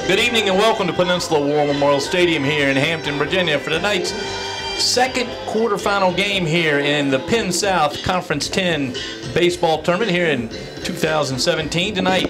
Good evening and welcome to Peninsula War Memorial Stadium here in Hampton, Virginia for tonight's second quarterfinal game here in the Penn South Conference 10 baseball tournament here in 2017. Tonight,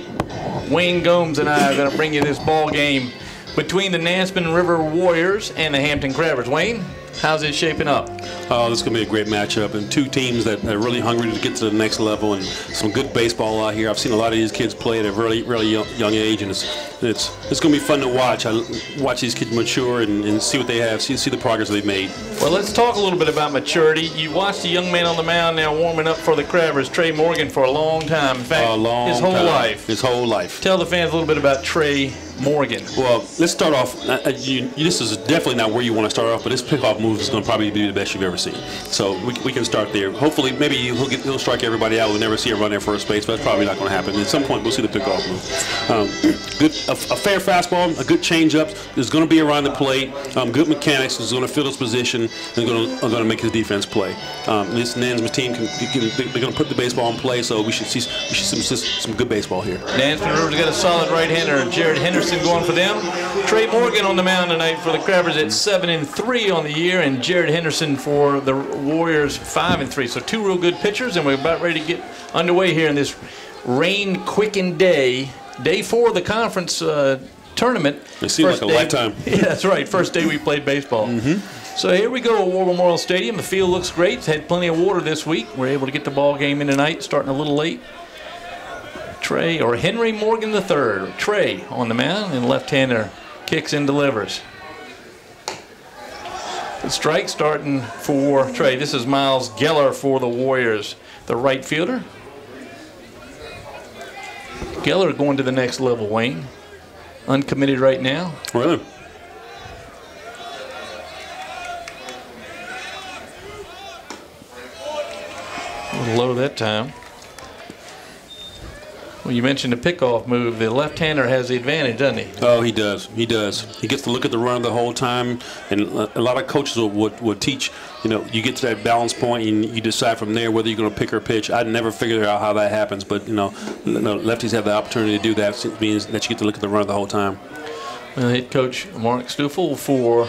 Wayne Gomes and I are going to bring you this ball game between the Nansemond River Warriors and the Hampton Crabbers. Wayne, how's it shaping up? Oh, this is going to be a great matchup, and two teams that are really hungry to get to the next level, and some good baseball out here. I've seen a lot of these kids play at a really young age, and it's going to be fun to watch. I watch these kids mature and see what they have, see the progress they've made. Well, let's talk a little bit about maturity. You watched a young man on the mound now warming up for the Crabbers, Trey Morgan, for a long time. In fact, his whole life. His whole life. Tell the fans a little bit about Trey Morgan. Well, let's start off. This is definitely not where you want to start off, but this pickoff move is going to probably be the best you've ever seen. So we can start there. Hopefully, maybe he'll strike everybody out. We'll never see him run there first base, but that's probably not going to happen. At some point, we'll see the pickoff move. A fair fastball, a good changeup. There's going to be around the plate. Good mechanics. Is going to fill his position and going to make his defense play. This Nansemond team they're going to put the baseball in play, so we should see some good baseball here. Nansemond River's got a solid right-hander, Jared Henderson, going for them. Trey Morgan on the mound tonight for the Crabbers at 7-3 on the year, and Jared Henderson for the Warriors 5-3. So two real good pitchers, and we're about ready to get underway here in this rain-quickened day 4 of the conference tournament. It seems like a lifetime. Yeah, that's right. First day we played baseball. So here we go at War Memorial Stadium. The field looks great. It's had plenty of water this week. We're able to get the ball game in tonight, starting a little late. Trey, or Henry Morgan III. Trey on the mound, and left-hander kicks and delivers. The strike starting for Trey. This is Miles Geller for the Warriors, the right fielder. Geller going to the next level, Wayne. Uncommitted right now. Really? A little low that time. Well, you mentioned the pickoff move. The left-hander has the advantage, doesn't he? Oh, he does. He does. He gets to look at the runner the whole time, and a lot of coaches would teach, you get to that balance point and you decide from there whether you're going to pick or pitch. I never figured out how that happens, but, lefties have the opportunity to do that. It means that you get to look at the runner the whole time. Well, head coach Mark Stoffel for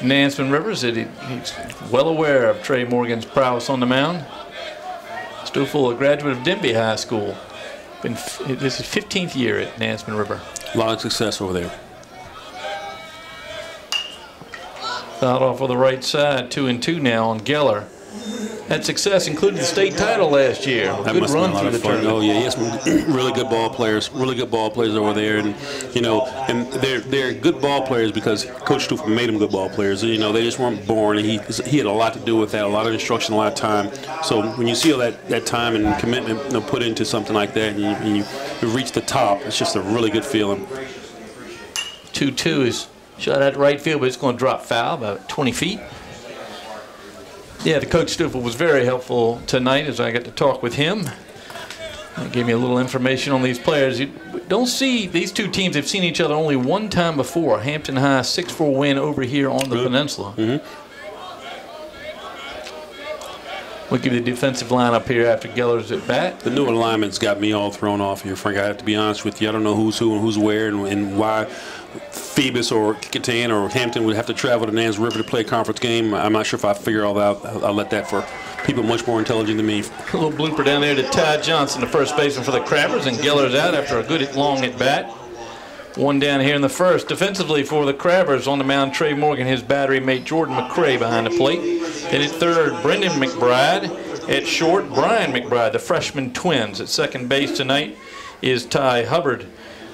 Nansemond Rivers, he's well aware of Trey Morgan's prowess on the mound. Stoffel, a graduate of Denby High School. This is 15th year at Nansemond River. A lot of success over there. Fouled off on the right side, 2-2 now on Geller. That success included the state title last year. That good must run have been a lot through of the fun. tournament. Oh yeah, he has some really good ball players over there, and and they're good ball players because Coach Stoffel made them good ball players. They just weren't born, and he had a lot to do with that, a lot of instruction, a lot of time. So when you see all that time and commitment put into something like that, and you reach the top, it's just a really good feeling. 2-2 is shot at right field, but it's going to drop foul about 20 feet. Yeah, the coach Stoffel was very helpful tonight as I got to talk with him. He gave me a little information on these players. You don't see these two teams have seen each other only one time before. Hampton High 6-4 win over here on the peninsula. We'll give you the defensive lineup here after Geller's at bat. The new alignment's got me all thrown off here, Frank. I have to be honest with you. I don't know who's who and who's where and why Phoebus or Kicatan or Hampton would have to travel to Nansemond River to play a conference game. I'm not sure if I figure all that out. I'll let that for people much more intelligent than me. A little blooper down there to Ty Johnson, the first baseman for the Crabbers, and Geller's out after a good long at bat. One down here in the first. Defensively for the Crabbers on the mound, Trey Morgan, his battery mate Jordan McCray behind the plate. Then at third, Brendan McBride. At short, Brian McBride, the freshman twins. At second base tonight is Ty Hubbard.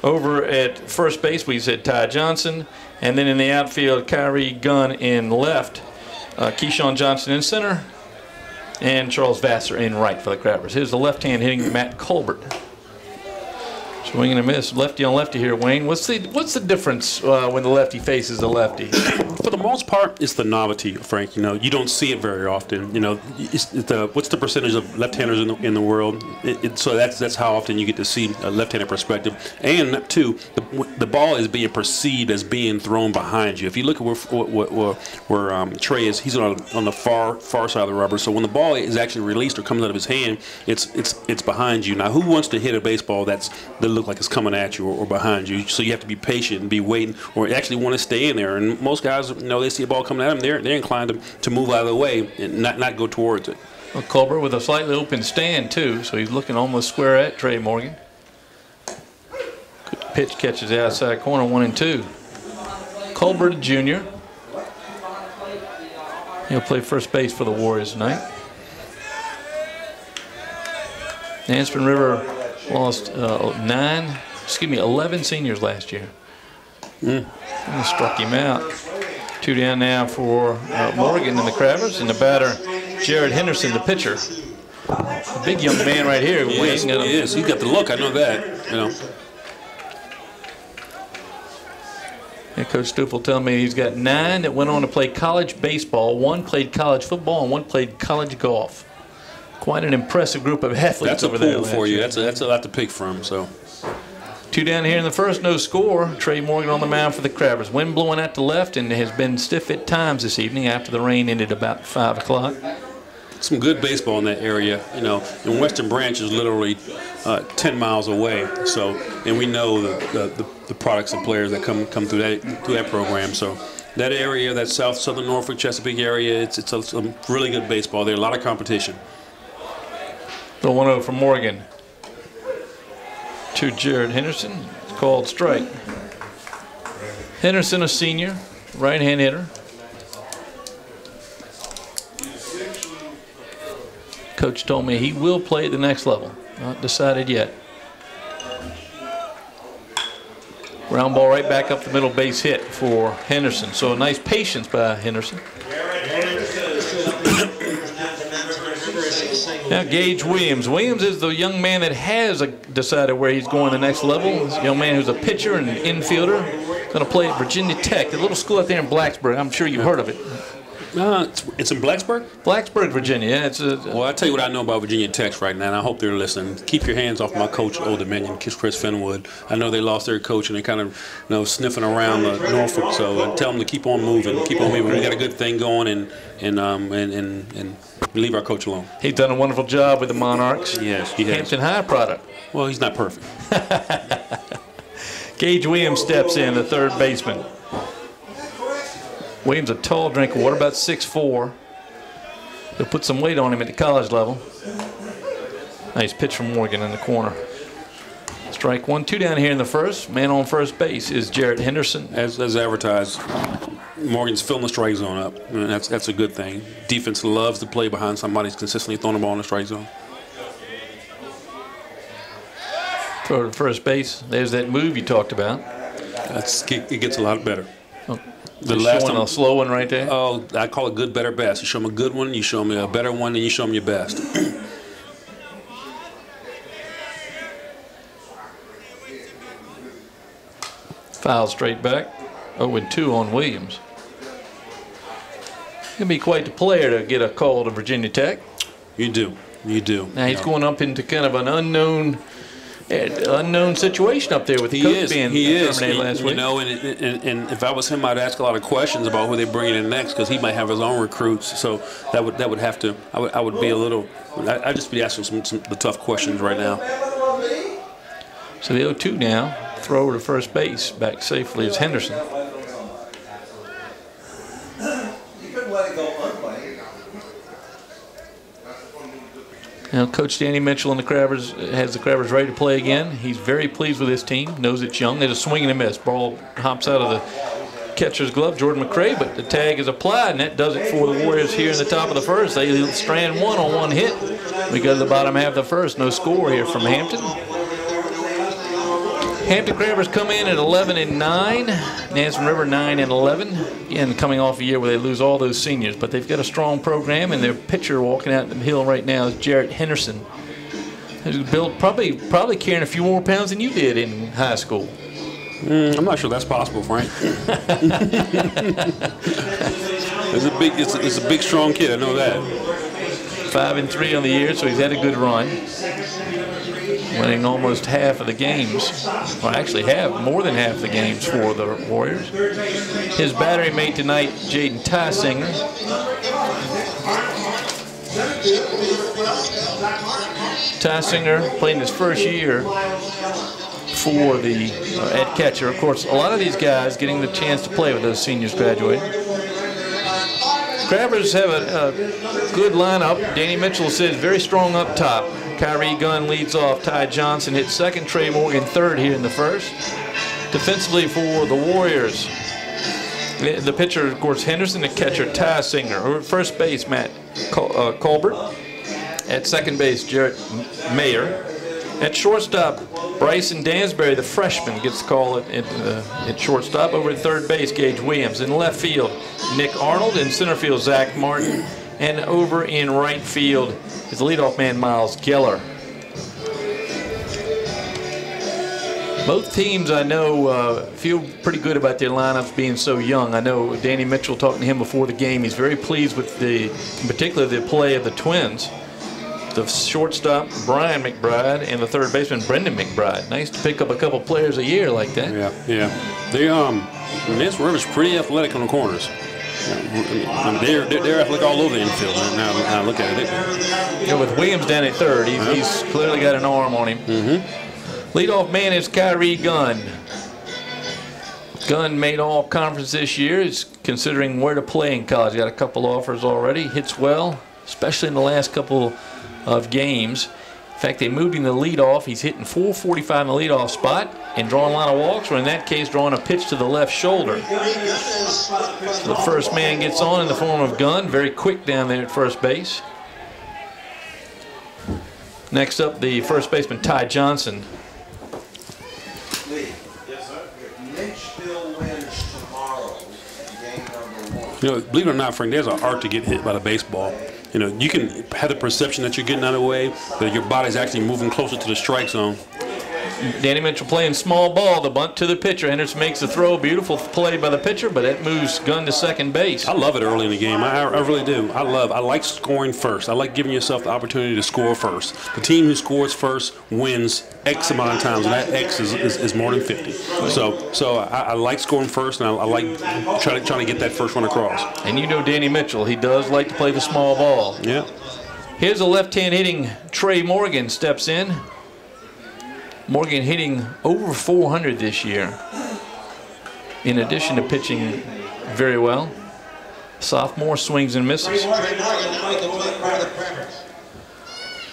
Over at first base, we said Ty Johnson. And then in the outfield, Kyrie Gunn in left. Keyshawn Johnson in center. And Charles Vassar in right for the Crabbers. Here's the left hand hitting Matt Colbert. Swing and a miss, lefty on lefty here, Wayne. What's the difference when the lefty faces the lefty? For the most part, it's the novelty, Frank. You don't see it very often. What's the percentage of left-handers in the world? So that's how often you get to see a left-handed perspective. And two, the ball is being perceived as being thrown behind you. If you look at where Trey is, he's on the far side of the rubber. So when the ball is actually released or comes out of his hand, it's behind you. Now, who wants to hit a baseball that's the look like it's coming at you or behind you. So you have to be patient and be waiting, or actually want to stay in there. And most guys, they see a ball coming at them, they're inclined to move out of the way and not go towards it. Well, Colbert with a slightly open stand too, so he's looking almost square at Trey Morgan. Good pitch, catches the outside corner, 1-2. Colbert, a junior. He'll play first base for the Warriors tonight. Nansemond River lost 11 seniors last year. Struck him out. 2 down now for Morgan and the Crabbers, and the batter, Jared Henderson, the pitcher. A big young man right here. Yes, he is. He's got the look. I know that. And Coach Stufel telling me he's got 9 that went on to play college baseball, 1 played college football, and 1 played college golf. Quite an impressive group of athletes over there. That's a pool for you. That's a lot to pick from. So 2 down here in the first, no score. Trey Morgan on the mound for the Crabbers. Wind blowing out to left, and has been stiff at times this evening after the rain ended about 5 o'clock. Some good baseball in that area, and Western Branch is literally 10 miles away. So, and we know the products and players that come through that program. So, that area, that southern Norfolk, Chesapeake area, it's some really good baseball there. A lot of competition. The 1-0 from Morgan to Jared Henderson. It's called strike. Henderson, a senior, right-hand hitter. Coach told me he will play at the next level. Not decided yet. Ground ball right back up the middle, base hit for Henderson. So a nice patience by Henderson. Now Gage Williams. Williams is the young man that has decided where he's going the next level. He's a young man who's a pitcher and an infielder. Going to play at Virginia Tech, a little school out there in Blacksburg. I'm sure you've heard of it. It's in Blacksburg? Blacksburg, Virginia. Yeah, well, I'll tell you what I know about Virginia Tech right now, and I hope they're listening. Keep your hands off my coach, Old Dominion, Chris Finwood. I know they lost their coach, and they're kind of sniffing around Norfolk, so tell them to keep on moving. Keep on moving. We got a good thing going, and leave our coach alone. He's done a wonderful job with the Monarchs. Yes, he has. Hampton High product. Well, he's not perfect. Gage Williams steps in, the third baseman. Williams, a tall drink of water, about 6'4". They'll put some weight on him at the college level. Nice pitch from Morgan in the corner. Strike 1, 2 down here in the first. Man on first base is Jarrett Henderson. As advertised, Morgan's filling the strike zone up, and that's a good thing. Defense loves to play behind somebody who's consistently throwing the ball in the strike zone. Throw to first base. There's that move you talked about. It gets a lot better. Oh. The last one, a slow one right there? Oh, I call it good, better, best. You show them a good one, you show them a better one, and you show them your best. Foul straight back. 0-2 on Williams. Going to be quite the player to get a call to Virginia Tech. You do. Now he's going up into kind of an unknown situation up there with the coach being terminated last week. And if I was him, I'd ask a lot of questions about who they're bringing in next, because he might have his own recruits. So that would have to. I would be a little. I'd just be asking the tough questions right now. So the 0-2 now. Throw to first base. Back safely is Henderson. Now, Coach Danny Mitchell and the Crabbers has the Crabbers ready to play again. He's very pleased with his team. Knows it's young. There's a swing and a miss. Ball hops out of the catcher's glove, Jordan McCray, but the tag is applied, and that does it for the Warriors here in the top of the first. They strand one on one hit. We go to the bottom half of the first. No score here from Hampton. Hampton Crabbers come in at 11-9. Nansemond River 9-11. Again, coming off a year where they lose all those seniors, but they've got a strong program, and their pitcher walking out the hill right now is Jarrett Henderson, who's built probably carrying a few more pounds than you did in high school. I'm not sure that's possible, Frank. It's a big, strong kid. I know that. 5-3 on the year, so he's had a good run. Winning almost half of the games, or actually more than half the games for the Warriors. His battery mate tonight, Jaden Tysinger. Tysinger playing his first year for the at catcher. Of course, a lot of these guys getting the chance to play with those seniors graduating. Crabbers have a good lineup. Danny Mitchell says very strong up top. Kyrie Gunn leads off. Ty Johnson hits second. Trey Morgan third here in the first. Defensively for the Warriors, the pitcher, of course, Henderson. The catcher, Ty Singer. First base, Matt Colbert. At second base, Jarrett Mayer. At shortstop, Bryson Dansbury, the freshman, gets the call at shortstop. Over at third base, Gage Williams. In left field, Nick Arnold. In center field, Zach Martin. And over in right field is the leadoff man, Miles Geller. Both teams, I know, feel pretty good about their lineups being so young. I know Danny Mitchell, talking to him before the game, he's very pleased with in particular, the play of the Twins. The shortstop, Brian McBride, and the third baseman, Brendan McBride. Nice to pick up a couple players a year like that. Yeah. Nansemond River's pretty athletic on the corners. They're athletic all over the infield. Now look at it. With Williams down at third, he's clearly got an arm on him. Leadoff man is Kyrie Gunn. Gunn made all conference this year. He's considering where to play in college. Got a couple offers already. Hits well, especially in the last couple of games. In fact, they moved him to leadoff. He's hitting .445 in the leadoff spot and drawing a lot of walks, or in that case, drawing a pitch to the left shoulder. So the first man gets on in the form of Gunn. Very quick down there at first base. Next up, the first baseman, Ty Johnson. Believe it or not, Frank, there's an art to get hit by the baseball. You can have the perception that you're getting out of the way, but your body's actually moving closer to the strike zone. Danny Mitchell playing small ball, the bunt to the pitcher. Henderson makes the throw. Beautiful play by the pitcher, but that moves Gunn to second base. I love it early in the game. I really do. I like scoring first. I like giving yourself the opportunity to score first. The team who scores first wins X amount of times, and that X is more than 50. So I like scoring first, and I like trying to get that first one across. And Danny Mitchell, he does like to play the small ball. Yeah. Here's a left-hand hitting Trey Morgan steps in. Morgan hitting over 400 this year, in addition to pitching very well. Sophomore, swings and misses.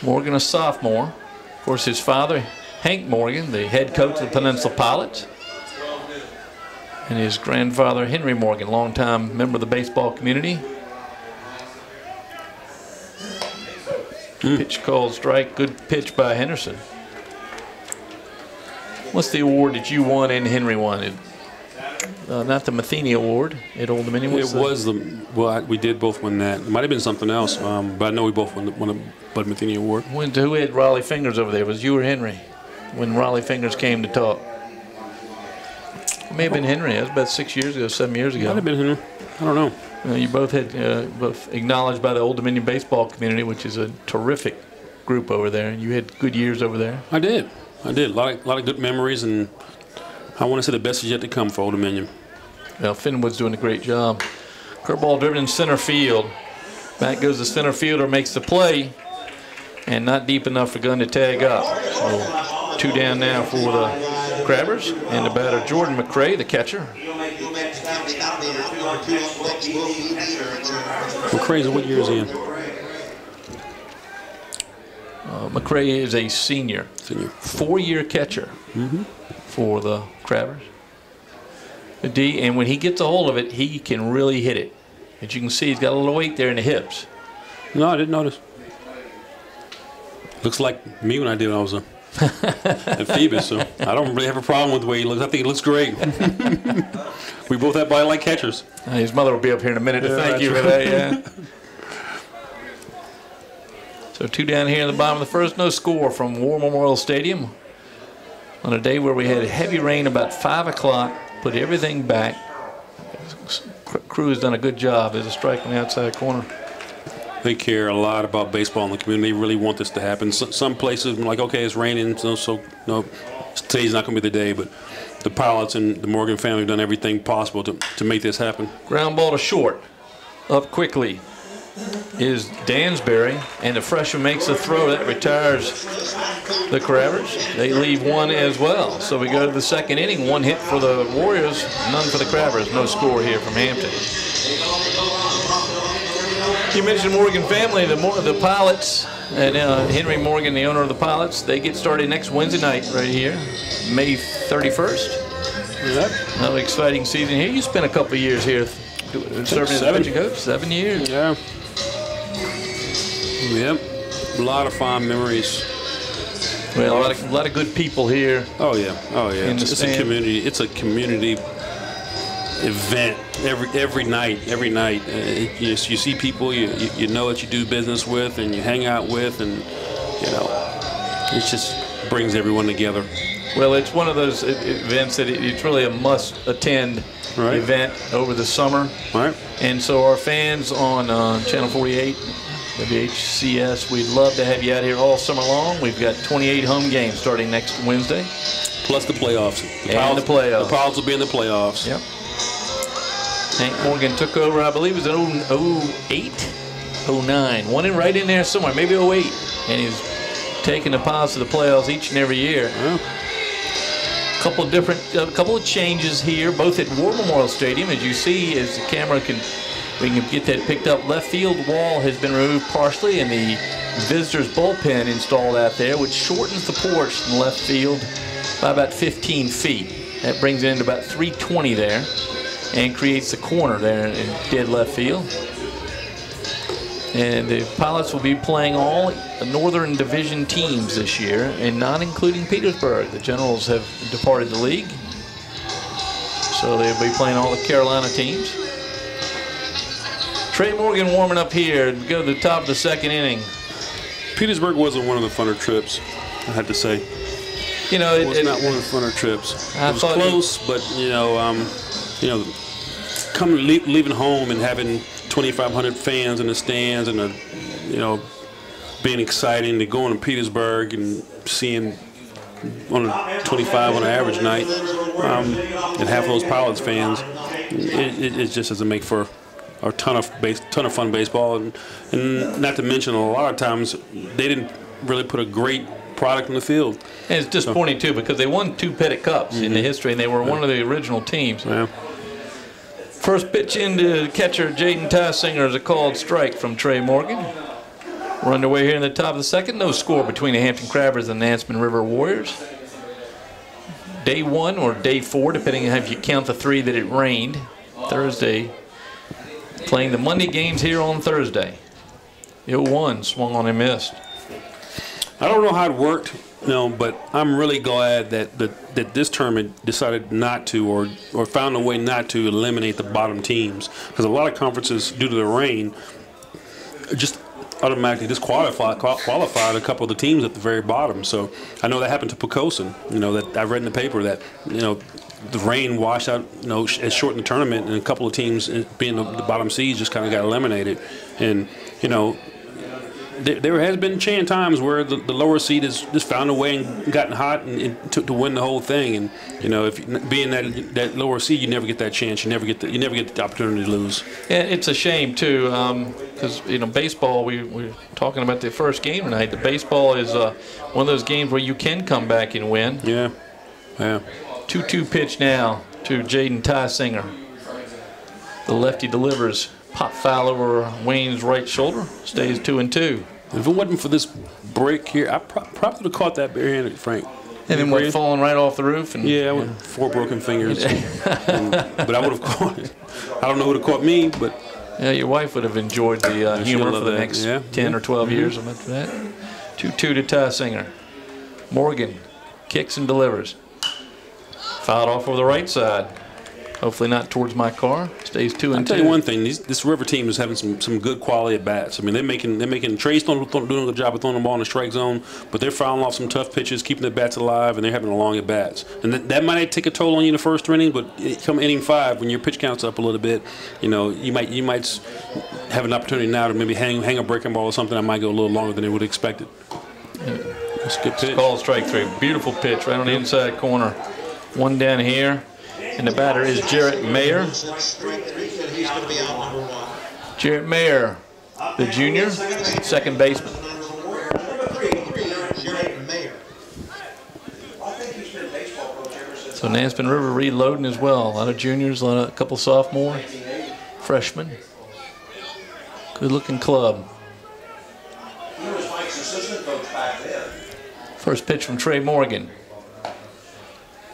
Morgan, a sophomore. Of course, his father, Hank Morgan, the head coach of the Peninsula Pilots. And his grandfather, Henry Morgan, longtime member of the baseball community. Pitch called strike. Good pitch by Henderson. What's the award that you won and Henry won? Not the Matheny Award at Old Dominion. We did both win that. It might have been something else, but I know we both won the Bud Matheny Award. Who had Raleigh Fingers over there? Was you or Henry when Raleigh Fingers came to talk? It may have been Henry. That was about 6 years ago, 7 years ago. Might have been Henry. I don't know. You both had both acknowledged by the Old Dominion baseball community, which is a terrific group over there. You had good years over there. I did. A lot of good memories, and I want to say the best is yet to come for Old Dominion. Well, Finwood's doing a great job. Curveball driven in center field. Back goes the center fielder, makes the play, and not deep enough for Gunn to tag up. So 2 down now for the Crabbers, and the batter Jordan McCray, the catcher. McCray's, what year is he in? McCray is a senior. 4-year catcher for the Crabbers. And when he gets a hold of it, he can really hit it. As you can see, he's got a little weight there in the hips. No, I didn't notice. Looks like me when I did when I was at Phoebus, so I don't really have a problem with the way he looks. I think he looks great. We both have body like catchers. His mother will be up here in a minute to thank you for that. Yeah. So 2 down here in the bottom of the first. No score from War Memorial Stadium on a day where we had heavy rain about 5 o'clock. Put everything back. Crew has done a good job. There's a strike on the outside corner. They care a lot about baseball in the community. They really want this to happen. Some places are like, okay, it's raining, so no, today's not going to be the day. But the Pilots and the Morgan family have done everything possible to make this happen. Ground ball to short. Up quickly. is Dansbury, and the freshman makes a throw that retires the Crabbers. They leave one as well. So we go to the second inning. One hit for the Warriors, none for the Crabbers. No score here from Hampton. You mentioned Morgan family, the Pilots, and Henry Morgan, the owner of the Pilots. They get started next Wednesday night right here, May 31st. Yep. Another exciting season here. You spent a couple of years here serving as a pitching coach, 7 years. Yeah. Yep. A lot of fond memories. Well, a lot of good people here. Oh yeah. Oh yeah. It's a community. It's a community event every night. Every night, you see people you know that you do business with and you hang out with, and it just brings everyone together. Well, it's one of those events that it's really a must-attend event over the summer. Right. And so our fans on Channel 48, WHCS, we'd love to have you out here all summer long. We've got 28 home games starting next Wednesday. Plus the playoffs. The playoffs. The Pilots will be in the playoffs. Yep. Hank Morgan took over, I believe it was in 08, 09. One in right in there somewhere, maybe 08. And he's taking the Pilots to the playoffs each and every year. Yeah. A couple of changes here, both at War Memorial Stadium, as you see, as the camera we can get that picked up. Left field wall has been removed partially, and the visitors bullpen installed out there, which shortens the porch in left field by about 15 feet. That brings it into about 320 there, and creates the corner there in dead left field. And the Pilots will be playing all Northern Division teams this year, and not including Petersburg. The Generals have departed the league, so they'll be playing all the Carolina teams. Trey Morgan warming up here. Go to the top of the second inning. Petersburg wasn't one of the funner trips, I had to say. It was not one of the funner trips. It was close, but leaving home and having 2,500 fans in the stands, and being exciting to going to Petersburg and seeing on a 25 on an average night, and half of those Pilots fans, it just doesn't make for a ton of fun baseball, and not to mention a lot of times they didn't really put a great product in the field. And it's disappointing too, because they won 2 Pettit Cups in the history, and they were one of the original teams. Yeah. First pitch into catcher Jaden Tysinger is a called strike from Trey Morgan. We're underway here in the top of the second. No score between the Hampton Crabbers and the Nansemond River Warriors. Day 1 or day 4, depending on if you count the 3 that it rained. Thursday. Playing the Monday games here on Thursday. 0-1 swung on and missed. I don't know how it worked, but I'm really glad that this tournament decided not to, or found a way not to eliminate the bottom teams, because a lot of conferences, due to the rain, just automatically disqualified a couple of the teams at the very bottom. So I know that happened to Pocosin. That I read in the paper that the rain washed out, it shortened the tournament, and a couple of teams, being the bottom seeds, just kind of got eliminated. And there has been times where the lower seed has just found a way and gotten hot and to win the whole thing. And if being that lower seed, you never get that chance. You never get the opportunity to lose. Yeah, it's a shame too, because baseball. We're talking about the first game tonight. The baseball is one of those games where you can come back and win. Yeah, yeah. 2-2 pitch now to Jaden Tysinger. The lefty delivers. Pop foul over Wayne's right shoulder. Stays 2-2. If it wasn't for this break here, I probably would have caught that barehanded, Frank. And then we're falling right off the roof. And, yeah, with 4 broken fingers. But I would have caught it. I don't know who would have caught me, but. Yeah, your wife would have enjoyed the humor for the next 10 or 12 years after that. 2-2 to Tysinger. Morgan kicks and delivers. Fouled off over the right side. Hopefully not towards my car. Stays 2-2. I'll tell you one thing. This River team is having some good quality at bats. I mean, they're making Trey's doing a good job of throwing the ball in the strike zone, but they're fouling off some tough pitches, keeping their bats alive, and they're having a long at bats. And that might take a toll on you in the first 3 innings, but come inning 5, when your pitch count's up a little bit, you might have an opportunity now to maybe hang a breaking ball or something that might go a little longer than they would have expected. That's a good pitch. Called strike 3. Beautiful pitch right on the inside corner. One down here. And the batter is Jarrett Mayer. Jarrett Mayer the junior, second baseman. So Nansemond River reloading as well. A lot of juniors, a couple sophomore, freshmen. Good-looking club. First pitch from Trey Morgan.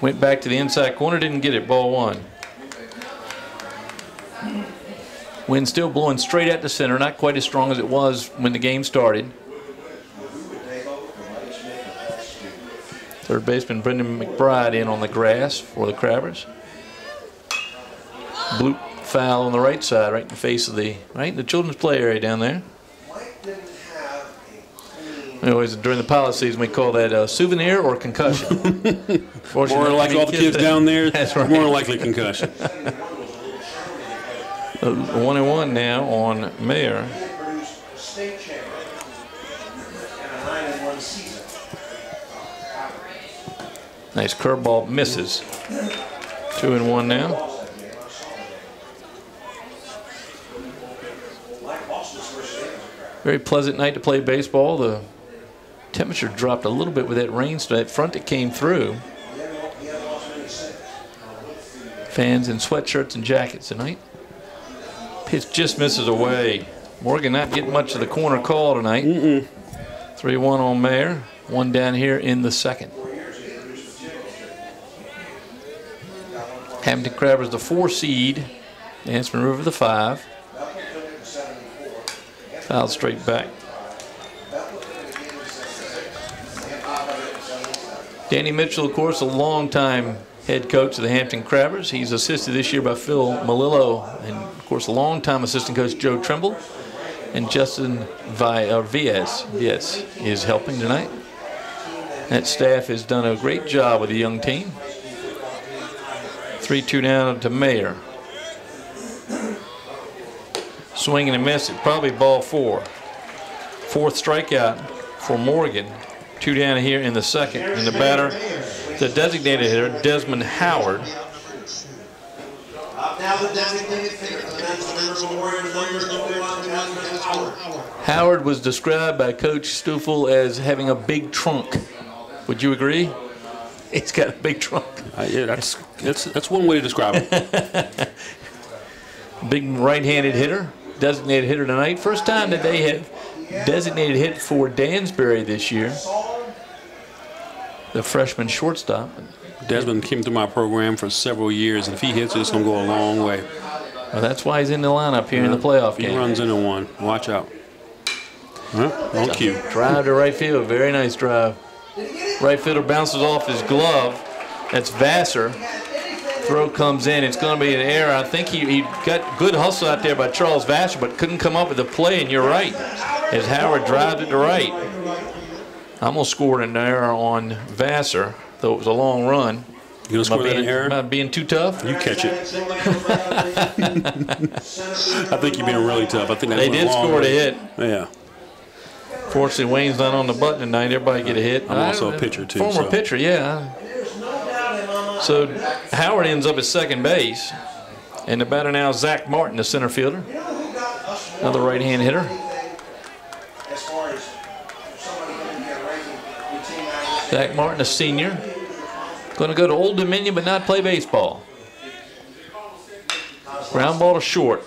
Went back to the inside corner, didn't get it, ball one. Wind still blowing straight at the center, not quite as strong as it was when the game started. Third baseman Brendan McBride in on the grass for the Crabbers. Bloop foul on the right side, right in the face of the, right in the children's play area down there. We always, during the pilot season, we call that a souvenir or concussion. More like all the kids down there, that's right. More likely concussion. 1-1 now on Mayer. Nice curveball, misses. 2-1 now. Very pleasant night to play baseball. The temperature dropped a little bit with that rain, so that front that came through. Fans in sweatshirts and jackets tonight. Pitch just misses away. Morgan not getting much of the corner call tonight. 3-1 on Mayer. One down here in the second. Hampton Crabbers the 4 seed. Nansemond River the 5. Foul straight back. Danny Mitchell, of course, a longtime head coach of the Hampton Crabbers. He's assisted this year by Phil Malillo, and of course a longtime assistant coach Joe Trimble, and Justin Vies is helping tonight. That staff has done a great job with the young team. 3-2 down to Mayer. Swing and a miss, it's probably ball 4. Fourth strikeout for Morgan. 2 down here in the second. And the batter, the designated hitter, Desmond Howard. Howard was described by Coach Stoffel as having a big trunk. Would you agree? He's got a big trunk. Yeah, that's one way to describe it. Big right-handed hitter, designated hitter tonight. First time that they have designated hit for Dansbury this year. The freshman shortstop. Desmond came through my program for several years, and if he hits it, it's going to go a long way. Well, that's why he's in the lineup here in the playoff game. He runs into one. Watch out. On cue. Drive to right field. Very nice drive. Right fielder bounces off his glove. That's Vassar. Throw comes in. It's going to be an error. I think he got good hustle out there by Charles Vassar, but couldn't come up with the play, and you're right. As Howard drives it to right. Almost scored an error on Vassar, though it was a long run. You going to score that an error? Am I being too tough? You catch it. I think you're being really tough. I think they did score a hit. Yeah. Fortunately, Wayne's not on the button tonight. Everybody get a hit. I'm also a pitcher, too. Former pitcher, yeah. So Howard ends up at second base. And the batter now is Zach Martin, the center fielder. Another right-hand hitter. Zach Martin, a senior. Going to go to Old Dominion but not play baseball. Ground ball to short.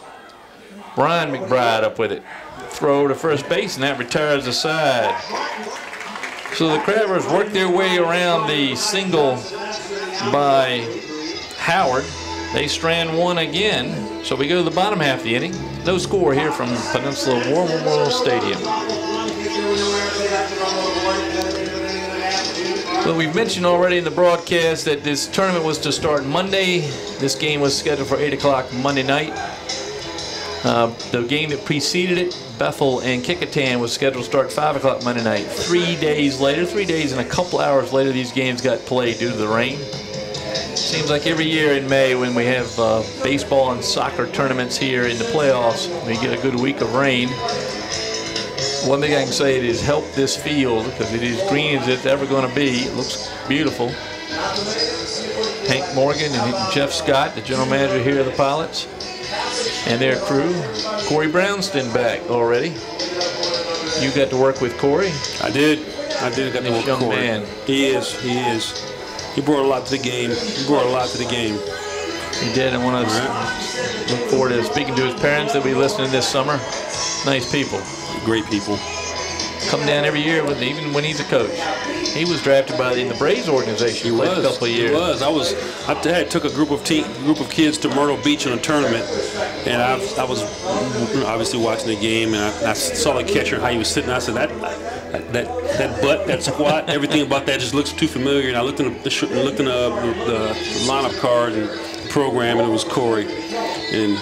Brian McBride up with it. Throw to first base, and that retires the side. So the Crabbers work their way around the single by Howard. They strand one again. So we go to the bottom half of the inning. No score here from Peninsula War Memorial Stadium. Well, we've mentioned already in the broadcast that this tournament was to start Monday. This game was scheduled for 8 o'clock Monday night. The game that preceded it, Bethel and Kickintan, was scheduled to start 5 o'clock Monday night. 3 days later, 3 days and a couple hours later, these games got played due to the rain. Seems like every year in May when we have baseball and soccer tournaments here in the playoffs, we get a good week of rain. One thing I can say, it has helped this field because it is green as it's ever going to be. It looks beautiful. Hank Morgan and Jeff Scott, the general manager here of the Pilots. And their crew, Corey Brownston back already. You got to work with Corey. I did. I got to work with Corey. Man. He is. He brought a lot to the game. He did. I want to look forward to speaking to his parents. They'll be listening this summer. Nice people. Great people. Come down every year, even when he's a coach. He was drafted in the Braves organization. He played a couple of years. He was. I took a group of kids to Myrtle Beach in a tournament, and I was obviously watching the game, and I saw the catcher how he was sitting. I said that butt, that squat, everything about that just looks too familiar. And I looked in the lineup card and the program, and it was Corey, and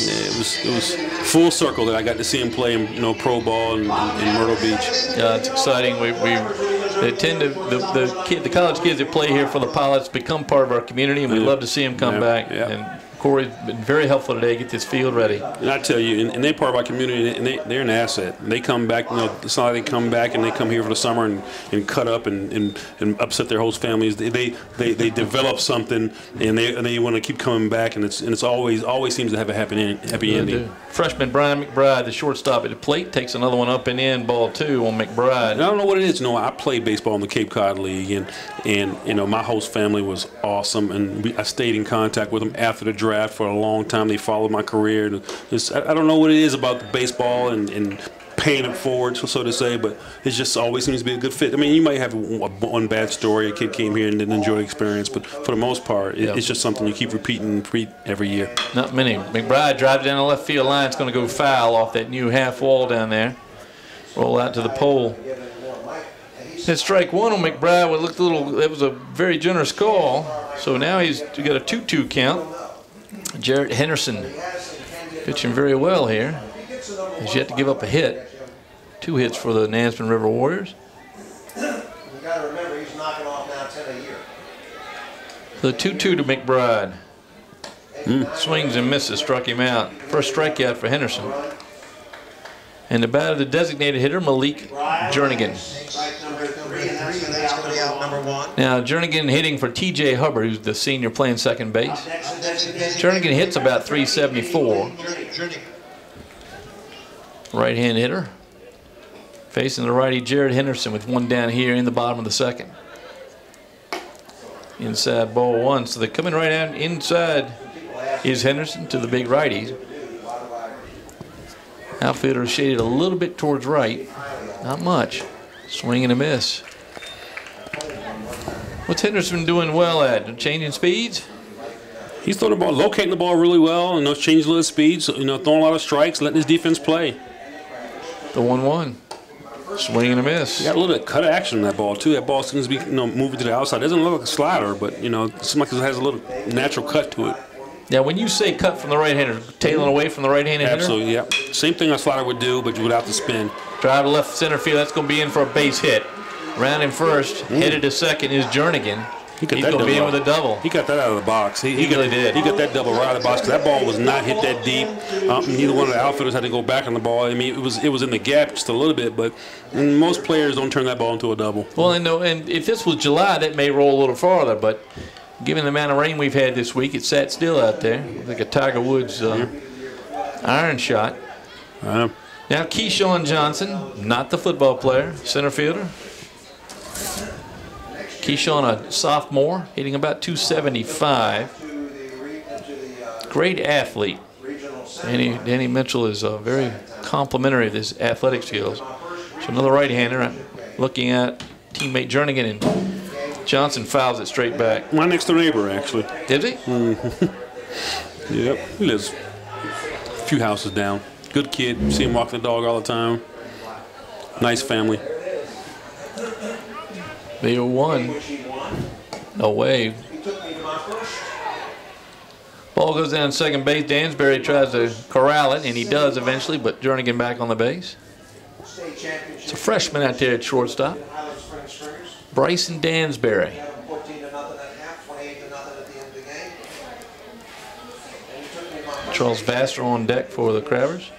it was full circle that I got to see him play in pro ball in Myrtle Beach. Yeah, it's exciting. They tend to the college kids that play here for the Pilots become part of our community, and we love to see them come back. Yeah. And Corey's been very helpful today to get this field ready. And I tell you, and they're part of our community, and they're an asset. And they come back, it's not like they come back and they come here for the summer and cut up and upset their host families. They develop something, and they want to keep coming back, and it's always seems to have a happy ending. Freshman Brian McBride, the shortstop at the plate, takes another one up and in, ball 2 on McBride. And I don't know what it is. I played baseball in the Cape Cod League, and my host family was awesome, and I stayed in contact with them after the draft for a long time. They followed my career. And I don't know what it is about the baseball and paying it forward, so to say, but it just always seems to be a good fit. I mean, you might have one bad story. A kid came here and didn't enjoy the experience, but for the most part, it's just something you keep repeating every year. Not many. McBride drives down the left field line. It's going to go foul off that new half wall down there. Roll out to the pole. It's strike 1 on McBride. That was a very generous call. So now he's got a 2-2 count. Jarrett Henderson pitching very well here. He's yet to give up a hit. 2 hits for the Nansemond River Warriors. You got to remember, he's knocking off now 10 a year. The 2-2 to McBride. Swings and misses, struck him out. First strikeout for Henderson. And the batter, the designated hitter, Malik Jernigan. Now, Jernigan hitting for T.J. Hubbard, who's the senior playing second base. Jernigan hits about 374. Right-hand hitter. Facing the righty, Jared Henderson, with one down here in the bottom of the second. Inside ball 1. So they're coming right out inside is Henderson to the big righties. Outfielder shaded a little bit towards right. Not much. Swing and a miss. What's Henderson doing well at? Changing speeds? He's throwing the ball, locating the ball really well, and changing a little speeds, throwing a lot of strikes, letting his defense play. The 1-1. Swing and a miss. He got a little bit of cut action in that ball, too. That ball seems to be moving to the outside. It doesn't look like a slider, but, it seems like it has a little natural cut to it. Now, when you say cut from the right-hander, tailing away from the right-handed hitter? Absolutely, yeah. Same thing a slider would do, but without the spin. Drive to left center field. That's going to be in for a base hit. Round in first, headed to second is Jernigan. He's going to be in with a double. He got that out of the box. He really did. He got that double right out of the box because that ball was not hit that deep. Neither one of the outfielders had to go back on the ball. I mean, it was in the gap just a little bit, but most players don't turn that ball into a double. Well, and if this was July, that may roll a little farther, but given the amount of rain we've had this week, it sat still out there. Like a Tiger Woods iron shot. Now, Keyshawn Johnson, not the football player, center fielder. Keyshawn, a sophomore, hitting about 275. Great athlete. Danny Mitchell is very complimentary of his athletic skills. So another right-hander looking at teammate Jernigan, and Johnson fouls it straight back. My next door neighbor, actually. Did he? Mm-hmm. Yep. He lives a few houses down. Good kid. See him walk the dog all the time. Nice family. The 0-1. Away. Ball goes down second base. Dansbury tries to corral it, and he does eventually, but Jernigan back on the base. It's a freshman out there at shortstop. Bryson Dansbury. Charles Vassar on deck for the Crabbers.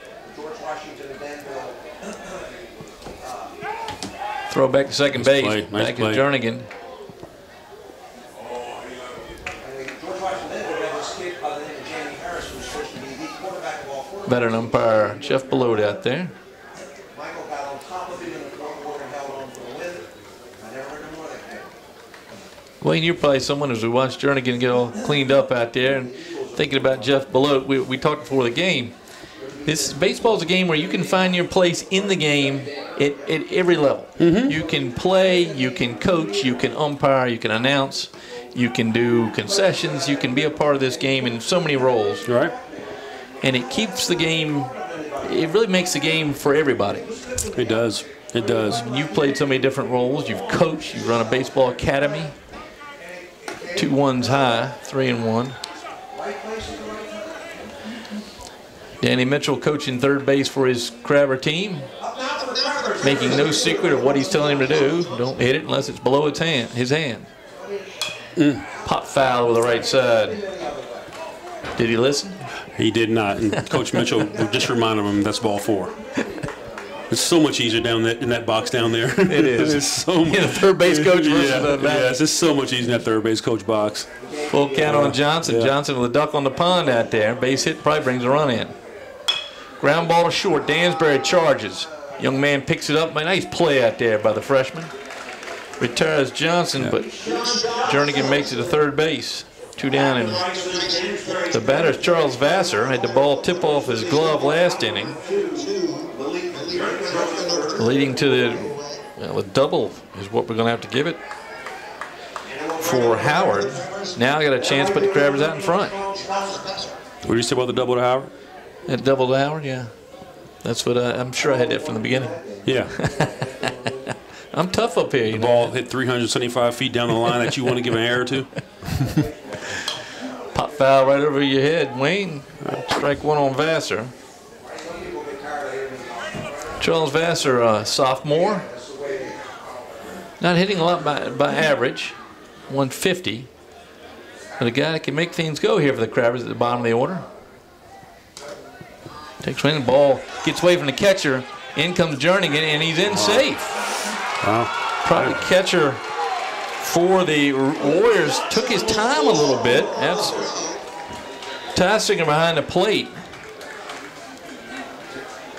Throw back to second base. Back to Jernigan. Veteran umpire Jeff Belote out there. Michael got on top of him in the fourth quarter and held on for the win. I never heard no more of that. Wayne, you're probably someone as we watched Jernigan get all cleaned up out there and thinking about Jeff Belote. We talked before the game. Baseball is a game where you can find your place in the game at every level. You can play, you can coach, you can umpire, you can announce, you can do concessions, you can be a part of this game in so many roles. Right. And it keeps the game, it really makes the game for everybody. It does. It does. You've played so many different roles. You've coached, you've run a baseball academy. 2-1's high, 3-1. Danny Mitchell coaching third base for his Crabber team, making no secret of what he's telling him to do. Don't hit it unless it's below his hand. Pop foul with the right side. Did he listen? He did not. And Coach Mitchell just reminded him that's ball 4. It's so much easier down in that box down there. It is. It's so much. The third base coach versus yes, it's so much easier in that third base coach box. Full count on Johnson. Yeah. Johnson with a duck on the pond out there. Base hit probably brings a run in. Ground ball to short. Dansbury charges. Young man picks it up. Nice play out there by the freshman. Retires Johnson, but Jernigan makes it to third base. 2 down, and the batter's Charles Vassar had the ball tip off his glove last inning, leading to the double is what we're going to have to give it for Howard. Now I got a chance to put the Crabbers out in front. What did you say about the double to Howard? That double to Howard, yeah. That's what I'm sure I had that from the beginning. Yeah. I'm tough up here. The ball hit 375 feet down the line that you want to give an error to. Pop foul right over your head, Wayne. Strike one on Vassar. Charles Vassar, sophomore. Not hitting a lot by average, 150. But a guy that can make things go here for the Crabbers at the bottom of the order. Takes swing, the ball gets away from the catcher. In comes Jernigan, and he's in safe. Wow. Probably catcher for the Warriors took his time a little bit. That's Tassinger behind the plate.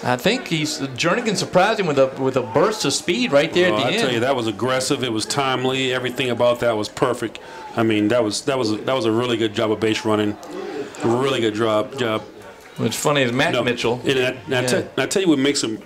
I think Jernigan surprised him with a burst of speed right there at the end. I tell you, that was aggressive. It was timely. Everything about that was perfect. I mean, that was a really good job of base running. A really good job. What's funny is Matt Mitchell. And I tell you what makes him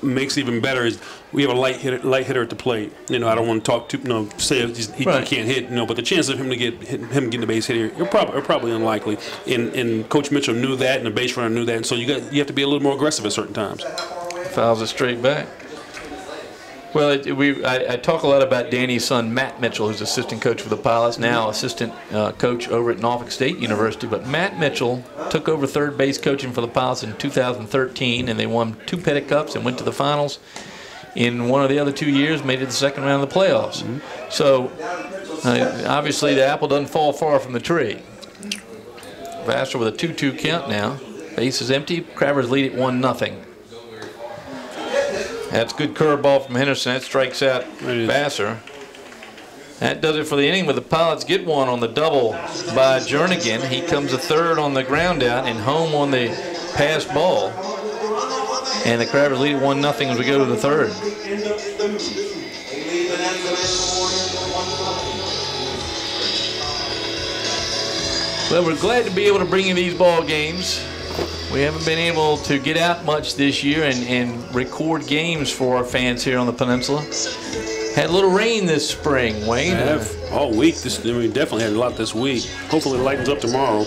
makes it even better is we have a light hitter at the plate. You know, I don't want to talk to say he can't hit. But the chance of him getting the base hit here are probably unlikely. And Coach Mitchell knew that, and the base runner knew that. And so you have to be a little more aggressive at certain times. Fouls it straight back. Well, I talk a lot about Danny's son, Matt Mitchell, who's assistant coach for the Pilots, now assistant coach over at Norfolk State University. But Matt Mitchell took over third base coaching for the Pilots in 2013, and they won 2 Pettit Cups and went to the finals in one of the other 2 years, made it the second round of the playoffs. So, obviously, the apple doesn't fall far from the tree. Vassar with a 2-2 count now. Base is empty. Crabbers lead it 1-0. That's a good curveball from Henderson. That strikes out Vassar. That does it for the inning, but the Pilots get one on the double by Jernigan. He comes a third on the ground out and home on the pass ball. And the Crabbers lead 1-0 as we go to the third. Well, we're glad to be able to bring you these ball games. We haven't been able to get out much this year and record games for our fans here on the peninsula. Had a little rain this spring, Wayne. All week. We definitely had a lot this week. Hopefully it lightens up tomorrow.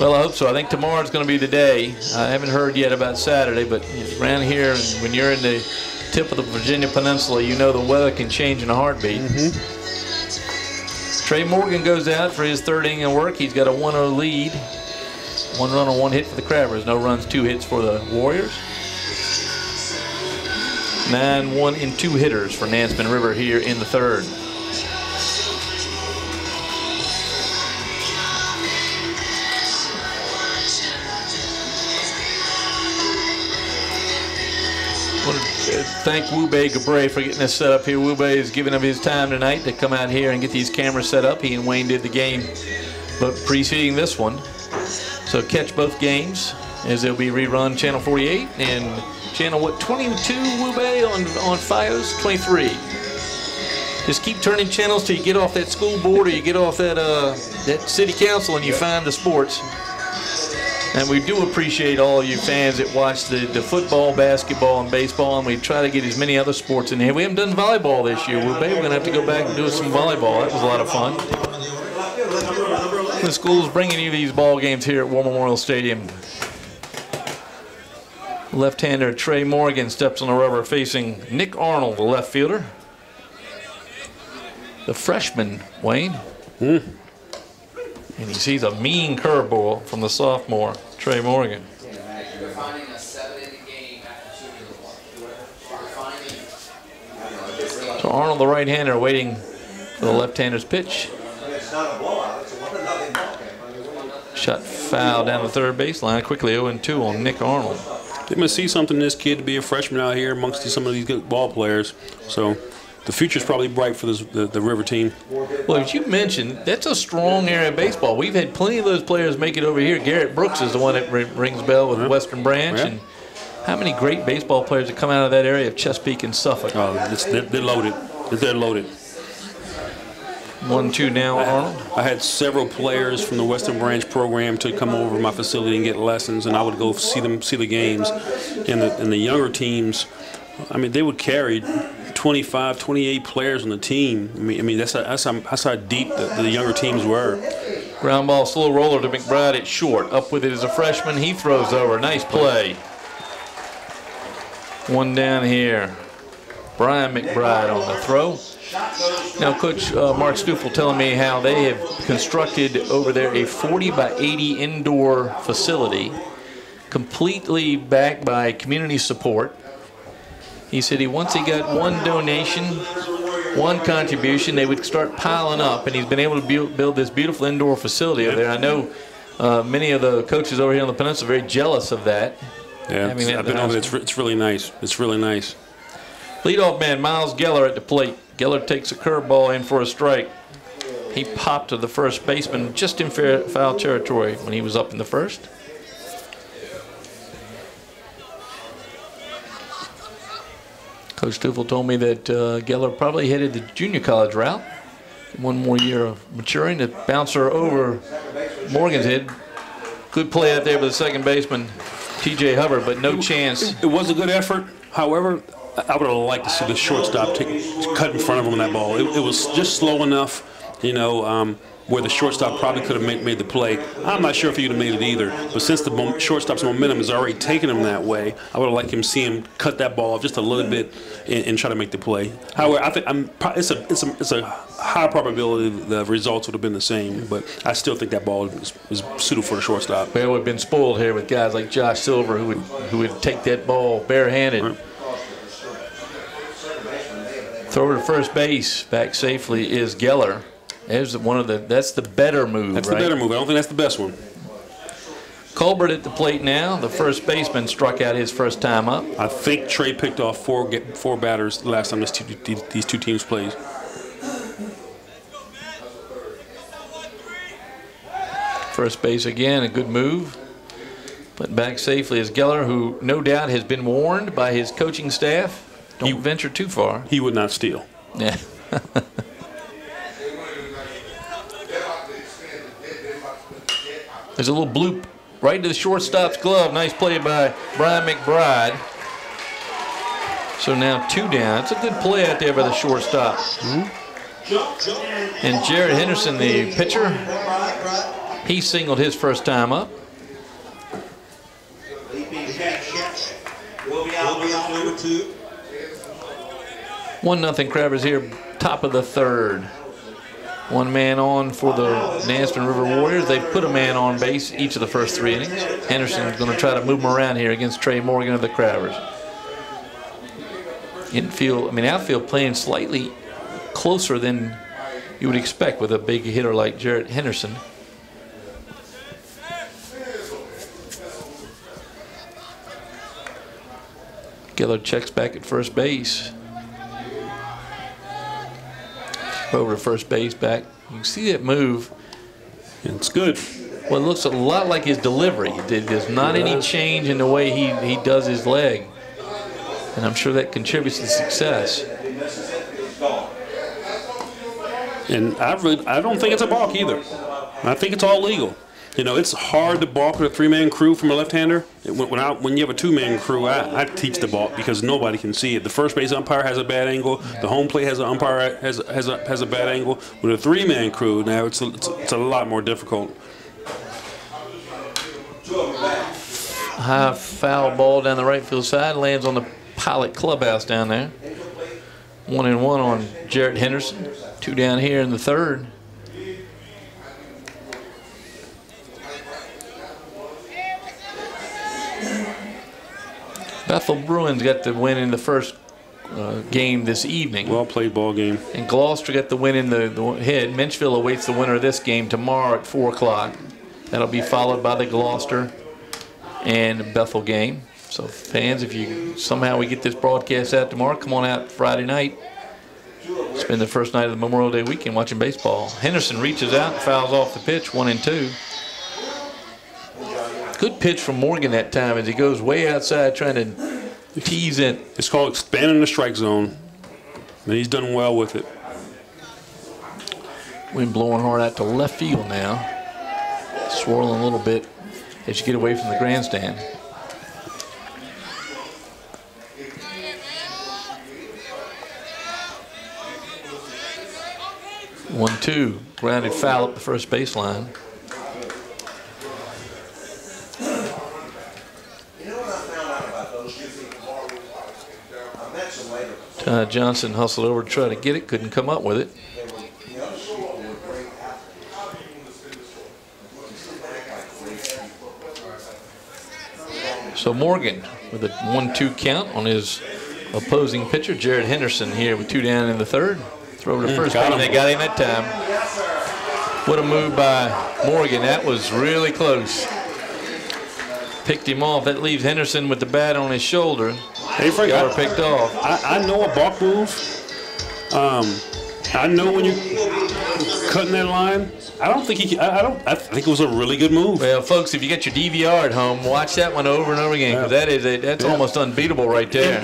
Well, I hope so. I think tomorrow's going to be the day. I haven't heard yet about Saturday, but around here, when you're in the tip of the Virginia Peninsula, you know the weather can change in a heartbeat. Trey Morgan goes out for his third inning of work. He's got a 1-0 lead. 1 run on 1 hit for the Crabbers. No runs, 2 hits for the Warriors. 9-1 and 2 hitters for Nansemond River here in the third. I want to thank Wube Gabre for getting us set up here. Wube is giving up his time tonight to come out here and get these cameras set up. He and Wayne did the game, but preceding this one. So catch both games as they'll be rerun Channel 48 and Channel 22 Wubei on Fios 23. Just keep turning channels till you get off that school board or you get off that that city council and you find the sports. And we do appreciate all of you fans that watch the football, basketball, and baseball, and we try to get as many other sports in here. We haven't done volleyball this year. We're going to have to go back and do some volleyball. That was a lot of fun. The school's bringing you these ball games here at War Memorial Stadium. Left-hander Trey Morgan steps on the rubber facing Nick Arnold, the left fielder. The freshman, Wayne. And he sees a mean curveball from the sophomore, Trey Morgan. So Arnold, the right-hander, waiting for the left-hander's pitch. Shot foul down the third baseline. Quickly 0-2 on Nick Arnold. They must see something in this kid to be a freshman out here amongst some of these good ball players. So the future's probably bright for this, the River team. Well, as you mentioned, that's a strong area of baseball. We've had plenty of those players make it over here. Garrett Brooks is the one that rings bell with Western Branch. And how many great baseball players that come out of that area of Chesapeake and Suffolk? Oh, they're loaded. They're loaded. 1-2 now, Arnold. I had several players from the Western Branch program to come over to my facility and get lessons, and I would go see the games. And the younger teams, I mean, they would carry 25, 28 players on the team. I mean that's how deep the younger teams were. Ground ball, slow roller to McBride at short. Up with it as a freshman. He throws over. Nice play. One down here. Brian McBride on the throw. Now, Coach Mark Stoufel telling me how they have constructed over there a 40 by 80 indoor facility, completely backed by community support. He said once he got one donation, one contribution, they would start piling up, and he's been able to build this beautiful indoor facility over there. I know many of the coaches over here on the peninsula are very jealous of that. Yeah, I've been over there. It's really nice. It's really nice. Leadoff man Miles Geller at the plate. Geller takes a curveball in for a strike. He popped to the first baseman just in foul territory when he was up in the first. Coach Stoufel told me that Geller probably headed the junior college route. One more year of maturing. The bouncer over Morgan's head. Good play out there by the second baseman, T.J. Hubbard, but no chance. It was a good effort. However, I would have liked to see the shortstop cut in front of him on that ball. It was just slow enough, you know, where the shortstop probably could have made the play. I'm not sure if he would have made it either, but since the shortstop's momentum has already taken him that way, I would have liked him to see him cut that ball off just a little bit and try to make the play. However, I think it's a high probability the results would have been the same, but I still think that ball is suited for the shortstop. Well, we've been spoiled here with guys like Josh Silver who would take that ball barehanded. Right. Thrower to first base, back safely is Geller. There's that's the better move, That's right? the better move. I don't think that's the best one. Colbert at the plate now. The first baseman struck out his first time up. I think Trey picked off four batters the last time these two teams played. First base again, a good move. But back safely is Geller, who no doubt has been warned by his coaching staff. Don't venture too far. He would not steal. Yeah. There's a little bloop right into the shortstop's glove. Nice play by Brian McBride. So now 2 down. It's a good play out there by the shortstop. And Jared Henderson, the pitcher, he singled his first time up. 1-0 Crabbers here, top of the third. One man on for the Nansemond River Warriors. They've put a man on base each of the first 3 innings. Henderson's going to try to move him around here against Trey Morgan of the Crabbers. Outfield playing slightly closer than you would expect with a big hitter like Jarrett Henderson. Geller checks back at first base. Over to first base, back. You can see that move. It's good. Well, it looks a lot like his delivery. There's not any change in the way he does his leg. And I'm sure that contributes to success. And I don't think it's a balk either. I think it's all legal. You know, it's hard to balk with a 3-man crew from a left-hander. When you have a 2-man crew, I teach the balk because nobody can see it. The first base umpire has a bad angle. The home plate has an umpire has a bad angle. With a 3-man crew, now it's a lot more difficult. High foul ball down the right field side, lands on the Pilot clubhouse down there. 1-1 on Jarrett Henderson. 2 down here in the third. Bethel Bruins got the win in the first game this evening. Well played ball game. And Gloucester got the win in the hit. Minchville awaits the winner of this game tomorrow at 4 o'clock. That'll be followed by the Gloucester and Bethel game. So fans, if you somehow we get this broadcast out tomorrow, come on out Friday night. Spend the first night of the Memorial Day weekend watching baseball. Henderson reaches out and fouls off the pitch, 1-2. Good pitch from Morgan that time as he goes way outside trying to tease in. It's called expanding the strike zone, and he's done well with it. Wind blowing hard out to left field now. Swirling a little bit as you get away from the grandstand. One-two, grounded foul up the first baseline. Johnson hustled over to try to get it, couldn't come up with it. So Morgan with a 1-2 count on his opposing pitcher, Jarrett Henderson, here with 2 down in the third. Throw over to first base, and they got him that time. What a move by Morgan. That was really close. Picked him off. That leaves Henderson with the bat on his shoulder. Hey, Frank, got her picked off. I know a balk move. I know when you're cutting that line. I think it was a really good move. Well, folks, if you get your DVR at home, watch that one over and over again, because that's almost unbeatable right there.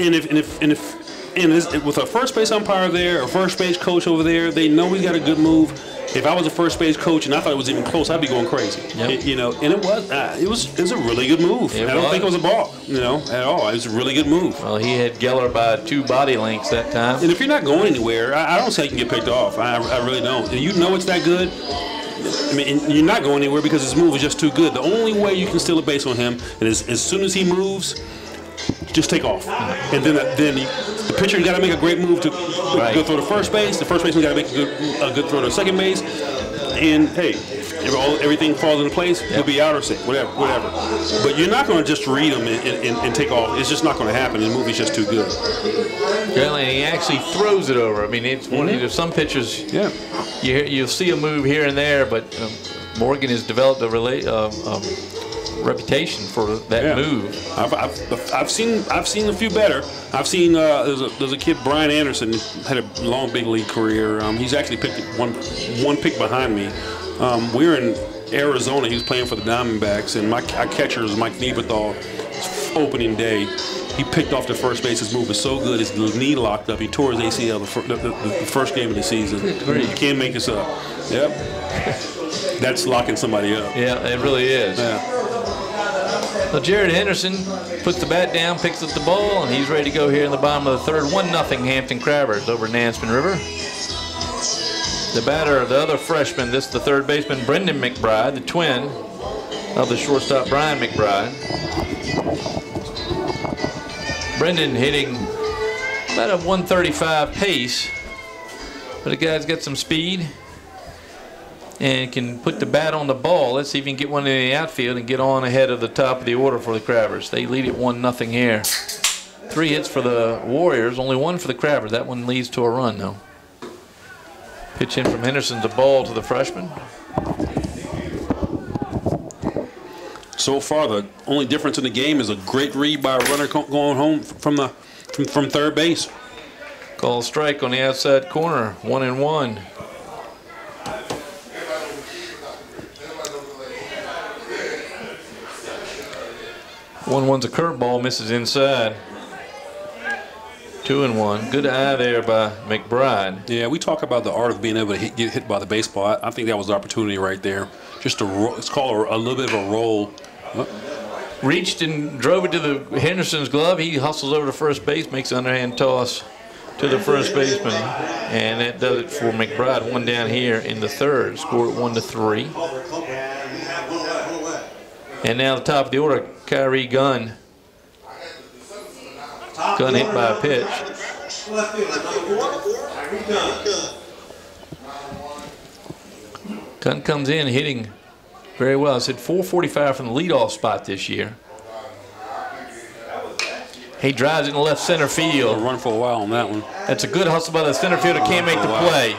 And with a first base umpire there, a first base coach over there, they know he's got a good move. If I was a first base coach and I thought it was even close, I'd be going crazy. Yep. You know, and it was a really good move. I don't think it was a balk, you know, at all. It was a really good move. Well, he had Geller by 2 body lengths that time. And if you're not going anywhere, I don't say you can get picked off. I really don't. And you know it's that good. I mean, and you're not going anywhere because his move is just too good. The only way you can steal a base on him is as soon as he moves, just take off. And then the pitcher got to make a great move to go throw to first base. The first baseman got to make a good throw to second base. And hey, if everything falls into place, he'll be out or sick, whatever. But you're not going to just read him and take off. It's just not going to happen. The movie's just too good. Well, and he actually throws it over. I mean, it's one of some pitchers. Yeah. You'll see a move here and there, but Morgan has developed a reputation for that move. I've seen a few better. I've seen there's a kid, Brian Anderson, had a long big league career. He's actually picked one pick behind me. We were in Arizona. He was playing for the Diamondbacks, and our catcher was Mike Nieberthal. Opening day, he picked off the first base. His move was so good, his knee locked up. He tore his ACL the first game of the season. You can't make this up. Yep. That's locking somebody up. Yeah, it really is. Yeah. So Jarrett Henderson puts the bat down, picks up the ball, and he's ready to go here in the bottom of the third. 1-0 Hampton Crabbers over Nansemond River. The batter, the other freshman, this is the third baseman, Brendan McBride, the twin of the shortstop, Brian McBride. Brendan hitting about a 135 pace, but the guy's got some speed and can put the bat on the ball. Let's see if he can get one in the outfield and get on ahead of the top of the order for the Crabbers. They lead it 1-0 here. 3 hits for the Warriors, only 1 for the Crabbers. That one leads to a run, though. Pitch in from Henderson's a ball to the freshman. So far, the only difference in the game is a great read by a runner going home from third base. Call strike on the outside corner, 1-1. 1-1's a curveball, misses inside. 2-1. Good eye there by McBride. Yeah, we talk about the art of being able to get hit by the baseball. I think that was the opportunity right there. Just to let's call it a little bit of a roll. Reached and drove it to the Henderson's glove. He hustles over to first base, makes an underhand toss to the first baseman, and that does it for McBride. One down here in the third. Score at 1-3. And now the top of the order, Kyrie Gunn. Gunn hit by a pitch. Gunn comes in hitting very well. It's at 445 from the leadoff spot this year. He drives it in left center field. Run for a while on that one. That's a good hustle by the center fielder. Can't make the play.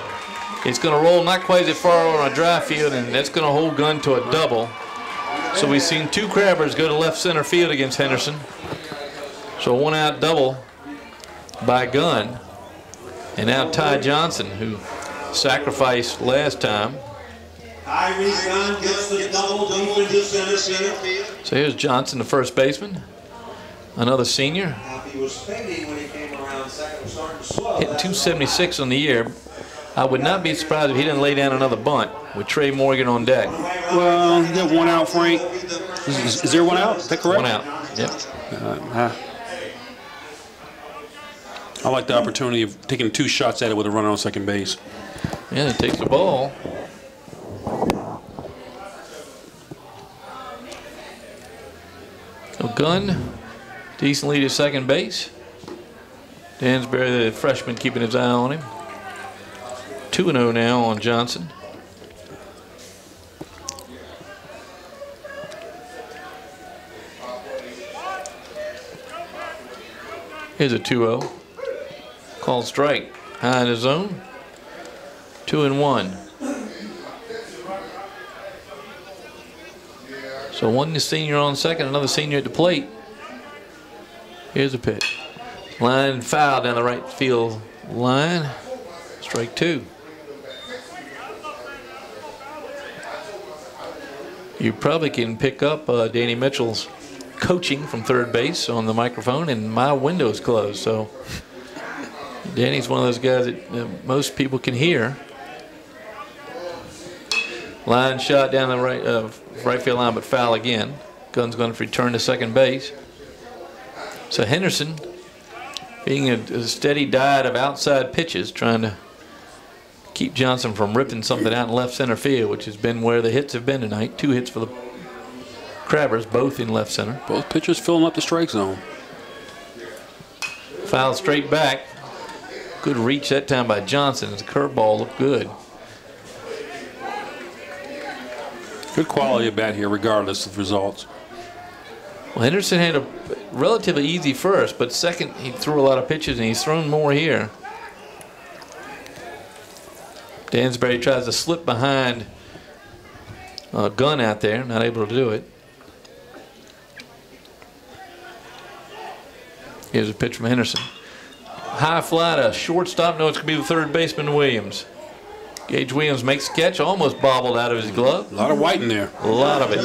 It's going to roll not quite as far on a dry field, and that's going to hold Gunn to a double. So we've seen two Crabbers go to left center field against Henderson. So a one-out double by Gunn. And now Ty Johnson, who sacrificed last time. Kyrie Gunn gets the double deep into center field. So here's Johnson, the first baseman. Another senior. He was fading when he came around second, was starting to slow. Hitting 276 on the year. I would not be surprised if he didn't lay down another bunt with Trey Morgan on deck. Well, you got one out, Frank. Is there one out? Is that correct? One out. Yep. I like the opportunity of taking 2 shots at it with a runner on second base. Yeah, he takes the ball. So Gunn, decently to second base. Dansbury, the freshman, keeping his eye on him. 2-0 now on Johnson. Here's a 2-0. Called strike. High in his zone. 2-1. So one senior on second, another senior at the plate. Here's a pitch. Line foul down the right field line. Strike 2. You probably can pick up Danny Mitchell's coaching from third base on the microphone, and my window's closed. So Danny's one of those guys that most people can hear. Line shot down the right field line, but foul again. Gunn's going to return to second base. So Henderson, being a steady diet of outside pitches, trying to keep Johnson from ripping something out in left center field, which has been where the hits have been tonight. 2 hits for the Crabbers, both in left center. Both pitchers filling up the strike zone. Foul straight back. Good reach that time by Johnson. The curveball looked good. Good quality of bat here, regardless of results. Well, Henderson had a relatively easy first, but second he threw a lot of pitches, and he's thrown more here. Dansbury tries to slip behind Gunn out there, not able to do it. Here's a pitch from Henderson. High fly to shortstop. No, it's going to be the third baseman, Williams. Gage Williams makes a catch, almost bobbled out of his glove. A lot of white in there. A lot of it.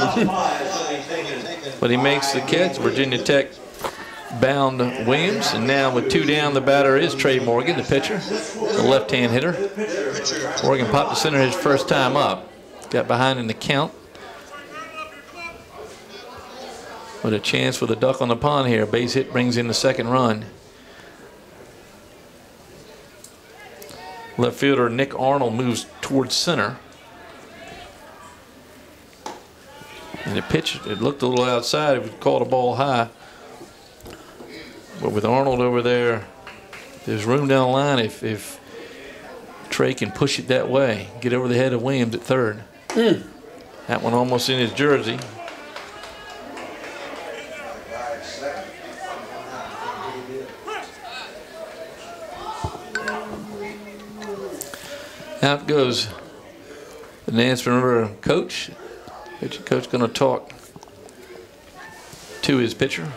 But he makes the catch. Virginia Tech bound Williams, and now with 2 down, the batter is Trey Morgan, the pitcher, the left-hand hitter. Morgan popped to center his first time up. Got behind in the count. With a chance for the duck on the pond here. Base hit brings in the second run. Left fielder Nick Arnold moves towards center. And the pitch, it looked a little outside. It was called a ball high. But with Arnold over there, there's room down the line if Trey can push it that way. Get over the head of Williams at third. That one almost in his jersey. Out goes the Nansemond coach. Pitching coach going to talk to his pitcher,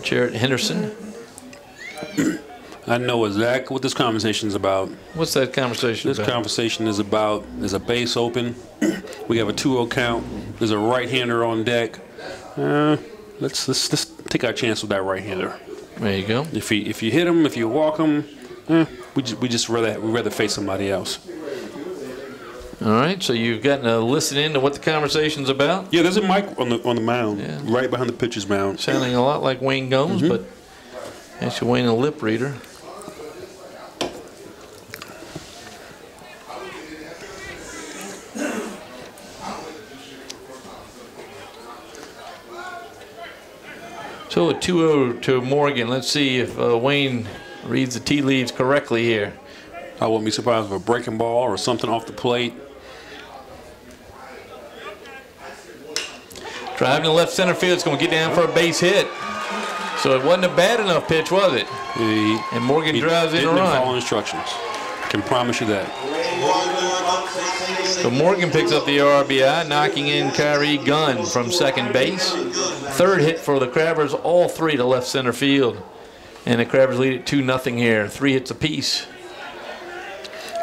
Jarrett Henderson. I know exactly what this conversation is about. What's that conversation about? This conversation is about, there's a base open. We have a 2-0 count. There's a right-hander on deck. Let's take our chance with that right-hander. There you go. If you hit him, if you walk him, we just rather face somebody else. All right, so you've gotten to listen in to what the conversation's about. Yeah, there's a mic on the mound, right behind the pitcher's mound. Sounding a lot like Wayne Gomes, but actually Wayne a lip reader. So a 2-0 to Morgan. Let's see if Wayne reads the tea leaves correctly here. I wouldn't be surprised if a breaking ball or something off the plate. Driving to left center field. It's going to get down for a base hit. So it wasn't a bad enough pitch, was it? And Morgan drives in a run. Didn't follow instructions. Can promise you that. So Morgan picks up the RBI, knocking in Kyrie Gunn from second base. Third hit for the Crabbers, all three to left center field. And the Crabbers lead it 2-0 here. 3 hits apiece.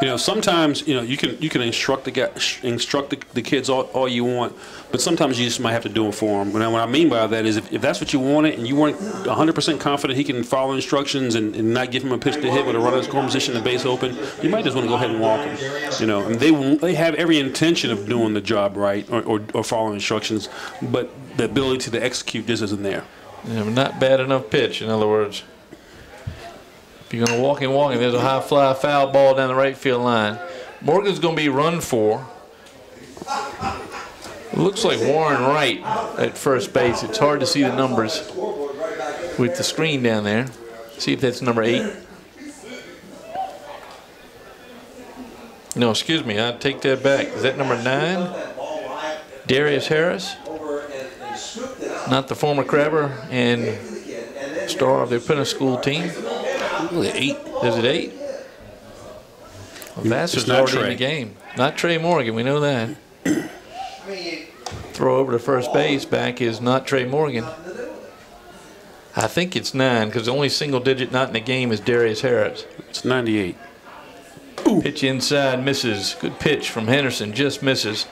You know, sometimes you can instruct the kids all you want, but sometimes you just might have to do it for them. What I mean by that is if that's what you wanted and you weren't 100% confident he can follow instructions and not give him a pitch to hit with a runner in scoring position and the base open, you might just want to go ahead and walk him. You know, and they have every intention of doing the job right or following instructions, but the ability to execute just isn't there. Yeah, not bad enough pitch, in other words. If you're going to walk him, there's a high fly foul ball down the right field line. Morgan's going to be run for. It looks like Warren Wright at first base. It's hard to see the numbers with the screen down there. See if that's number 8. No, excuse me. I take that back. Is that number 9? Darius Harris. Not the former Crabber and star of the apprentice school team. Really 8. Is it 8? Well, Vassar's already in the game. Not Trey Morgan, we know that. Throw over to first base. Back is not Trey Morgan. I think it's 9 because the only single digit not in the game is Darius Harris. It's 98. Ooh. Pitch inside, misses. Good pitch from Henderson, just misses.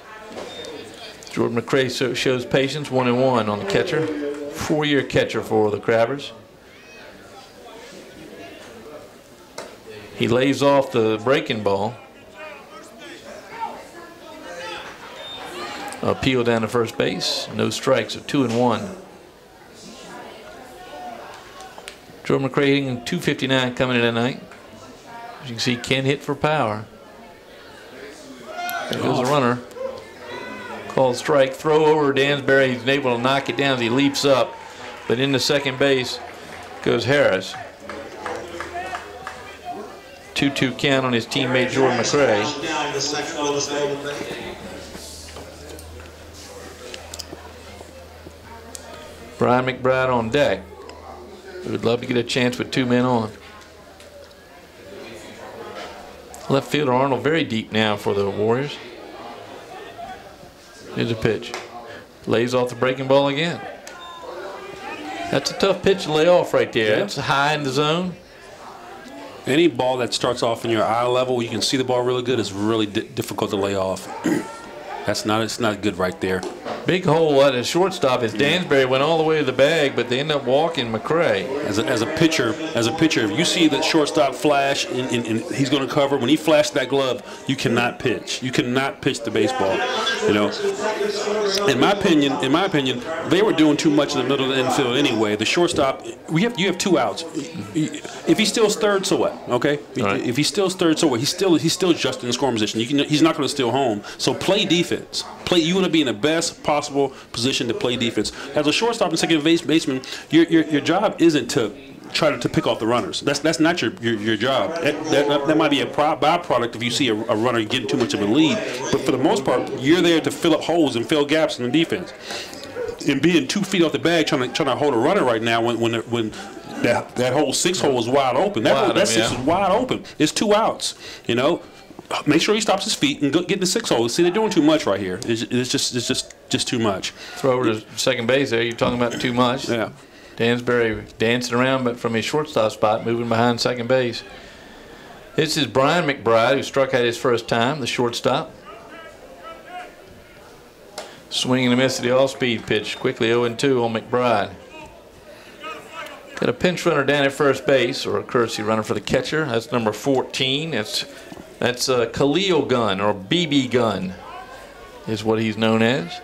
Jordan McCray shows patience, 1-1 on the catcher. 4-year catcher for the Crabbers. He lays off the breaking ball. Appeal down to first base. No strikes, so 2-1. Jordan McCray hitting .259 coming in tonight. As you can see, can hit for power. There goes a runner. Called strike. Throw over Dansbury. He's able to knock it down as he leaps up. But into second base goes Harris. 2-2 count on his teammate Jordan McCray. Brian McBride on deck. We would love to get a chance with 2 men on. Left fielder Arnold very deep now for the Warriors. Here's a pitch. Lays off the breaking ball again. That's a tough pitch to lay off right there. That's high in the zone. Any ball that starts off in your eye level, you can see the ball really good, is really difficult to lay off. It's not good right there. Big hole at his shortstop. As Dansbury went all the way to the bag, but they end up walking McCray. As a pitcher, if you see that shortstop flash and he's going to cover, when he flashed that glove, you cannot pitch. You cannot pitch the baseball. You know, in my opinion, they were doing too much in the middle of the infield anyway. The shortstop, you have 2 outs. If he steals third, so what? Okay. Right. If he steals third, so what? He's still just in the scoring position. He's not going to steal home. So play defense. You want to be in the best possible position to play defense. As a shortstop and second baseman, your job isn't to try to pick off the runners. That's not your job. That might be a byproduct if you see a runner getting too much of a lead. But for the most part, you're there to fill up holes and fill gaps in the defense. And being 2 feet off the bag trying to hold a runner right now when that whole 6 hole is wide open. That 6 is wide open. It's 2 outs. You know. Make sure he stops his feet and get the 6 hole. See, they're doing too much right here. It's just too much. Throw over to second base there. You're talking about too much. Yeah. Dansbury dancing around, but from his shortstop spot, moving behind second base. This is Brian McBride, who struck out his first time, the shortstop. Swing and a miss to the off-speed pitch. Quickly 0-2 on McBride. Got a pinch runner down at first base, or a courtesy runner for the catcher. That's number 14. That's Khalil Gunn, or BB Gunn, is what he's known as.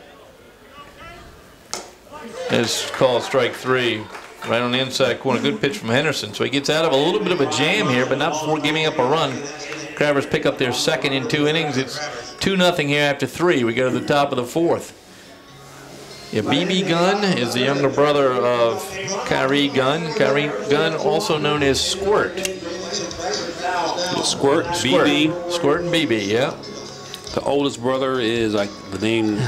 It's called strike 3, right on the inside corner. Good pitch from Henderson. So he gets out of a little bit of a jam here, but not before giving up a run. Crabbers pick up their second in 2 innings. It's 2-0 here after 3. We go to the top of the 4th. Yeah, BB Gunn is the younger brother of Kyrie Gunn. Kyrie Gunn, also known as Squirt. Squirt, BB. Squirt and BB, yeah. The oldest brother is, like, the name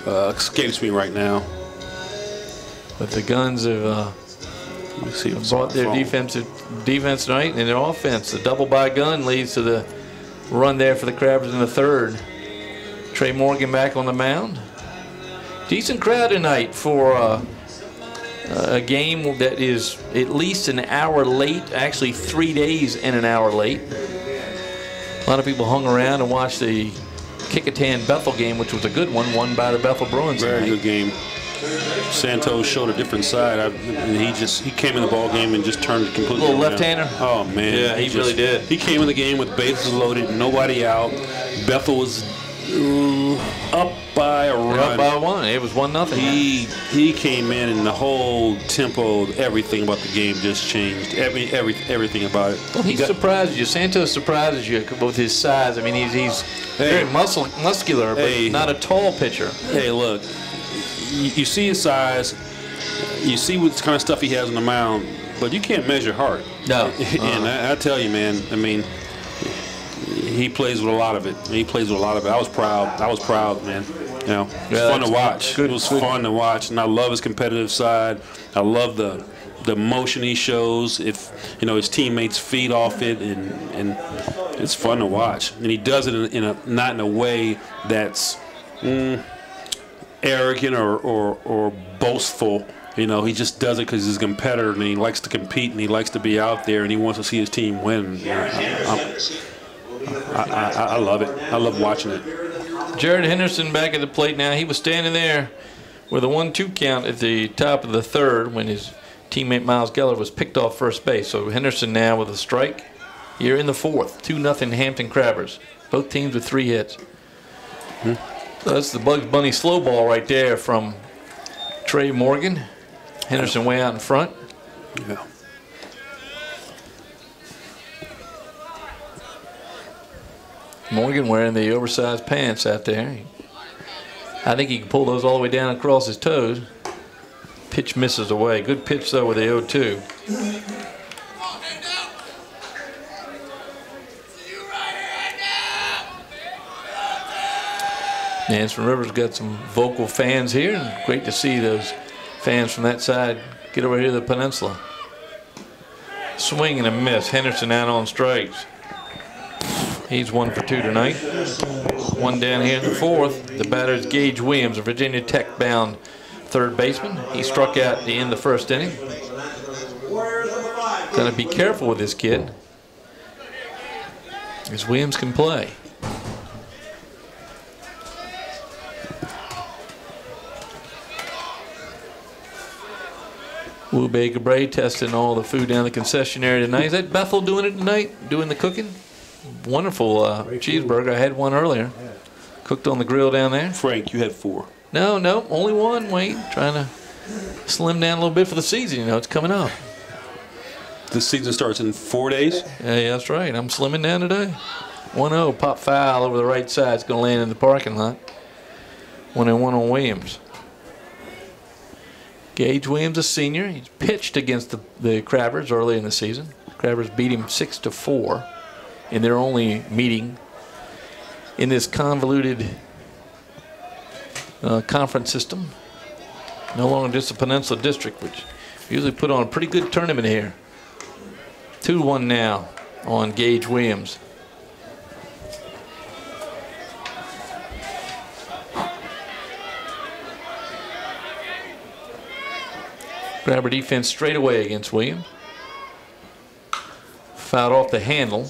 escapes me right now. But the Guns have brought their defense tonight, and their offense. The double by Gunn leads to the run there for the Crabbers in the 3rd. Trey Morgan back on the mound. Decent crowd tonight for a game that is at least an hour late, actually 3 days and an hour late. A lot of people hung around and watched the Kickitan Bethel game, which was a good one, won by the Bethel Bruins tonight. Very good game. Santos showed a different side. He came in the ball game and just turned it completely. A little left-hander. Oh man, yeah, he really did. He came in the game with bases loaded, nobody out. Bethel was up by a run. Up by 1. It was 1-0. He came in and the whole tempo, everything about the game just changed. Everything about it. Well, he surprised you. Santos surprises you with his size. I mean, he's very muscular, but not a tall pitcher. Hey, look. You see his size, you see what kind of stuff he has on the mound, but you can't measure heart. No. And I tell you, man, I mean, he plays with a lot of it. I was proud, man. You know, it's fun to watch. It was fun to watch, and I love his competitive side. I love the motion he shows. If his teammates feed off it, and it's fun to watch. And he does it not in a way that's arrogant or boastful. He just does it because he's a competitor and he likes to compete and he likes to be out there and he wants to see his team win. I love it. I love watching it. Jared Henderson back at the plate now. He was standing there with a 1-2 count at the top of the 3rd when his teammate Miles Geller was picked off first base. So Henderson now with a strike here in the 4th. 2-0 Hampton Crabbers. Both teams with 3 hits. That's the Bugs Bunny slow ball right there from Trey Morgan. Henderson way out in front. Yeah. Morgan wearing the oversized pants out there. I think he can pull those all the way down across his toes. Pitch misses away. Good pitch, though, with the 0-2. Nansemond River's got some vocal fans here, and great to see those fans from that side get over here to the peninsula. Swing and a miss. Henderson out on strikes. He's 1 for 2 tonight. 1 down here in the 4th. The batter is Gage Williams, a Virginia Tech bound 3rd baseman. He struck out at the end of the 1st inning. Gotta be careful with this kid, as Williams can play. Wu Baker Bray testing all the food down the concession area tonight. Is that Bethel doing it tonight? Doing the cooking? Wonderful cheeseburger. I had one earlier. Cooked on the grill down there. Frank, you had 4. No, only 1. Wait, trying to slim down a little bit for the season. It's coming up. The season starts in 4 days? Yeah, that's right. I'm slimming down today. 1-0, pop foul over the right side. It's going to land in the parking lot. 1-1 on Williams. Gage Williams, a senior. He's pitched against the Crabbers early in the season. Crabbers beat him 6-4 in their only meeting in this convoluted conference system. No longer just a Peninsula District, which usually put on a pretty good tournament here. 2-1 now on Gage Williams. Grabber defense straight away against Williams. Fouled off the handle.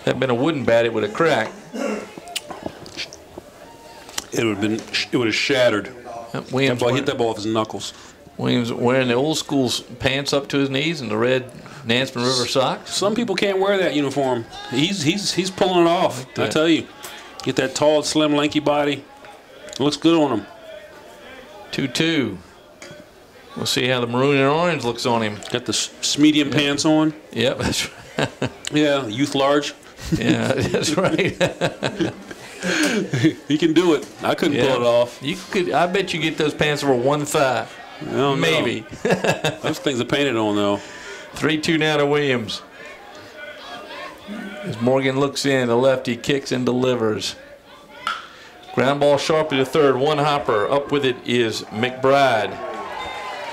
Had been a wooden bat, it would have cracked. It would have shattered. Williams That ball hit that ball off his knuckles. Williams wearing the old school pants up to his knees and the red Nansemond River socks. Some people can't wear that uniform. He's pulling it off. I tell you, get that tall, slim, lanky body. It looks good on him. 2-2. We'll see how the maroon and orange looks on him. Got the medium pants on. Yep, that's right. Yeah, youth large. Yeah, that's right. He can do it. I couldn't pull it off. You could. I bet you get those pants over one thigh. Maybe. Those things are painted on though. 3-2 now to Williams. As Morgan looks in, the lefty kicks and delivers. Ground ball sharply to third. One hopper. Up with it is McBride.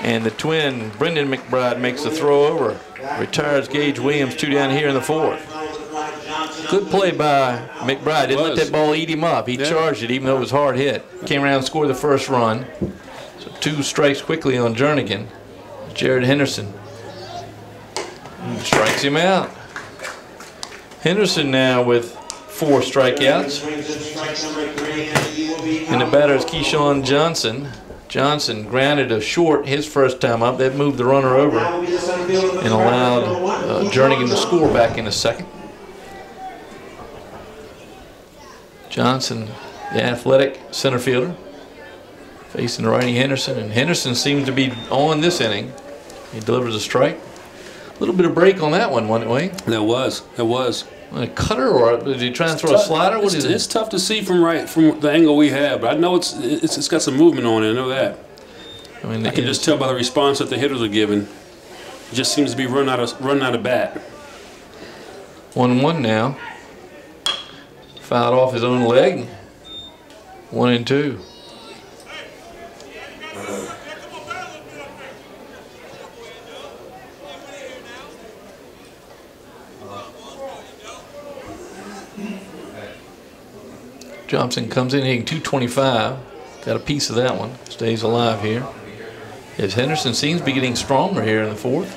And the twin, Brendan McBride, makes the throw over. Retires Gage Williams, 2 down here in the 4th. Good play by McBride. Didn't let that ball eat him up. He charged it even though it was hard hit. Came around and scored the first run. So 2 strikes quickly on Jernigan. Jared Henderson strikes him out. Henderson now with 4 strikeouts. And the batter is Keyshawn Johnson. Johnson grounded a short his first time up. That moved the runner over and allowed Jernigan to score back in the second. Johnson, the athletic center fielder, facing the righty Henderson. And Henderson seems to be on this inning. He delivers a strike. A little bit of break on that one, wasn't it, Wayne? There was. A cutter, or did he try and throw a slider? What is it? It's tough to see from the angle we have, but I know it's got some movement on it. I know that. I mean, I can just tell by the response that the hitters are giving. It just seems to be running out of bat. 1-1 now. Fouled off his own leg. 1-2. Johnson comes in hitting 225. Got a piece of that one. Stays alive here. As Henderson seems to be getting stronger here in the 4th.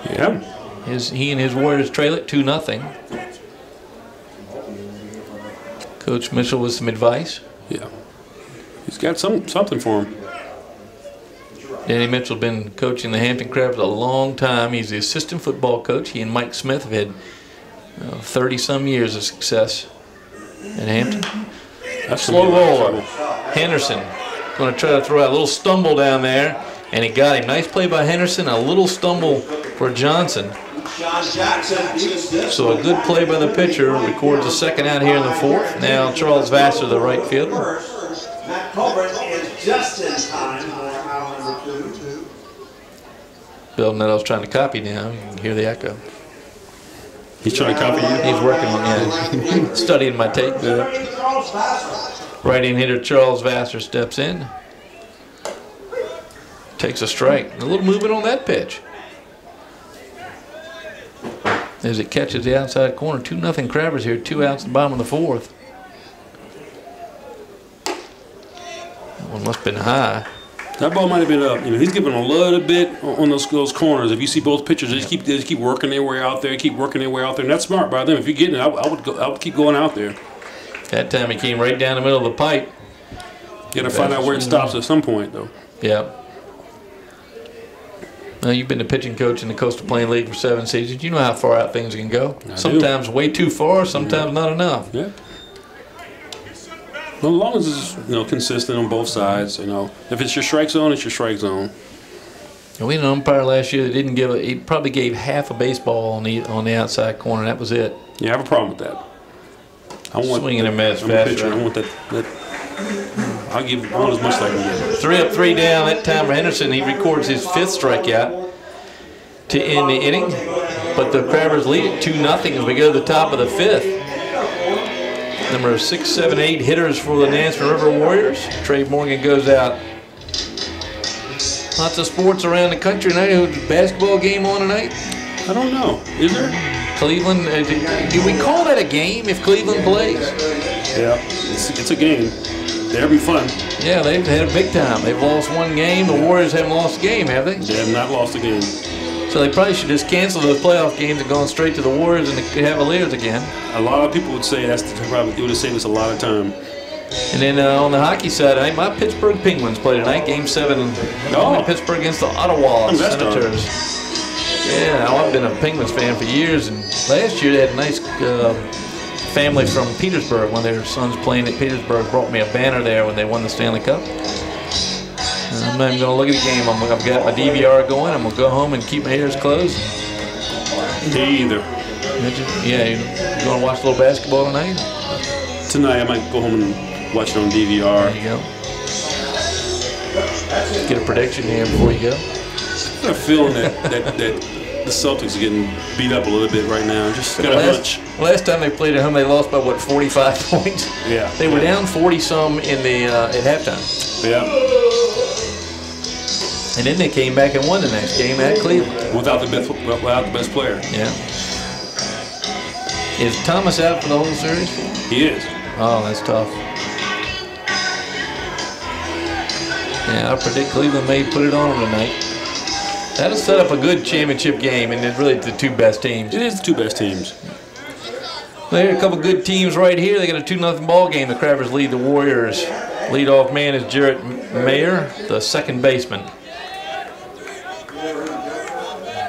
Yeah. He and his Warriors trail it 2-0. Coach Mitchell with some advice. Yeah. He's got something for him. Danny Mitchell's been coaching the Hampton Crabs a long time. He's the assistant football coach. He and Mike Smith have had 30-some years of success in Hampton. That's slow roller. Henderson going to try to throw out a little stumble down there, and he got him. Nice play by Henderson. A little stumble for Johnson. So a good play by the pitcher. Records a second out here in the 4th. Now Charles Vassar, the right fielder. Matt Colbert is just in time for out number 2. Bill Nettles trying to copy now. You can hear the echo. He's trying to copy you? He's working on it. Studying my tape. Right-hand hitter Charles Vassar steps in. Takes a strike. A little movement on that pitch. As it catches the outside corner. 2-0 Crabbers here. 2 outs in the bottom of the 4th. That one must have been high. That ball might have been up. You know, he's giving a little bit on those corners. If you see both pitchers, they just keep working their way out there, and that's smart by them. If you're getting it, I would keep going out there. That time he came right down the middle of the pipe. You got to find out where it stops at some point, though. Yeah. Now, you've been the pitching coach in the Coastal Plain League for 7 seasons. You know how far out things can go. Sometimes way too far, sometimes not enough. Yeah. Well, as long as it's consistent on both sides, if it's your strike zone, it's your strike zone. And we had an umpire last year that didn't give he probably gave half a baseball on the outside corner. That was it. Yeah, I have a problem with that. Swinging a miss fast. I want that. I want as much as I can get. 3 up, 3 down. That time for Henderson, he records his 5th strikeout to end the inning. But the Crabbers lead it 2-0 as we go to the top of the 5th. Number 6, 7, 8 hitters for the Nansemond River Warriors. Trey Morgan goes out. Lots of sports around the country tonight. Basketball game on tonight? I don't know. Is there? Cleveland. Do we call that a game if Cleveland plays? Yeah, it's a game. They're having fun. Yeah, they've had a big time. They've lost 1 game. The Warriors haven't lost a game, have they? They have not lost a game. So they probably should just cancel those playoff games and go straight to the Warriors and the Cavaliers again. A lot of people would say it would have saved us a lot of time. And then on the hockey side, my Pittsburgh Penguins play tonight, Game 7 in Pittsburgh against the Ottawa Senators. Yeah, I've been a Penguins fan for years, and last year they had a nice family from Petersburg. One of their sons playing at Petersburg brought me a banner there when they won the Stanley Cup. And I'm not even going to look at the game. I've got my DVR going. I'm going to go home and keep my ears closed. Me either. Yeah, you going to watch a little basketball tonight? Tonight I might go home and watch it on DVR. There you go. Get a prediction here before you go. I have a feeling that the Celtics are getting beat up a little bit right now. Just got a hunch. Last time they played at home, they lost by, what, 45 points? Yeah. They were down 40-some in the at halftime. Yeah. And then they came back and won the next game at Cleveland. Without the best player. Yeah. Is Thomas out for the whole series? He is. Oh, that's tough. Yeah, I predict Cleveland may put it on them tonight. That'll set up a good championship game, and it's really the two best teams. It is the two best teams. There are a couple good teams right here. They got a 2-0 ball game. The Crabbers lead the Warriors. Leadoff man is Jarrett Mayer, the second baseman.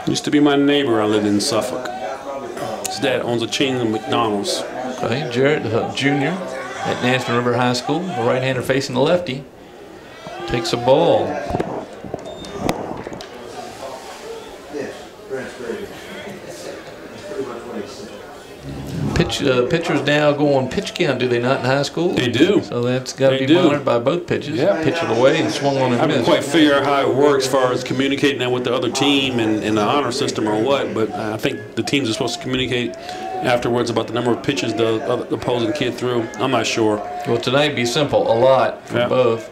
Used to be my neighbor. I lived in Suffolk. His dad owns a chain of McDonald's. Okay, Jarrett Jr. at Nansemond River High School. The right-hander facing the lefty. Takes a ball. Pitchers now go on pitch count, do they not, in high school? They do. So that's got to be monitored by both pitches. Yeah. Pitch it away and swung on and I missed. haven't quite figured out how it works as far as communicating that with the other team and the honor system or what, but I think the teams are supposed to communicate afterwards about the number of pitches the opposing kid threw. I'm not sure. Well, tonight would be simple, a lot for both.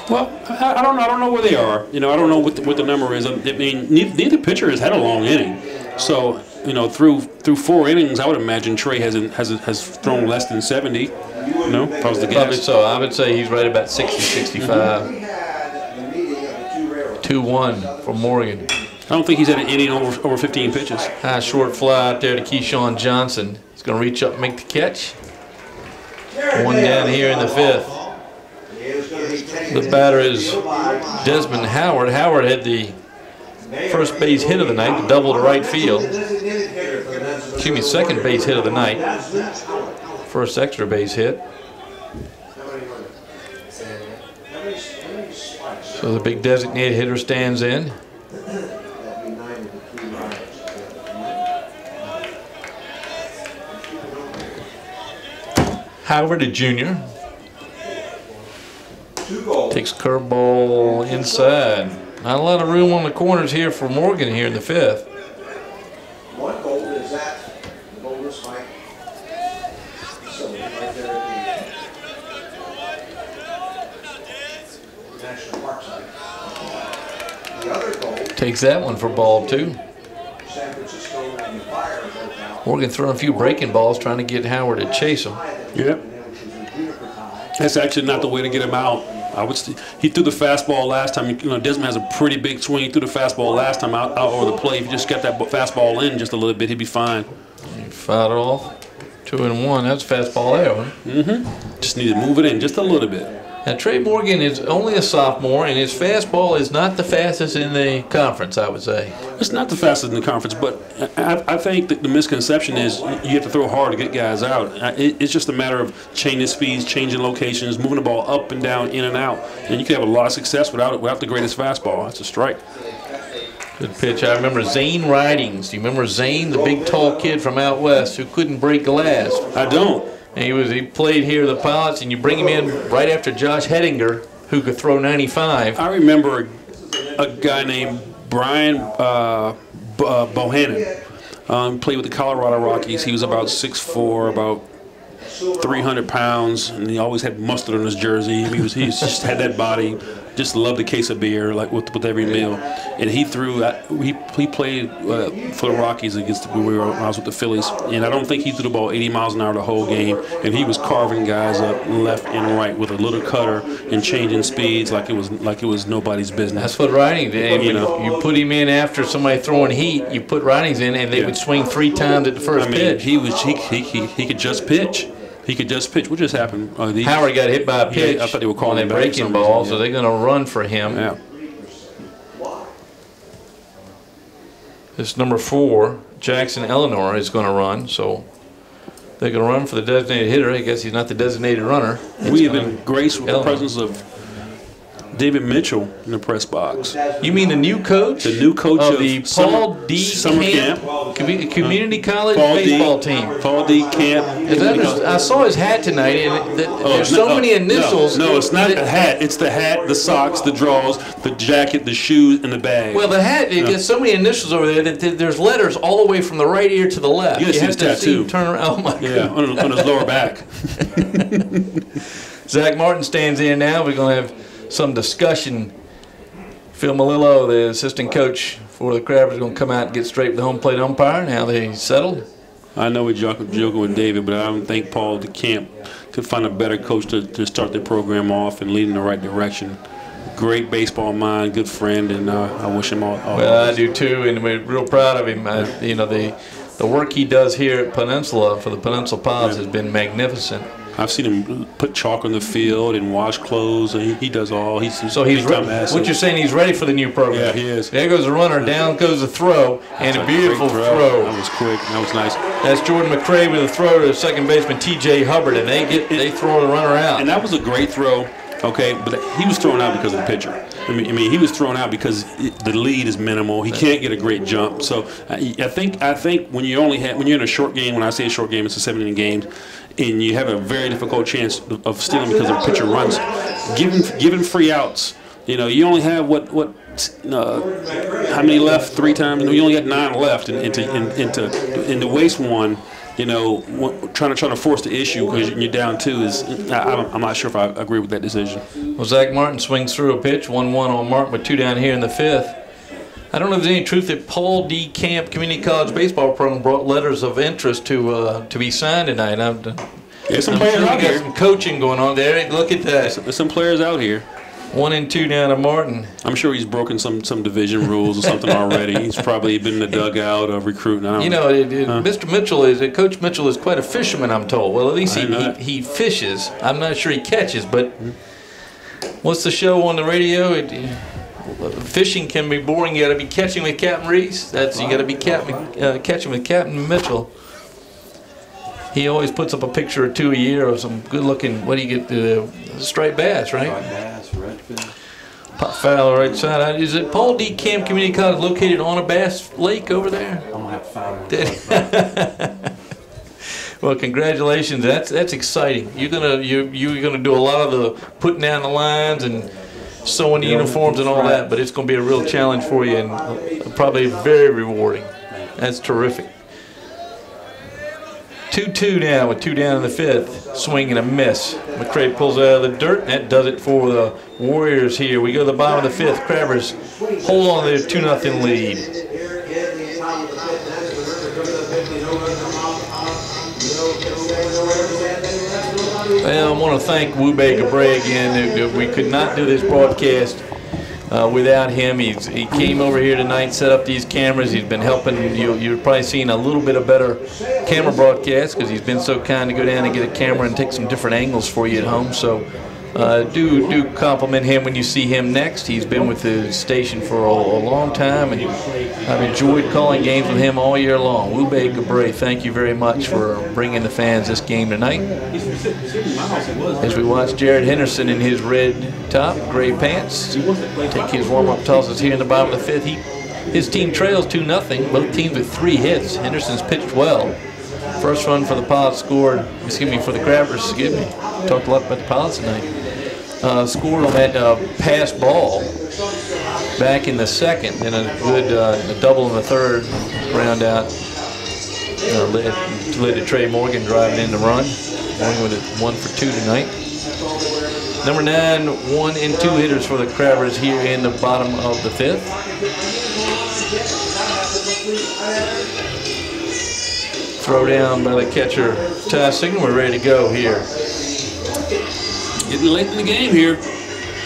Well, I don't know. I don't know where they are. You know, I don't know what the number is. I mean, neither pitcher has had a long inning, so you know, through 4 innings, I would imagine Trey has thrown less than 70. You know, if I was to guess. Probably so. I would say he's right about 60, 65. 2-1 for Morgan. I don't think he's had an inning over 15 pitches. High short fly out there to Keyshawn Johnson. He's going to reach up and make the catch. One down here in the 5th. The batter is Desmond Howard. Howard had the first base hit of the night, the double to right field. Excuse me, second base hit of the night. First extra base hit. So the big designated hitter stands in. Howard, a junior. Takes curveball inside. Not a lot of room on the corners here for Morgan here in the 5th. One goal is at the bonus fight. So right there at the National Park site. The other goal. Takes that one for ball 2. San Francisco and the Fire broke out. Morgan throwing a few breaking balls, trying to get Howard to chase him. Yep. That's actually not the way to get him out. He threw the fastball last time. You know, Desmond has a pretty big swing. He threw the fastball last time out over the plate. If he just got that fastball in just a little bit, he'd be fine. He fouled it off. 2-1. That's fastball there, huh? Mm-hmm. Just need to move it in just a little bit. Now, Trey Morgan is only a sophomore, and his fastball is not the fastest in the conference, I would say. It's not the fastest in the conference, but I think that the misconception is you have to throw hard to get guys out. It's just a matter of changing speeds, changing locations, moving the ball up and down, in and out. And you can have a lot of success without the greatest fastball. That's a strike. Good pitch. I remember Zane Ridings. Do you remember Zane, the big, tall kid from out west who couldn't break glass? I don't. And he played here with the Pilots, and you bring him in right after Josh Hettinger, who could throw 95. I remember a guy named Brian Bohannon. Played with the Colorado Rockies. He was about 6'4", about 300 pounds, and he always had mustard on his jersey. He just had that body. Just loved a case of beer, like with every meal. And he threw. He played for the Rockies against when I was with the Phillies, and I don't think he threw the ball 80 miles an hour the whole game. And he was carving guys up left and right with a little cutter and changing speeds like it was nobody's business. That's what Ridings did. You put him in after somebody throwing heat. You put Ridings in, and they would swing 3 times at the first pitch. He could just pitch. He could just pitch. What just happened? Howard got hit by a pitch. Yeah, I thought they were calling on a breaking ball, so they're going to run for him. Yeah. This number 4, Jackson Eleanor, is going to run, so they're going to run for the designated hitter. I guess he's not the designated runner. We have been graced with the presence of David Mitchell in the press box. You mean the new coach? The new coach of the Paul D. Summer Camp Community College baseball team. Paul D. Camp. I saw his hat tonight, and there's so many initials. No, it's not the hat. It's the hat, the socks, the drawers, the jacket, the shoes, and the bag. Well, the hat, it gets so many initials over there that there's letters all the way from the right ear to the left. You have to see him turn around. Oh, my God. On his lower back. Zach Martin stands in now. We're going to have some discussion. Phil Malillo, the assistant coach for the Crabbers, is going to come out and get straight with the home plate umpire. Now they settled. I know we're joking with David, but I don't think Paul DeCamp could find a better coach to start the program off and lead in the right direction. Great baseball mind, good friend, and I wish him all well, I do too, and we're real proud of him. You know, the work he does here at Peninsula for the Peninsula Pods has been magnificent. I've seen him put chalk on the field and wash clothes, and he does all. He's what you're saying, he's ready for the new program. Yeah, he is. There goes the runner, down goes the throw, and a beautiful throw. That was quick. That was nice. That's Jordan McCrae with a throw to second baseman T.J. Hubbard, and they throw the runner out. And that was a great throw. Okay, but he was thrown out because of the pitcher. I mean, he was thrown out because the lead is minimal. He can't get a great jump. So I think when you're in a short game, when I say a short game, it's a 7-inning game, and you have a very difficult chance of stealing because the pitcher runs. Given free outs, you know, you only have how many left? 3 times. You only got 9 left, and to waste one. You know, trying to force the issue because you're down 2 is. I'm not sure if I agree with that decision. Well, Zach Martin swings through a pitch, 1-1 on Martin with 2 down here in the 5th. I don't know if there's any truth that Paul D. Camp Community College baseball program brought letters of interest to be signed tonight. There's some players out here. Some coaching going on there. Look at that. There's some players out here. 1 and 2 down to Martin. I'm sure he's broken some division rules or something already. He's probably been in the dugout of recruiting. Mr. Mitchell Coach Mitchell is quite a fisherman, I'm told. Well, at least he fishes. I'm not sure he catches, but what's the show on the radio? Fishing can be boring. You got to be catching with Captain Reese. You got to be catching with Captain Mitchell. He always puts up a picture or 2 a year of some good-looking. What do you get? Striped bass, right? Striped bass, redfish. Pop foul right side. Is it Paul D. Camp Community College located on a bass lake over there? I'm gonna have to find one. Well, congratulations. That's exciting. You're gonna do a lot of the putting down the lines and sewing the uniforms and all that, but it's gonna be a real challenge for you and probably very rewarding. That's terrific. 2-2 now with 2 down in the 5th. Swing and a miss. McCrae pulls out of the dirt, and that does it for the Warriors here. We go to the bottom of the 5th. Crabbers hold on to their 2-0 lead. Well, I want to thank Wube Gabre again. We could not do this broadcast without him. He came over here tonight, set up these cameras. He's been helping. You've probably seen a little bit of better camera broadcast because he's been so kind to go down and get a camera and take some different angles for you at home. So do compliment him when you see him next. He's been with the station for a long time, and I've enjoyed calling games with him all year long. Wube Gabre, thank you very much for bringing the fans this game tonight. As we watch Jared Henderson in his red top, gray pants, take his warm-up tosses here in the bottom of the 5th. His team trails 2-0. Both teams with 3 hits. Henderson's pitched well. First run for the Pods for the Crabbers, Talked a lot about the Pods tonight. Scored on that pass ball back in the 2nd, and a good double in the 3rd, round out. Led to Trey Morgan driving in the run. Morgan with it 1 for 2 tonight. Number 9, 1 and 2 hitters for the Crabbers here in the bottom of the 5th. Throw down by the catcher, Ty Signal. We're ready to go here. Getting late in the game here.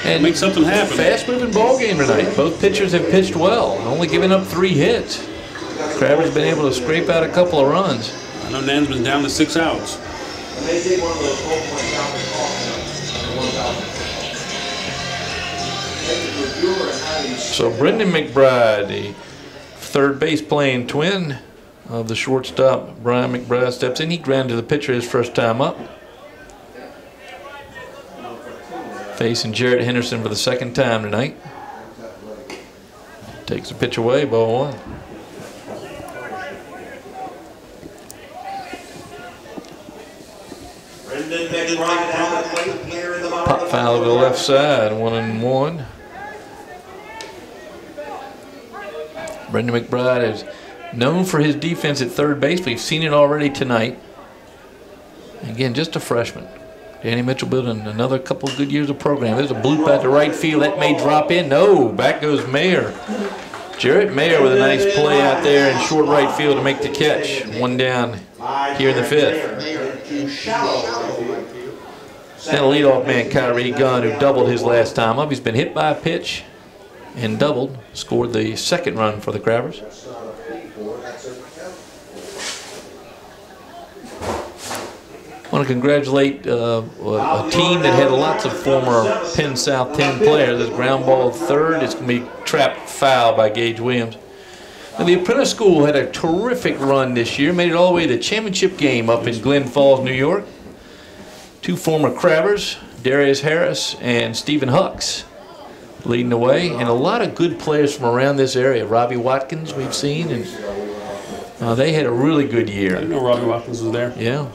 And make something happen. Fast-moving ball game tonight. Both pitchers have pitched well, only giving up 3 hits. Crabbers been able to scrape out a couple of runs. I know Nansemond's down to 6 outs. They did one of those 4-point down the cost. So Brendan McBride, the third base playing twin of the shortstop, Brian McBride, steps in. He grounded to the pitcher his first time up. Facing Jarrett Henderson for the second time tonight. Takes the pitch away, ball 1. Pop foul to the left side, 1-1. Brendan McBride is known for his defense at third base. We've seen it already tonight. Again, just a freshman. Danny Mitchell building another couple of good years of program. There's a bloop out to right field. That may drop in. No, back goes Mayer. Jarrett Mayer with a nice play out there in short right field to make the catch. 1 down here in the 5th. Now the leadoff man, Kyrie Gunn, who doubled his last time up. He's been hit by a pitch and doubled. Scored the second run for the Crabbers. I want to congratulate a team that had lots of former Penn South 10 players. This ground ball third. It's going to be trapped foul by Gage Williams. Now, the Apprentice School had a terrific run this year. Made it all the way to the championship game up in Glen Falls, New York. 2 former Crabbers, Darius Harris and Stephen Hucks, leading the way. And a lot of good players from around this area. Robbie Watkins we've seen. And they had a really good year. I didn't know Robbie Watkins was there. Yeah.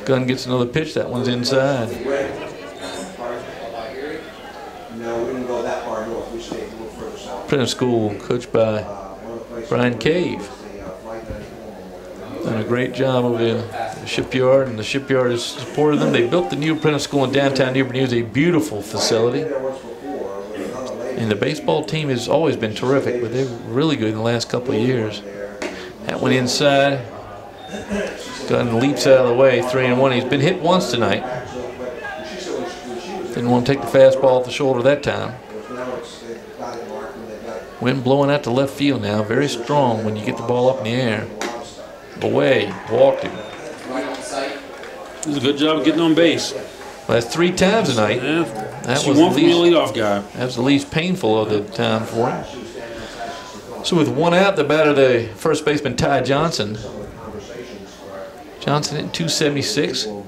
Gunn gets another pitch. That one's inside. No, we didn't go that far north. We stayed a little further south. Apprentice School, coached by Brian Cave. Done a great job over the shipyard, and the shipyard has supported them. They built the new Apprentice School in downtown Newport News, a beautiful facility. And the baseball team has always been terrific, but they're really good in the last couple of years. That one inside. Gunn leaps out of the way, 3-1. He's been hit once tonight. Didn't want to take the fastball off the shoulder that time. Wind blowing out to left field now. Very strong when you get the ball up in the air. Away, walked him. It was a good job of getting on base. Well, that's 3 times tonight. Yeah, that was one from the leadoff guy. That was the least painful of the time for him. So with 1 out, the batter, the first baseman Ty Johnson. Johnson at 276. A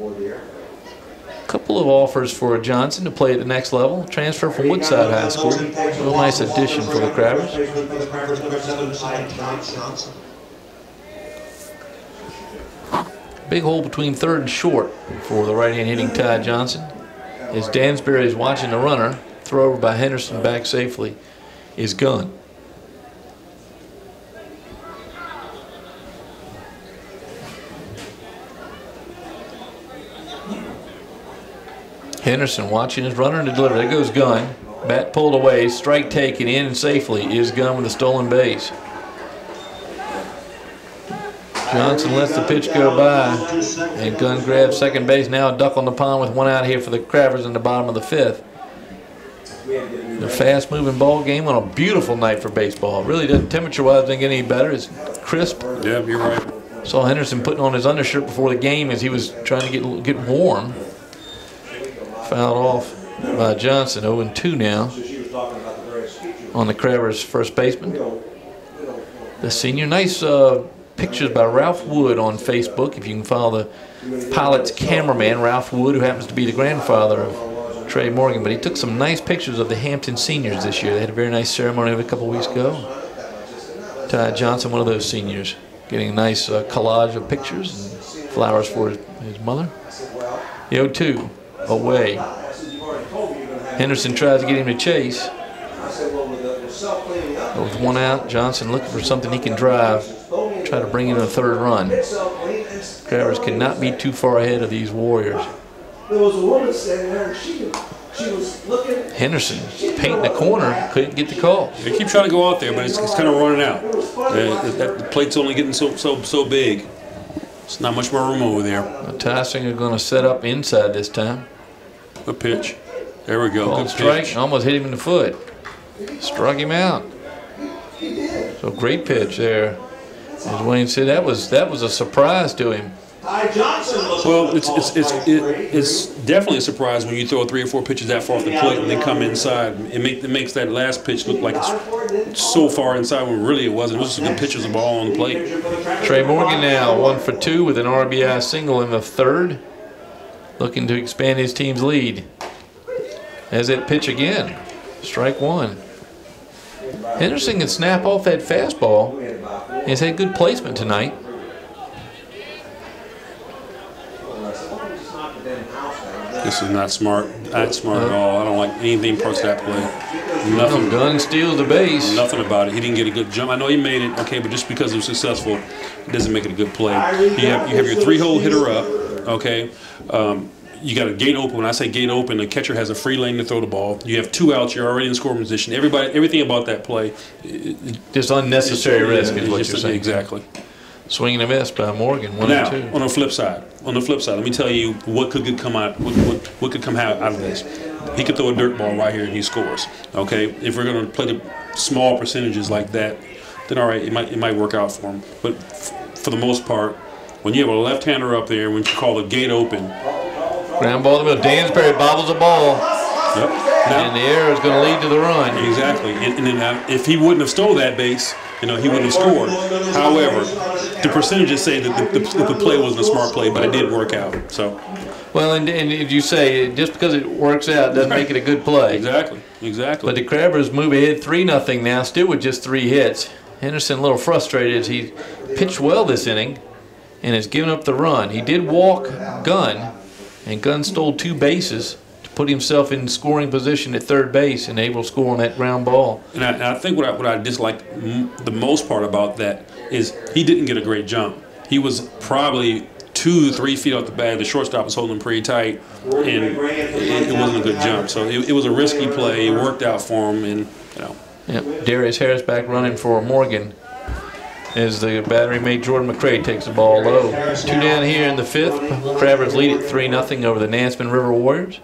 couple of offers for Johnson to play at the next level. Transfer from Woodside High School. A real nice addition for the Crabbers. Big hole between third and short for the right-hand hitting Ty Johnson. As Dansbury is watching the runner, throw over by Henderson back safely is Gunn. Henderson watching his runner to deliver. There goes Gunn. Bat pulled away, strike taken in and safely is Gunn with a stolen base. Johnson lets the pitch go by, and Gunn grabs second base. Now a duck on the pond with 1 out here for the Crabbers in the bottom of the 5th. The fast-moving ball game on a beautiful night for baseball. Really doesn't, temperature-wise, doesn't get any better. It's crisp. Yeah, you're right. Saw Henderson putting on his undershirt before the game as he was trying to get warm. Fouled off by Johnson. 0-2 now on the Crabbers' first baseman. The senior. Nice pictures by Ralph Wood on Facebook, if you can follow the Pilot's cameraman, Ralph Wood, who happens to be the grandfather of Trey Morgan. But he took some nice pictures of the Hampton seniors this year. They had a very nice ceremony a couple weeks ago. Ty Johnson, one of those seniors, getting a nice collage of pictures and flowers for his mother. The 0-2 away. Henderson tries to get him to chase. But with 1 out, Johnson looking for something he can drive. Try to bring in a third run. Crabbers cannot be too far ahead of these Warriors. There was a woman standing there, and she was looking. Henderson painting the corner, couldn't get the call. They keep trying to go out there, but it's kind of running out. The plate's only getting so big. There's not much more room over there. Tyson is going to set up inside this time. Good pitch. There we go. Called Good strike. pitch. Almost hit him in the foot. Struck him out. So great pitch there As Wayne said, that was a surprise to him. Well, it's definitely a surprise when you throw 3 or 4 pitches that far off the plate and they come inside. It makes that last pitch look like it's so far inside when really it wasn't. It was just a good pitch of the ball on the plate. Trey Morgan now 1 for 2 with an RBI single in the 3rd, looking to expand his team's lead. As that pitch again, strike 1. Henderson can snap off that fastball. He's had good placement tonight. This is not smart. Not smart at all. I don't like anything parts of that play. Nothing. Gunn steals the base. Nothing about it. He didn't get a good jump. I know he made it, okay, but just because it was successful, it doesn't make it a good play. You have your 3-hole hitter up, okay. You got a gate open. When I say gate open, the catcher has a free lane to throw the ball. You have 2 outs. You're already in scoring position. Everything about that play, just unnecessary risk is what you're saying. Exactly. Swinging a miss by Morgan. 1 now, and 2. on the flip side, let me tell you what could come out. What could come out of this? He could throw a dirt ball right here and he scores. Okay, if we're going to play the small percentages like that, then all right, it might work out for him. But for the most part, when you have a left-hander up there, when you call the gate open, ground ball in the middle. Dansbury bobbles the ball. Yep. And the error is going to lead to the run. Exactly. And then if he wouldn't have stole that base, he wouldn't have scored. However, the percentages say that the play wasn't a smart play, but it did work out. So. Well, and you say just because it works out doesn't make it a good play. Exactly. But the Crabbers move ahead 3-0 now, still with just 3 hits. Henderson a little frustrated as he pitched well this inning and has given up the run. He did walk Gunn, and Gunn stole 2 bases to put himself in scoring position at 3rd base and able to score on that ground ball. And I think what I dislike the most part about that is he didn't get a great jump. He was probably 2-3 feet off the bag. The shortstop was holding him pretty tight, and it wasn't a good jump. So it was a risky play. It worked out for him, and Yep. Darius Harris back running for Morgan as the battery mate Jordan McCray takes the ball low. 2 down here in the 5th. Crabbers lead at 3-0 over the Nansemond River Warriors.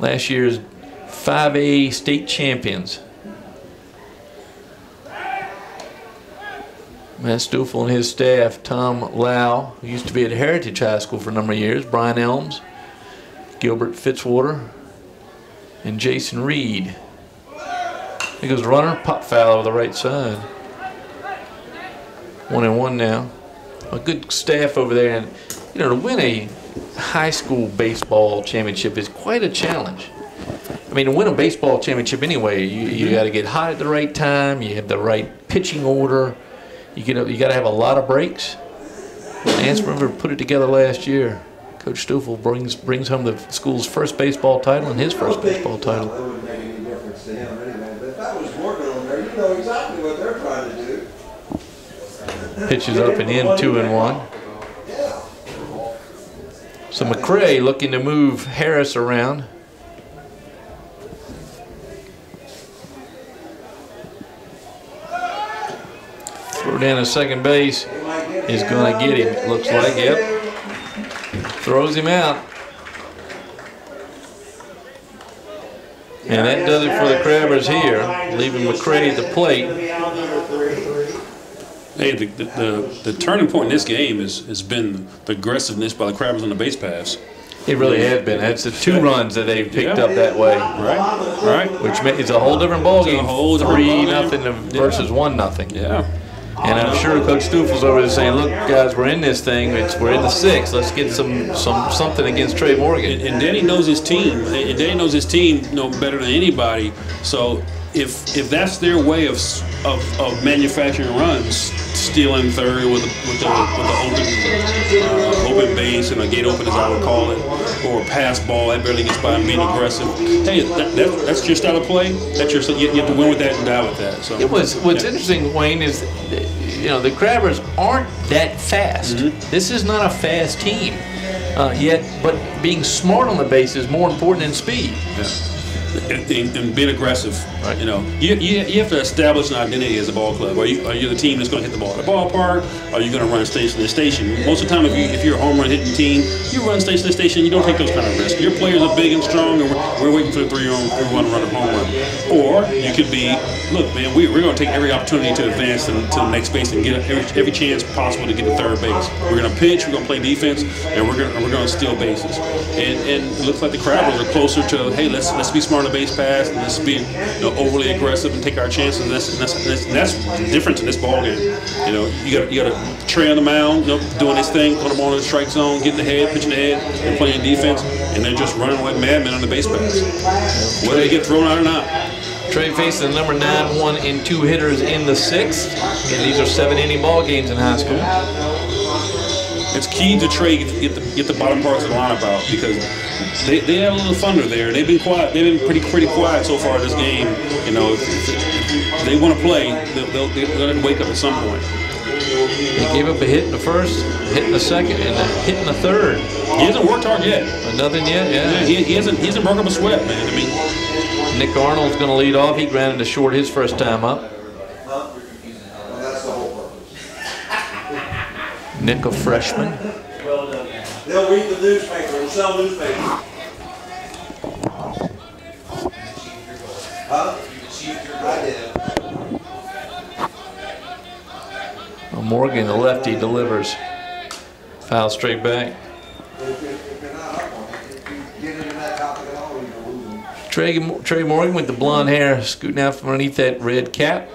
Last year's 5A state champions. Matt Stoffel and his staff, Tom Lau, who used to be at Heritage High School for a number of years, Brian Elms, Gilbert Fitzwater, and Jason Reed. He goes runner, pop foul over the right side. 1-1 now. A good staff over there, and to win a high school baseball championship is quite a challenge. I mean, to win a baseball championship anyway, you got to get hot at the right time. You have the right pitching order. You got to have a lot of breaks. Nansemond put it together last year. Coach Stoffel brings home the school's first baseball title and his first baseball title. It wouldn't make any difference to him anyway. But if that was Morgan on there, you know exactly what they're trying to do. Pitches up and in, 2-1. So McCray looking to move Harris around. Throw down to second base is going to get him, looks like. Yep. Throws him out. And that does it for the Crabbers here, leaving McCray at the plate. Hey, the turning point in this game has been the aggressiveness by the Crabbers on the base pass. It really has been. That's the 2 runs that they've picked up that way. Right. Which is a whole different ballgame. 3-0 versus 1-0. Yeah. And I'm sure Coach Stuffel's over there saying, "Look, guys, we're in this thing. We're in the 6th. Let's get something against Trey Morgan." And Danny knows his team. And Danny knows his team better than anybody. So if that's their way of manufacturing runs, stealing third with the open base and a gate open, as I would call it, or a pass ball that barely gets by and being aggressive. Hey, that's your style of play. That's your, you have to win with that and die with that. So what's interesting, Wayne, is the Crabbers aren't that fast. This is not a fast team yet, but being smart on the base is more important than speed. and being aggressive. Right. You know, you have to establish an identity as a ball club. Are you the team that's going to hit the ball at the ballpark? Are you going to run station to station? Most of the time, if you're a home run hitting team, you run station to station. You don't take those kind of risks. Your players are big and strong, and we're waiting for the 3-run to run a home run. Or you could be, look, man, we're going to take every opportunity to advance to the next base and get every chance possible to get to third base. We're going to pitch, we're going to play defense, and we're going to steal bases. And it looks like the Crabbles are closer to, hey, let's be smart on the base pass, and let's be overly aggressive and take our chances. And that's the difference in this ball game. You know, you got to Trey on the mound, doing his thing, put him on the strike zone, getting ahead, pitching ahead, and playing defense, and they're just running like madmen on the base pass. Whether they get thrown out or not. Trey faces the number 9, 1 and 2 hitters in the 6th. Again, these are 7-inning ball games in high school. It's key to Trey get the bottom parts of the lineup out, because they have a little thunder there. They've been quiet. They've been pretty quiet so far this game. You know, if they want to play, they'll have to wake up at some point. He gave up a hit in the first, a hit in the second, and a hit in the third. He hasn't worked hard yet. But nothing yet. Yeah. He hasn't broken up a sweat, man. I mean, Nick Arnold's going to lead off. He grounded to short his first time up. Nick, a freshman. They'll read the newspaper and sell newspapers. Huh? I did. Well, Morgan, the lefty, delivers. Foul straight back. Trey Morgan with the blonde hair scooting out from underneath that red cap.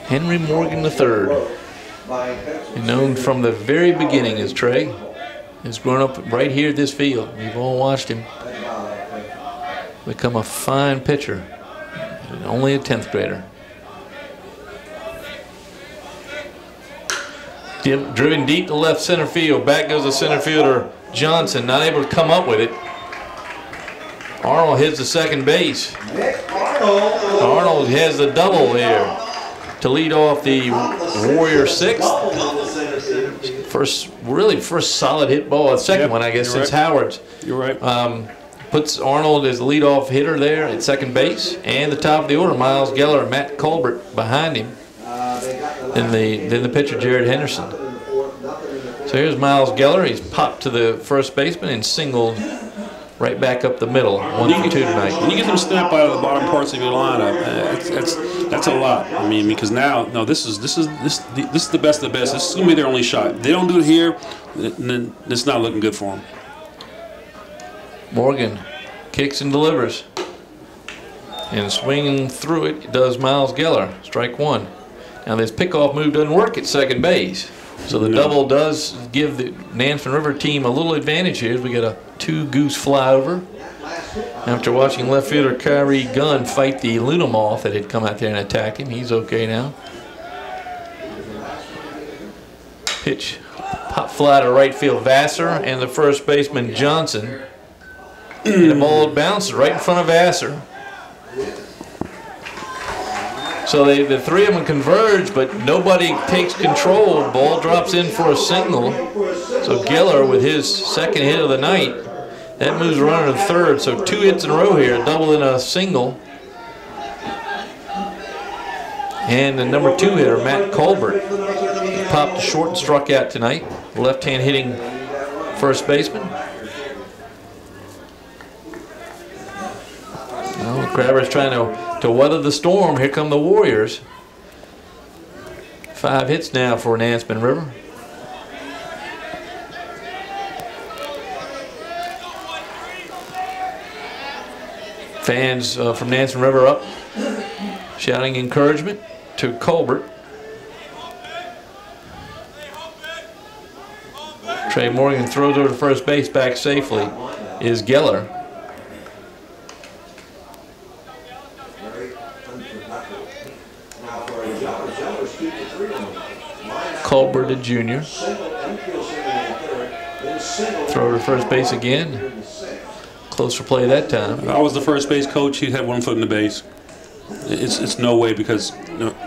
Henry Morgan III, known from the very beginning as Trey, has grown up right here at this field. You've all watched him become a fine pitcher, and only a 10th grader. Driven deep to left center field. Back goes the center fielder Johnson, not able to come up with it. Arnold hits the second base. Arnold has the double there to lead off the Warrior 6th. First solid hit ball. Second one, I guess, since Howard's. You're right. Puts Arnold as the leadoff hitter there at second base. And the top of the order, Miles Geller and Matt Colbert behind him. Then the pitcher, Jared Henderson. So here's Miles Geller. He's popped to the first baseman and singled right back up the middle. 1 for 2 tonight. When you get them snap out of the bottom parts of your lineup, that's a lot. I mean, because now, no, this is the best of the best. This is gonna be their only shot. If they don't do it here, then it's not looking good for them. Morgan kicks and delivers, and swinging through it does Miles Geller. Strike 1. Now this pickoff move doesn't work at second base, so the double does give the Nansemond River team a little advantage here. We got a 2-goose flyover after watching left fielder Kyrie Gunn fight the Luna Moth that had come out there and attacked him. He's okay now. Pitch, pop fly to right field Vassar and the first baseman Johnson. And the ball bounces right in front of Vassar. So the three of them converge, but nobody takes control. Ball drops in for a single. So Geller with his second hit of the night. That moves a runner to third. So 2 hits in a row here, a double and a single. And the number 2 hitter, Matt Colbert, popped to short and struck out tonight. Left-hand hitting first baseman. Well, Crabber's trying to weather the storm. Here come the Warriors. 5 hits now for Nansemond River. Fans from Nansemond River up, shouting encouragement to Colbert. Trey Morgan throws over to first base, back safely is Geller. Colbert, the junior. Throw to first base again. Closer play that time. If I was the first base coach, he'd have 1 foot in the base. It's no way, because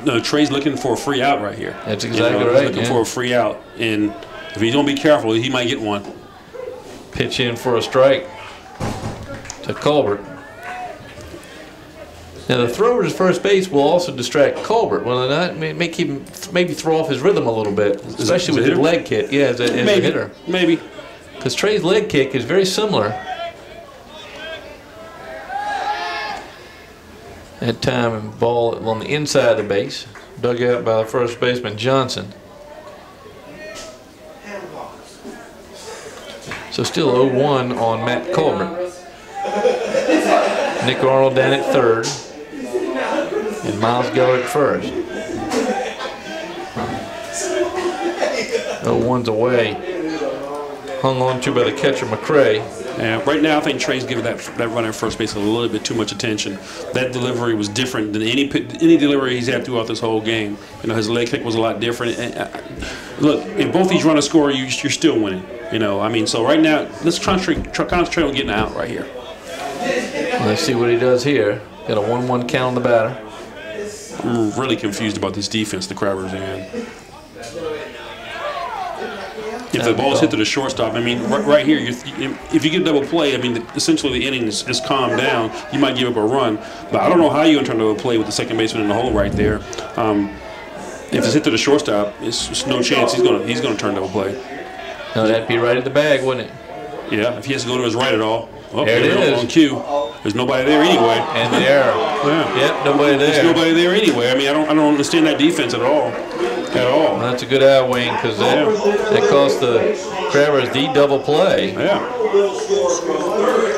no, Trey's looking for a free out right here. That's exactly right. He's looking for a free out, and if he don't be careful, he might get one. Pitch in for a strike. to Colbert. Now the thrower to first base will also distract Colbert, will it not? Make him maybe throw off his rhythm a little bit, especially with his leg kick. Yeah, as a hitter. Maybe. Because Trey's leg kick is very similar. That time, ball on the inside of the base, dug out by the first baseman Johnson. So still 0-1 on Matt Colbert. Nick Arnold down at third, and Miles Geller at first. 0-1's away, hung on to by the catcher McCray. Yeah, right now I think Trey's giving that runner at first base a little bit too much attention. That delivery was different than any delivery he's had throughout this whole game. You know, his leg kick was a lot different. Look, if both these runners score, you're still winning. You know, I mean, so right now let's concentrate on getting out right here. Let's see what he does here. Got a 1-1 count on the batter. I'm really confused about this defense the Crabbers are in. If the ball's hit to the shortstop, I mean, right here, if you get double play, I mean, essentially the inning is calmed down. You might give up a run, but I don't know how you're going to turn double play with the second baseman in the hole right there. If it's hit to the shortstop, it's no chance he's going to turn double play. No, that'd be right at the bag, wouldn't it? Yeah, if he has to go to his right at all. Oh, there it is. On cue. There's nobody there anyway. And the error. Yeah. Yep, nobody there. There's nobody there anyway. I mean, I don't understand that defense at all. Well, that's a good out wing because that cost the Crabbers the double play. Yeah.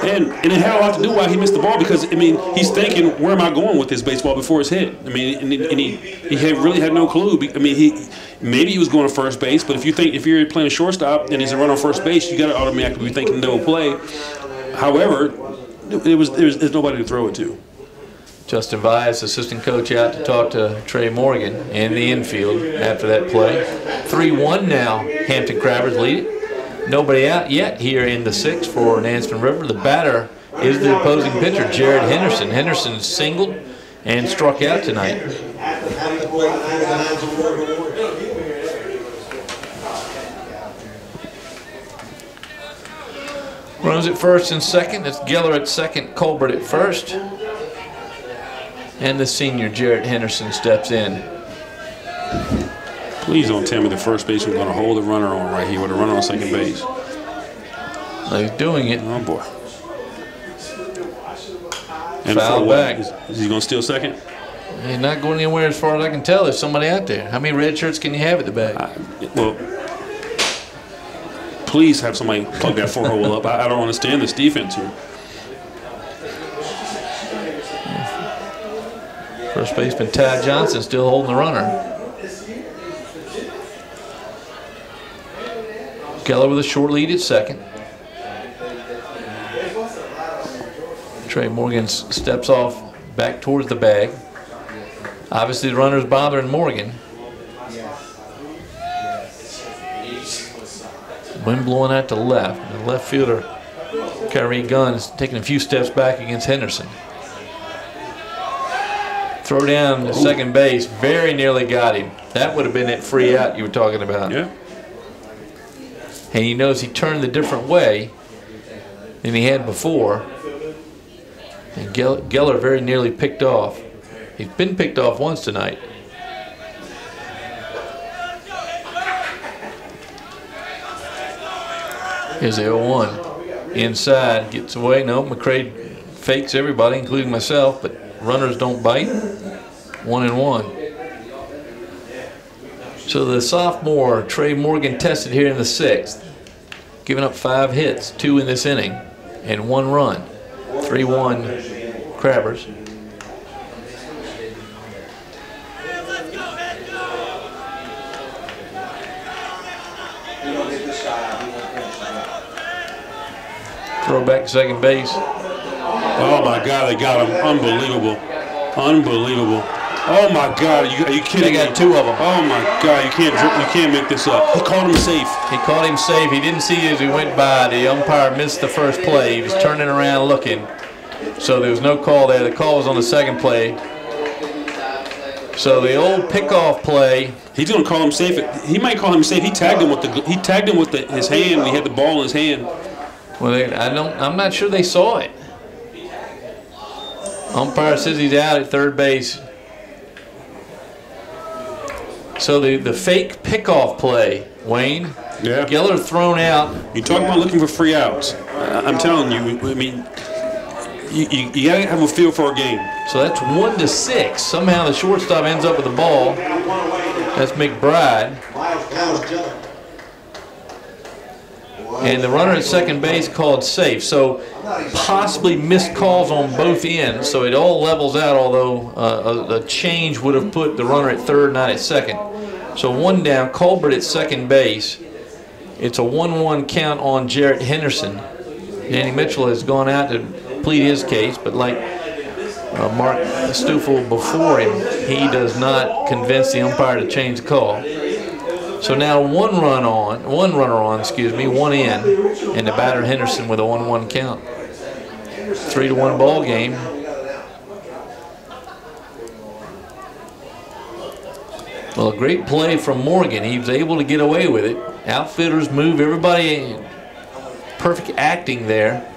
And it had a lot to do why he missed the ball because, I mean, he's thinking, where am I going with this baseball before it's hit? I mean, and he really had no clue. I mean, maybe he was going to first base, but if you're playing a shortstop and he's a runner on first base, you got to automatically be thinking double play. However, there's nobody to throw it to. Justin Vyas, assistant coach, out to talk to Trey Morgan in the infield after that play. 3-1 now, Hampton Crabbers lead it. Nobody out yet here in the sixth for Nansemond River. The batter is the opposing pitcher, Jared Henderson. Henderson singled and struck out tonight. Runners at first and second. It's Geller at second, Colbert at first. And the senior, Jared Henderson, steps in. Please don't tell me the first baseman is going to hold the runner on right here with a runner on second base. He's doing it. Oh, boy. And foul back. Is he going to steal second? He's not going anywhere as far as I can tell. There's somebody out there. How many red shirts can you have at the back? Well, please have somebody plug that four-hole up. I don't understand this defense here. First baseman Ty Johnson still holding the runner. Geller with a short lead at second. Trey Morgan steps off back towards the bag. Obviously the runner's bothering Morgan. Wind blowing out to left. The left fielder, Kyrie Gunn, is taking a few steps back against Henderson. Throw down to second base, very nearly got him. That would have been that free out you were talking about. Yeah. And he knows he turned the different way than he had before. And Geller very nearly picked off. He's been picked off once tonight. Here's the 0-1. Inside, gets away. No, McCray fakes everybody, including myself, but runners don't bite. 1-1. So the sophomore, Trey Morgan, tested here in the sixth, giving up 5 hits, 2 in this inning, and 1 run. 3-1 Crabbers. Throw back to second base. Oh my God, they got him. Unbelievable. Unbelievable. Oh my God, are you kidding me? They got 2 of them. Oh my God, you can't make this up. He called him safe. He called him safe. He didn't see it as he went by. The umpire missed the first play. He was turning around looking. So there was no call there. The call was on the second play. So the old pickoff play. He's going to call him safe. He might call him safe. He tagged him with his hand. He had the ball in his hand. Well, I'm not sure they saw it. Umpire says he's out at third base. So the fake pickoff play, Wayne. Yeah. Giller thrown out. You talk about looking for free outs. I'm telling you, I mean, you got to have a feel for a game. So that's 1-6. Somehow the shortstop ends up with the ball. That's McBride. And the runner at second base called safe. So possibly missed calls on both ends. So it all levels out, although a change would have put the runner at third, not at second. So one down, Colbert at second base. It's a 1-1 count on Jarrett Henderson. Danny Mitchell has gone out to plead his case, but like Mark Stufel before him, he does not convince the umpire to change the call. So now one runner on, one in, and the batter Henderson with a 1-1 count. 3-1 ball game. Well, a great play from Morgan. He was able to get away with it. Outfielders move, everybody perfect acting there.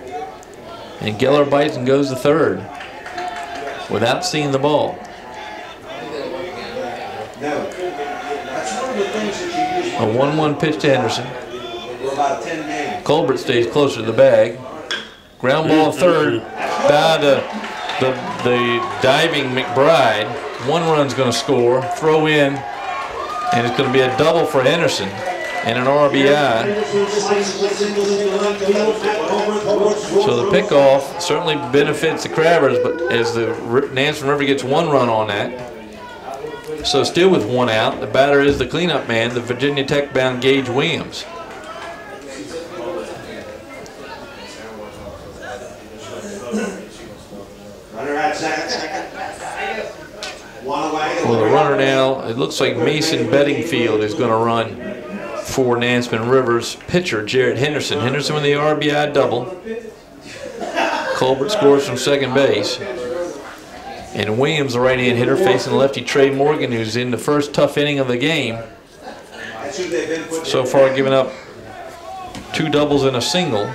And Geller bites and goes to third without seeing the ball. A 1-1 pitch to Henderson. Colbert stays closer to the bag. Ground ball third by the diving McBride. One run's going to score. Throw in, and it's going to be a double for Henderson and an RBI. So the pickoff certainly benefits the Crabbers, but as the Nansemond River gets one run on that. So still with one out, the batter is the cleanup man, the Virginia Tech bound Gage Williams. Well, the runner now, it looks like Mason Bedingfield is going to run for Nansemond River's pitcher, Jarrett Henderson. Henderson with the RBI double. Colbert scores from second base. And Williams, the right-hand hitter, facing lefty Trey Morgan, who's in the first tough inning of the game. So far giving up 2 doubles and a single.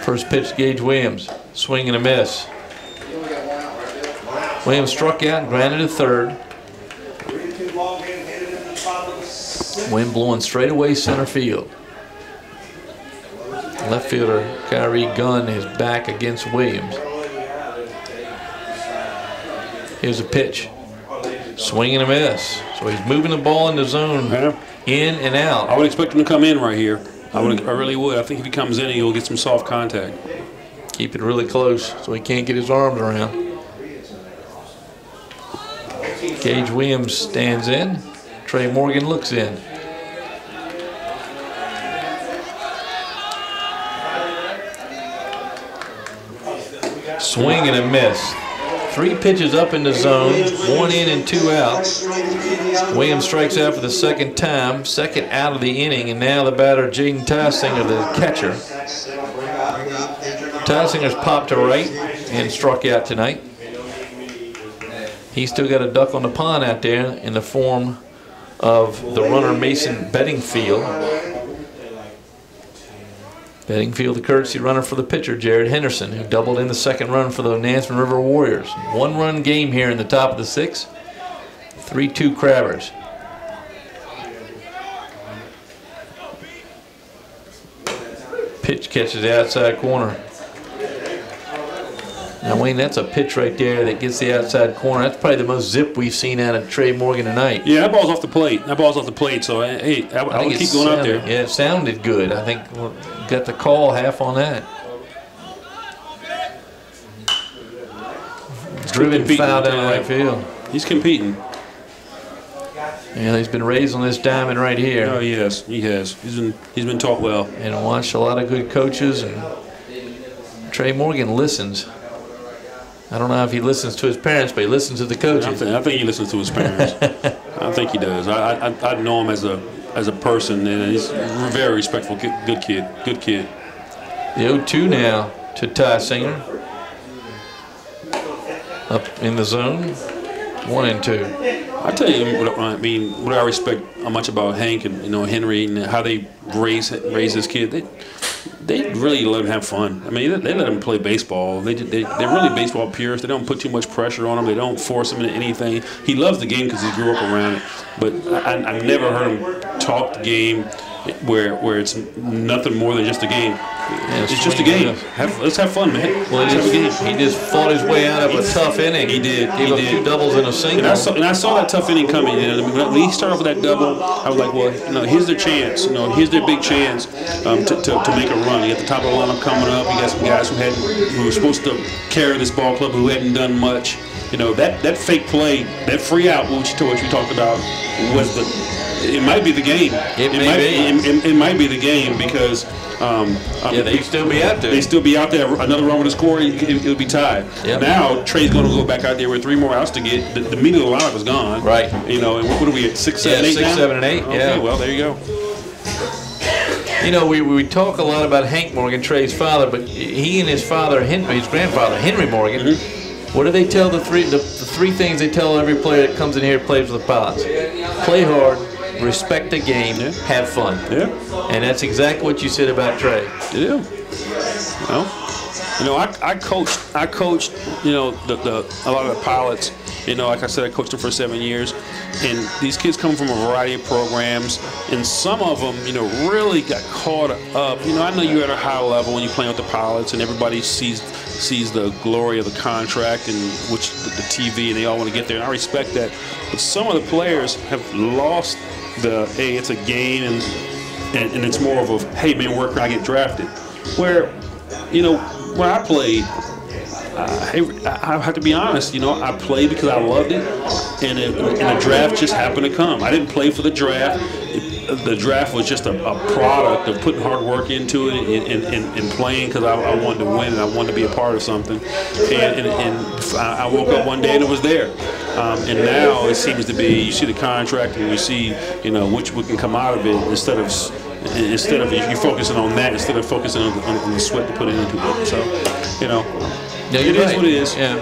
First pitch, Gage Williams, swing and a miss. Williams struck out and grounded to third. Wind blowing straight away center field. Left fielder Kyrie Gunn is back against Williams. Here's a pitch. Swing and a miss. So he's moving the ball in the zone, in and out. I would expect him to come in right here. I really would. I think if he comes in, he'll get some soft contact. Keep it really close so he can't get his arms around. Gage Williams stands in. Trey Morgan looks in. Swing and a miss. 3 pitches up in the zone, 1 in and 2 out. Williams strikes out for the second time, second out of the inning, and now the batter, Jaden Tysinger, the catcher. Tysinger's popped to right and struck out tonight. He's still got a duck on the pond out there in the form of the runner Mason Bedingfield. Bedingfield, the courtesy runner for the pitcher, Jarrett Henderson, who doubled in the second run for the Nansemond River Warriors. 1-run game here in the top of the 6th. 3-2 Crabbers. Pitch catches the outside corner. Now, Wayne, that's a pitch right there that gets the outside corner. That's probably the most zip we've seen out of Trey Morgan tonight. Yeah, that ball's off the plate. That ball's off the plate. So, hey, I would keep going out there. Yeah, it sounded good. I think we got the call half on that. Driven foul down the right field. He's competing. Yeah, he's been raised on this diamond right here. Oh, he has. He has. He's been taught well. And watched a lot of good coaches. And Trey Morgan listens. I don't know if he listens to his parents, but he listens to the coaches. I think he listens to his parents. I think he does. I know him as a person, and he's a very respectful, good kid. Good kid. The 0-2 now to Tysinger. Up in the zone, 1 and 2. I tell you, what I respect much about Hank and Henry and how they raise his kid. they really let him have fun. I mean, they let him play baseball. They're really baseball purists. They don't put too much pressure on him. They don't force him into anything. He loves the game because he grew up around it. But I've never heard him talk the game where it's nothing more than just a game. Yeah, it's just a game. Let's have fun, man. Well, he just fought his way out of a tough inning. He did. Gave up 2 doubles and a single. And I saw that tough inning coming. You know, when he started with that double, I was like, well, you know, here's their chance. You know, here's their big chance to make a run. You got the top of the lineup coming up. You got some guys who were supposed to carry this ball club who hadn't done much. You know, that fake play, that free out, which we talked about, was it might be the game. It might be the game because they'd still be out there. They'd still be out there. Another run with a score, it would be tied. Yep. Now Trey's going to go back out there with 3 more outs to get. The meat of the lineup is gone. Right. You know, and what are we at? 6, 7, 8 now? 6, 7, and 8. Okay, yeah. Well, there you go. You know, we talk a lot about Hank Morgan, Trey's father, but he and his father, his grandfather, Henry Morgan. What do they tell the three things they tell every player that comes in here and plays with the Pilots? Play hard, respect the game, have fun. Yeah. And that's exactly what you said about Trey. Yeah. Well, you know, I coached, you know, a lot of the Pilots. You know, like I said, I coached them for 7 years. And these kids come from a variety of programs. And some of them, you know, really got caught up. You know, I know you're at a high level when you're playing with the Pilots and everybody sees the glory of the contract and the TV, and they all want to get there. And I respect that. But some of the players have lost hey, it's a game, and it's more of a, hey, man, where can I get drafted? Where, you know, when I played, I have to be honest, you know, I played because I loved it, and the draft just happened to come. I didn't play for the draft. The draft was just a product of putting hard work into it and playing because I wanted to win and I wanted to be a part of something. And I woke up one day and it was there. And now it seems to be, you see the contract and you see, you know, what can come out of it instead of you focusing on that instead of focusing on the sweat to put into it. So, you know, it is what it is. Yeah.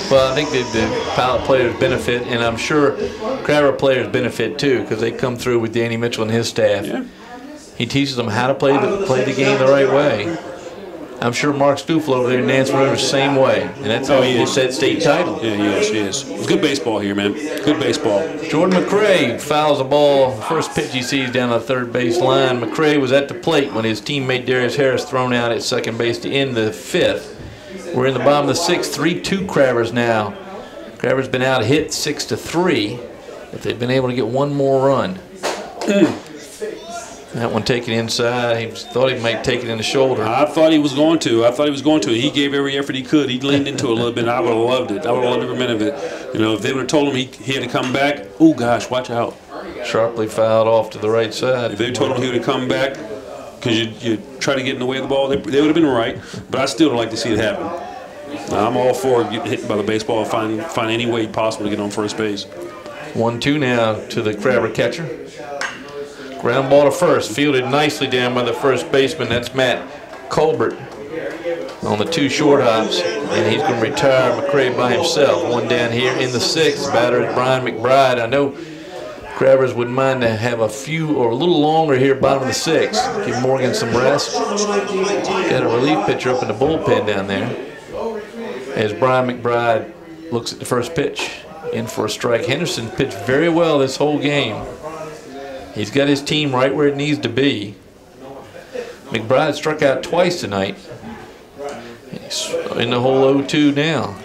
Well, I think the Pilot players benefit, and I'm sure Crabber players benefit too, because they come through with Danny Mitchell and his staff. Yeah. He teaches them how to play the game the right way. I'm sure Mark Stoufel over there in Nansemond is the same way, and that's how he gets that state title. Yeah, he is. It's good baseball here, man. Good baseball. Jordan McCray fouls the ball. First pitch he sees down the third base line. McCray was at the plate when his teammate Darius Harris thrown out at second base to end the 5th. We're in the bottom of the 6th, 3-2 Crabbers now. Crabbers been out hit 6-3, but they've been able to get one more run. That one taken inside. He thought he might take it in the shoulder. I thought he was going to. He gave every effort he could. He leaned into it a little bit, and I would have loved it. I would have loved every minute of it. You know, if they would have told him he had to come back, oh gosh, watch out. Sharply fouled off to the right side. If they told him he would have come back, because you try to get in the way of the ball, they would have been right. But I still don't like to see it happen. I'm all for getting hit by the baseball and find any way possible to get on first base. 1-2 now to the Crabber catcher. Ground ball to first, fielded nicely down by the first baseman. That's Matt Colbert on the 2 short hops, and he's going to retire McCray by himself. One down here in the 6th. Batter is Brian McBride. I know Crabbers wouldn't mind to have a few or a little longer here, bottom of the 6th. Give Morgan some rest. Got a relief pitcher up in the bullpen down there. As Brian McBride looks at the first pitch, in for a strike. Henderson pitched very well this whole game. He's got his team right where it needs to be. McBride struck out twice tonight. He's in the hole 0-2 now.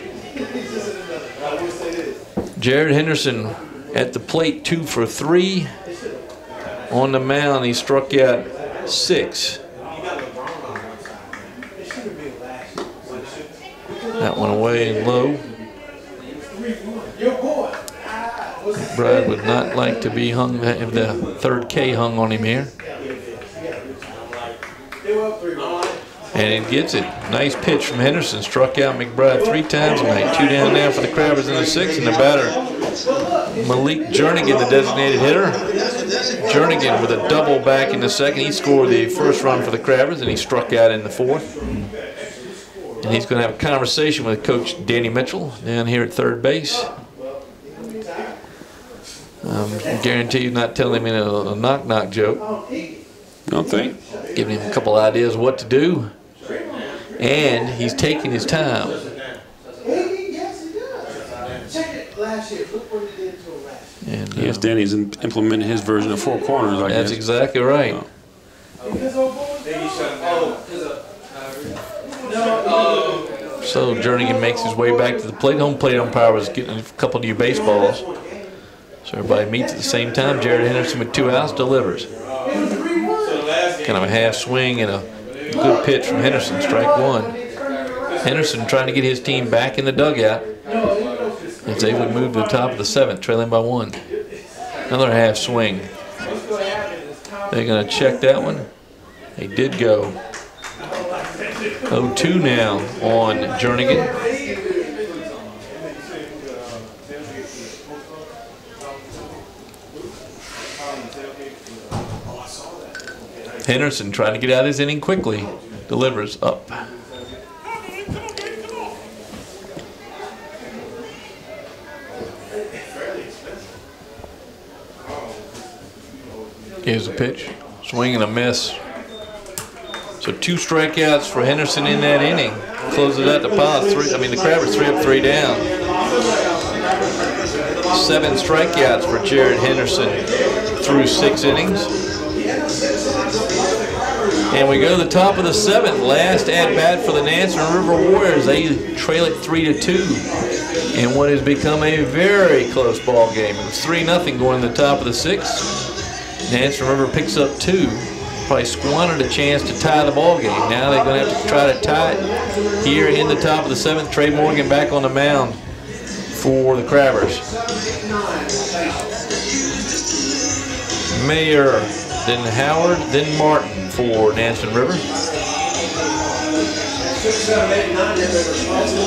Jared Henderson at the plate, 2 for 3. On the mound, he struck out 6. That one away and low. McBride would not like to be hung, have the 3rd K hung on him here. And it gets it. Nice pitch from Henderson. Struck out McBride 3 times tonight. 2 down now for the Crabbers in the 6th. And the batter, Malik Jernigan, the designated hitter. Jernigan with a double back in the 2nd. He scored the first run for the Crabbers, and he struck out in the 4th. And he's going to have a conversation with Coach Danny Mitchell down here at 3rd base. I guarantee you not telling him a knock-knock joke. Don't think. Giving him a couple ideas what to do. And he's taking his time. And, yes, Danny's implementing his version of 4 corners, I guess. That's exactly right. So Jernigan makes his way back to the plate. Home plate umpire was getting a couple new baseballs. So everybody meets at the same time. Jared Henderson with 2 outs delivers. Kind of a half swing and a good pitch from Henderson, strike 1. Henderson trying to get his team back in the dugout as they would move to the top of the 7th, trailing by 1. Another half swing. They're going to check that one. They did go. 0-2 now on Jernigan. Henderson trying to get out of his inning quickly. Delivers up. Here's a pitch. Swing and a miss. So 2 strikeouts for Henderson in that inning. Closes out the pile. The Crabbers 3 up, 3 down. 7 strikeouts for Jared Henderson through 6 innings. And we go to the top of the 7th. Last at bat for the Nansemond River Warriors. They trail it 3-2 in what has become a very close ball game. It was 3-0 going to the top of the 6th. Nansemond River picks up 2. Probably squandered a chance to tie the ball game. Now they're going to have to try to tie it here in the top of the 7th. Trey Morgan back on the mound for the Crabbers. Mayer, then Howard, then Martin for Nansemond River. 6, 7, 8, 9, they're responsible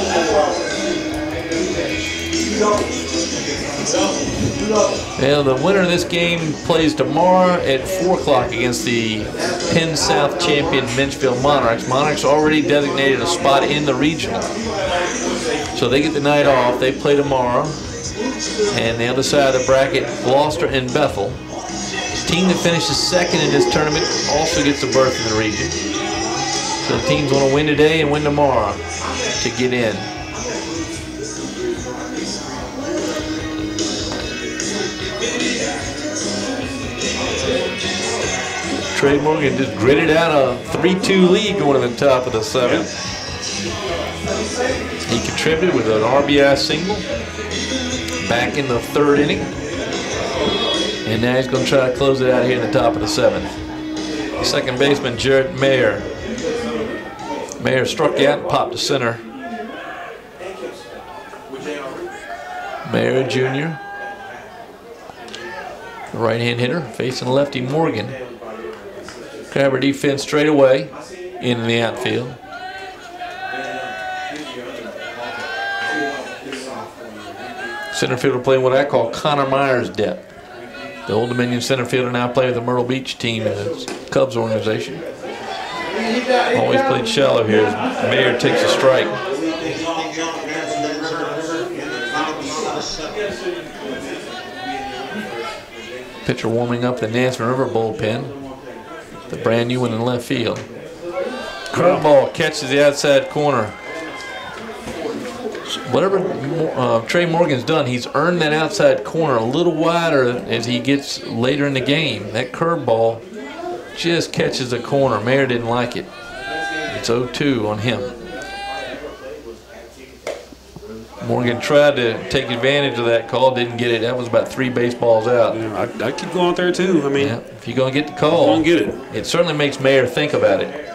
Well, the winner of this game plays tomorrow at 4 o'clock against the Penn South champion Menchfield Monarchs. Monarchs already designated a spot in the regional. So they get the night off. They play tomorrow. And the other side of the bracket, Gloucester and Bethel. The team that finishes 2nd in this tournament also gets a berth in the region. So the teams want to win today and win tomorrow to get in. Trey Morgan just gritted out a 3-2 lead going to the top of the 7th. He contributed with an RBI single back in the 3rd inning. And now he's going to try to close it out here in the top of the 7th. Second baseman Jarrett Mayer. Mayer struck out and popped to center. Mayer Jr., the right-hand hitter, facing lefty Morgan. Crabber defense straight away in the outfield. Center fielder playing what I call Connor Myers depth. The Old Dominion center fielder now playing with the Myrtle Beach team in the Cubs organization. Always played shallow here as Mayer takes a strike. Pitcher warming up the Nansemond River bullpen. The brand new one in left field. Curveball catches the outside corner. Whatever Trey Morgan's done, he's earned that outside corner a little wider as he gets later in the game. That curveball just catches the corner. Mayer didn't like it. It's 0-2 on him. Morgan tried to take advantage of that call, didn't get it. That was about 3 baseballs out. Yeah, I keep going out there too. I mean, yeah, if you're going to get the call, go and get it. It certainly makes Mayer think about it.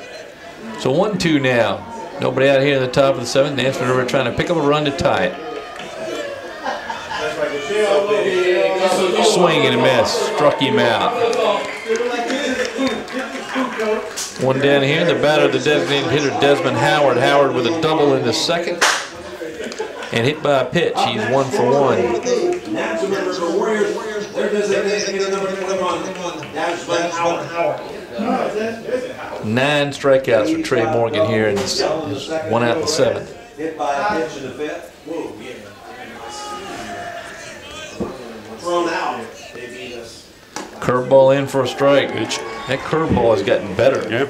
So 1-2 now. Nobody out here in the top of the 7th. Nansemond River trying to pick up a run to tie it. Swing and a miss. Struck him out. One down here. The batter, the designated hitter, Desmond Howard. Howard with a double in the 2nd. And hit by a pitch. He's 1 for 1. 9 strikeouts for Trey Morgan here in his 1 out in the 7th. Hit by a pitch in the 5th. Thrown out. Curveball in for a strike. That curveball has gotten better. Yeah.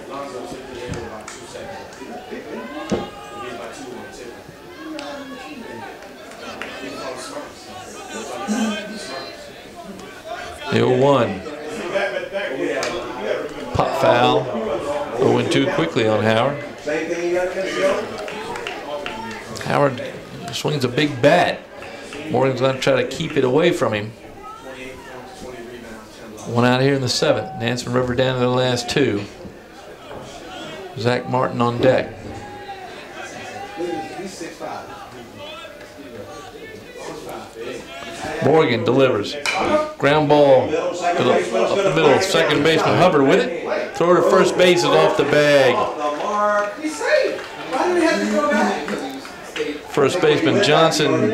The 0-1. Pop foul. 0-2 quickly on Howard. Howard swings a big bat. Morgan's going to try to keep it away from him. One out here in the 7th. Nansemond River down to the last 2. Zach Martin on deck. Morgan delivers. Ground ball up the middle. Second baseman Hubbard with it. Throw to first base is off the bag. First baseman Johnson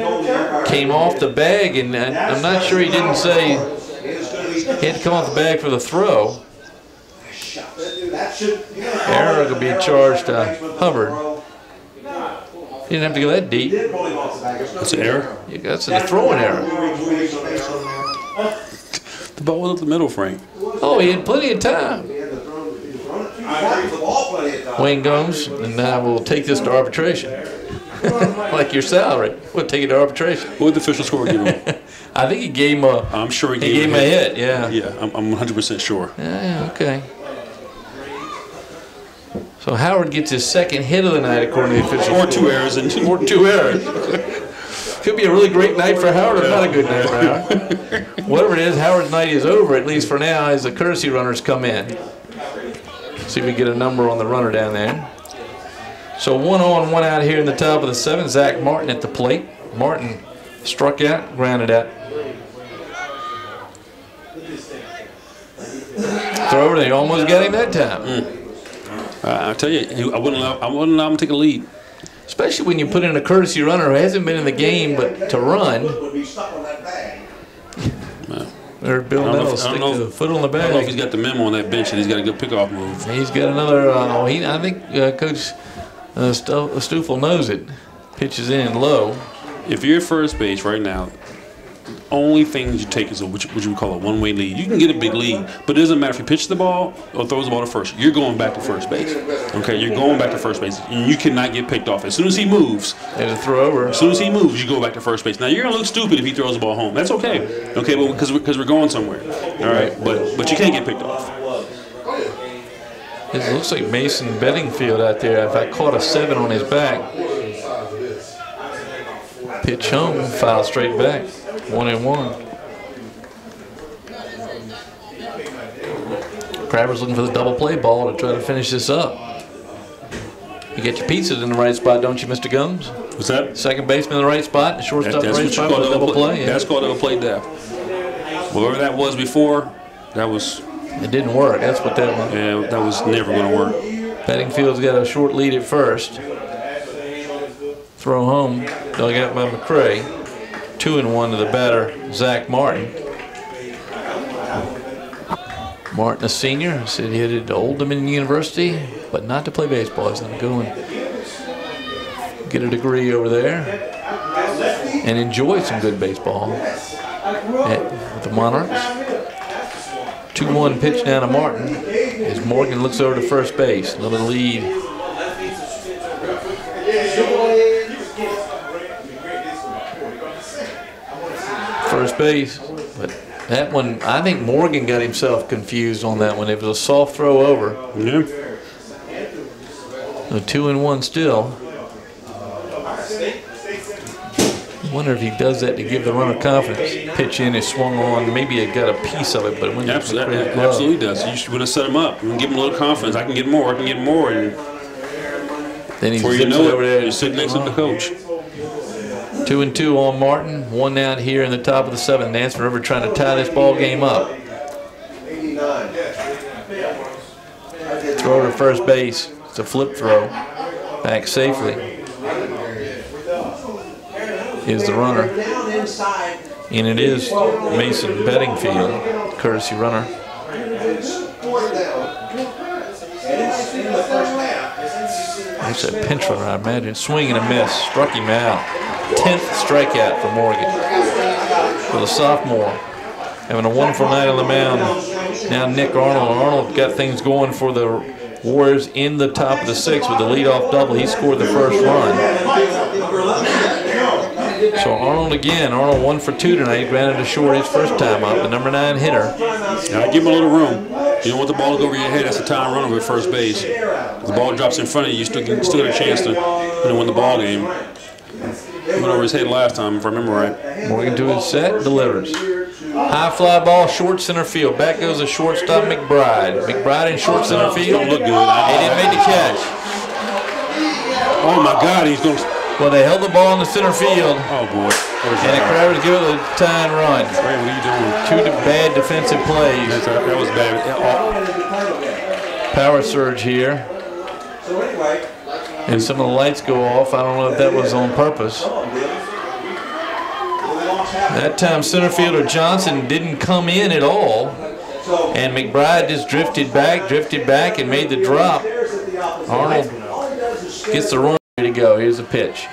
came off the bag, and I'm not sure he didn't say he had to come off the bag for the throw. Error will be charged to Hubbard. He didn't have to go that deep. That's an error? Yeah, that's a throwing error. The ball was up the middle, Frank. Oh, he had plenty of time. Wayne Gomes, and I will take this to arbitration. Like your salary. We'll take it to arbitration. What did the official score give him? I think he gave him a. I'm sure he gave him a hit. Yeah. Yeah, I'm 100% sure. Yeah. Okay. So Howard gets his second hit of the night, according to the official. Or 2 errors and or 2 errors. Could be a really great night for Howard, or not a good night for Howard. Whatever it is, Howard's night is over, at least for now, as the courtesy runners come in. See if we get a number on the runner down there. So 1 on, 1 out here in the top of the 7th. Zach Martin at the plate. Martin struck out, grounded out. Throw over, they almost got him that time. I tell you, I wouldn't allow him to take a lead. Especially when you put in a courtesy runner who hasn't been in the game but to run. Or Bill Nettles stick the foot on the bag. I don't know if he's got the memo on that bench and he's got a good pickoff move. He's got another, I think Coach Stoffel knows it. Pitches in low. If you're at first base right now, only thing you take is what you would call a one-way lead. You can get a big lead, but it doesn't matter if you pitch the ball or throws the ball to first. You're going back to first base. Okay, you're going back to first base. And you cannot get picked off. As soon as he moves, there's a throw over. As soon as he moves, you go back to first base. Now you're gonna look stupid if he throws the ball home. That's okay. Okay, well because we're going somewhere. All right, but you can't get picked off. It looks like Mason Bedingfield out there. If I caught a 7 on his back, pitch home, foul straight back. 1-1. Crabber's looking for the double play ball to try to finish this up. You get your pieces in the right spot, don't you, Mr. Gums? What's that? Second baseman in the right spot, shortstop in the right spot with a double play. Yeah. That's called double play depth. Whatever that was before, that was. It didn't work. That's what that was. Yeah, that was never going to work. Bedingfield's got a short lead at first. Throw home, dug out by McCray. 2-1 to the batter, Zach Martin. Martin, a senior, said he headed to Old Dominion University, but not to play baseball. He's going to go and get a degree over there and enjoy some good baseball with the Monarchs. 2-1 pitch down to Martin as Morgan looks over to first base. Another lead. First base, but that one, I think Morgan got himself confused on that one. It was a soft throw over. Yeah. A 2-1 still. I wonder if he does that to give the runner confidence. Pitch in is swung on. Maybe it got a piece of it, but when absolutely does. You should want to set him up and give him a little confidence. I can get more. I can get more. And then he before you know it, you're sitting next to the coach. 2-2 on Martin. 1 out here in the top of the 7th. Nansemond River trying to tie this ball game up. Throw to first base. It's a flip throw. Back safely is the runner. And it is Mason Bedingfield, courtesy runner. That's a pinch runner, I imagine. Swing and a miss. Struck him out. 10th strikeout for Morgan. For the sophomore. having a wonderful night on the mound. Now Nick Arnold. Arnold got things going for the Warriors in the top of the 6th with the leadoff double. He scored the first run. So Arnold again. Arnold 1 for 2 tonight. He grounded to short his first time up. The number 9 hitter. Now give him a little room. You don't want the ball to go over your head. That's a time run over at first base. If the ball drops in front of you, you still get a chance to win the ball game. He went over his head last time, if I remember right. Morgan to his set, delivers. High fly ball, short center field. Back goes the shortstop, McBride. McBride in short center field. Don't look good. He didn't make the catch. Oh my God, he's going to. Well, they held the ball in the center field. Oh boy. And the Crabbers give it a tying run. Ray, what are you doing? 2 bad defensive plays. That was bad. Power surge here. And some of the lights go off. I don't know if that was on purpose. That time center fielder Johnson didn't come in at all. And McBride just drifted back, and made the drop. Arnold gets the run ready to go. Here's the pitch.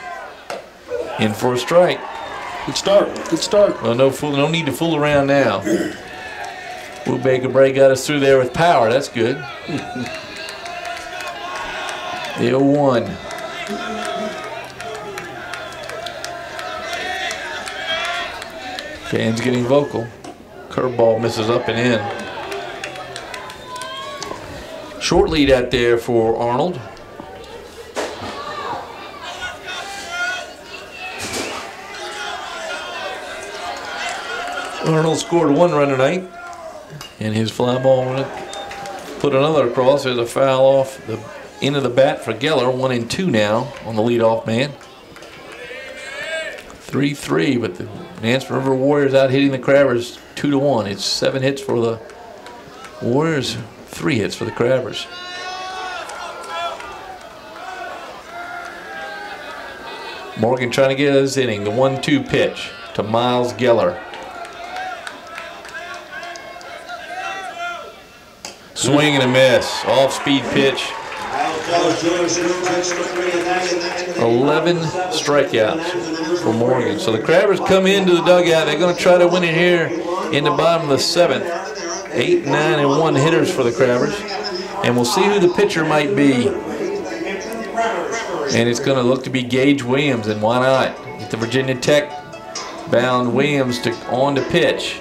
In for a strike. Good start. Good start. Well, no need to fool around now. Will Baker Bray got us through there with power. That's good. The 0-1. Fans getting vocal. Curveball misses up and in. Short lead out there for Arnold. Arnold scored 1 run tonight, and his fly ball went put another across. There's a foul off the end of the bat for Geller. 1-2 now on the leadoff man. 3-3, but the Nansemond River Warriors out hitting the Crabbers 2-1. It's 7 hits for the Warriors, 3 hits for the Crabbers. Morgan trying to get his inning. The 1-2 pitch to Miles Geller. Swing and a miss. Off-speed pitch. 11 strikeouts for Morgan. So the Crabbers come into the dugout. They're going to try to win it here in the bottom of the 7th. 8, 9, and 1 hitters for the Crabbers. And we'll see who the pitcher might be. And it's going to look to be Gage Williams, and why not? Get the Virginia Tech bound Williams on to pitch.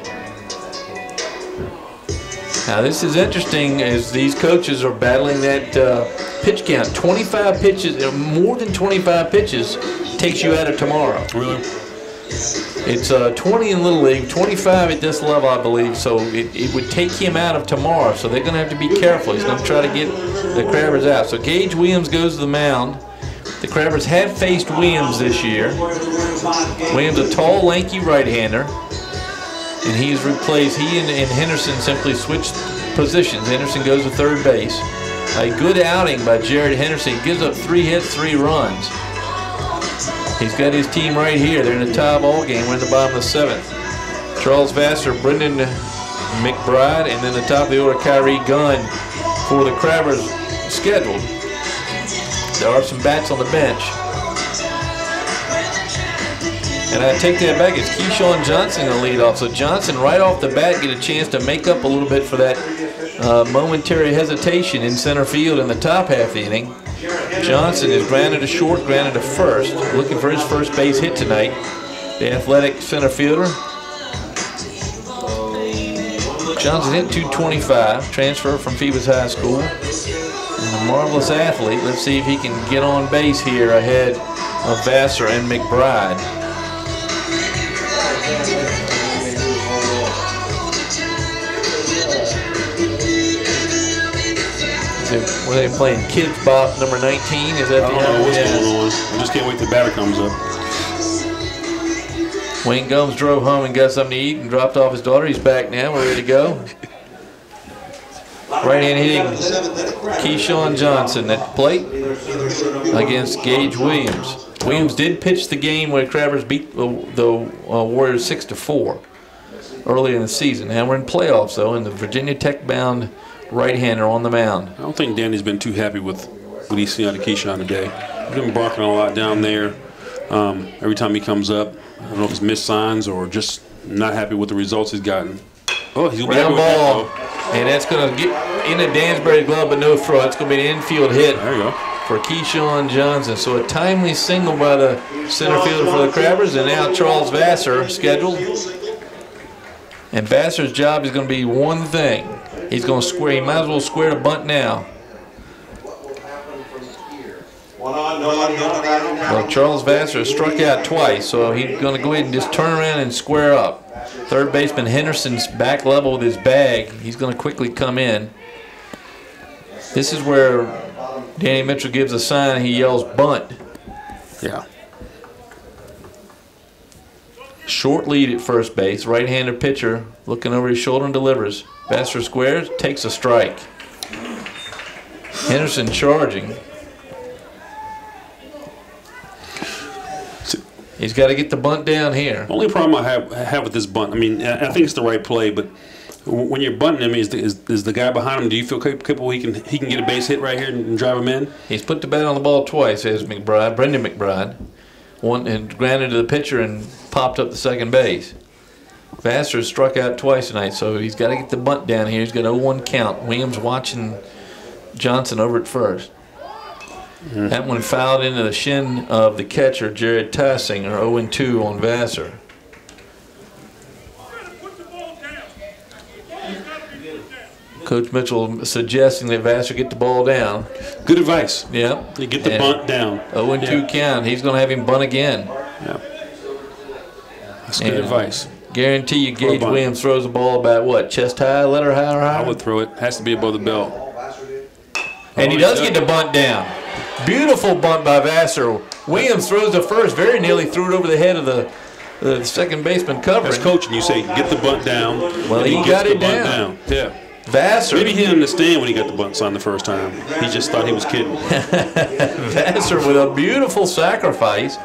Now this is interesting as these coaches are battling that pitch count. 25 pitches, more than 25 pitches takes you out of tomorrow. Really? It's 20 in Little League, 25 at this level, I believe, so it would take him out of tomorrow, so they're going to have to be careful. He's going to try to get the Crabbers out. So Gage Williams goes to the mound. The Crabbers have faced Williams this year. Williams, a tall, lanky right-hander. And he's replaced, he and Henderson simply switched positions. Henderson goes to third base. A good outing by Jared Henderson. Gives up 3 hits, 3 runs. He's got his team right here. They're in the tie ball game. We're in the bottom of the 7th. Charles Vassar, Brendan McBride, and then the top of the order, Kyrie Gunn for the Crabbers scheduled. There are some bats on the bench. And I take that back. It's Keyshawn Johnson in the leadoff. So Johnson, right off the bat, get a chance to make up a little bit for that momentary hesitation in center field in the top half of the inning. Johnson is grounded to short, grounded to first, looking for his first base hit tonight. The athletic center fielder. Johnson hit .225, transfer from Phoebus High School. And a marvelous athlete. Let's see if he can get on base here ahead of Vassar and McBride. Were they playing Kids Bop number 19? Is that the I don't know what's going on. I just can't wait till the batter comes up. Wayne Gomes drove home and got something to eat and dropped off his daughter. He's back now. We're ready to go. Right-hand hitting Keyshawn Johnson at the plate against Gage Williams. Williams did pitch the game where Crabbers beat the Warriors 6-4 early in the season. Now we're in playoffs, though, and the Virginia Tech-bound right-hander on the mound. I don't think Danny's been too happy with what he's seen out of Keyshawn today. He's been barking a lot down there. Every time he comes up, I don't know if it's missed signs or just not happy with the results he's gotten. Oh, he's gonna be Ground happy with that, ball. though. And that's going to get into Dansbury's glove, but no throw. It's going to be an infield hit There you go. for Keyshawn Johnson. So a timely single by the center fielder for the Crabbers, and now Charles Vassar scheduled. And Vassar's job is going to be one thing. He's going to square. He might as well square the bunt now. Well, Charles Vassar struck out twice, so he's going to go ahead and just turn around and square up. Third baseman Henderson's back level with his bag. He's going to quickly come in. This is where Danny Mitchell gives a sign. He yells bunt. Yeah. Short lead at first base. Right-hander pitcher looking over his shoulder and delivers. Vassar squares, takes a strike. Henderson charging. He's got to get the bunt down here. Only problem I have with this bunt, I mean, I think it's the right play, but when you're bunting him, is the guy behind him, do you feel capable he can get a base hit right here and drive him in? He's put the bat on the ball twice, says McBride, Brendan McBride. One and grounded to the pitcher and popped up the second base. Vassar struck out twice tonight, so he's got to get the bunt down here. He's got 0-1 count. Williams watching Johnson over at first. That one fouled into the shin of the catcher, Jared Tysinger, 0-2 on Vassar. Coach Mitchell suggesting that Vassar get the ball down. Good advice. Yep. You get the bunt down. 0-2 count. He's going to have him bunt again. Yeah. That's good advice. Guarantee you Gage Williams throws the ball about what, chest high, letter high or higher? I would throw it. Has to be above the belt. And he does get the bunt down. Beautiful bunt by Vassar. Williams throws the first, very nearly threw it over the head of the second baseman covering. As coaching, you say get the bunt down. Well, he got it down. Yeah. Vassar. Maybe he didn't understand when he got the bunt sign the first time. He just thought he was kidding. Vassar with a beautiful sacrifice.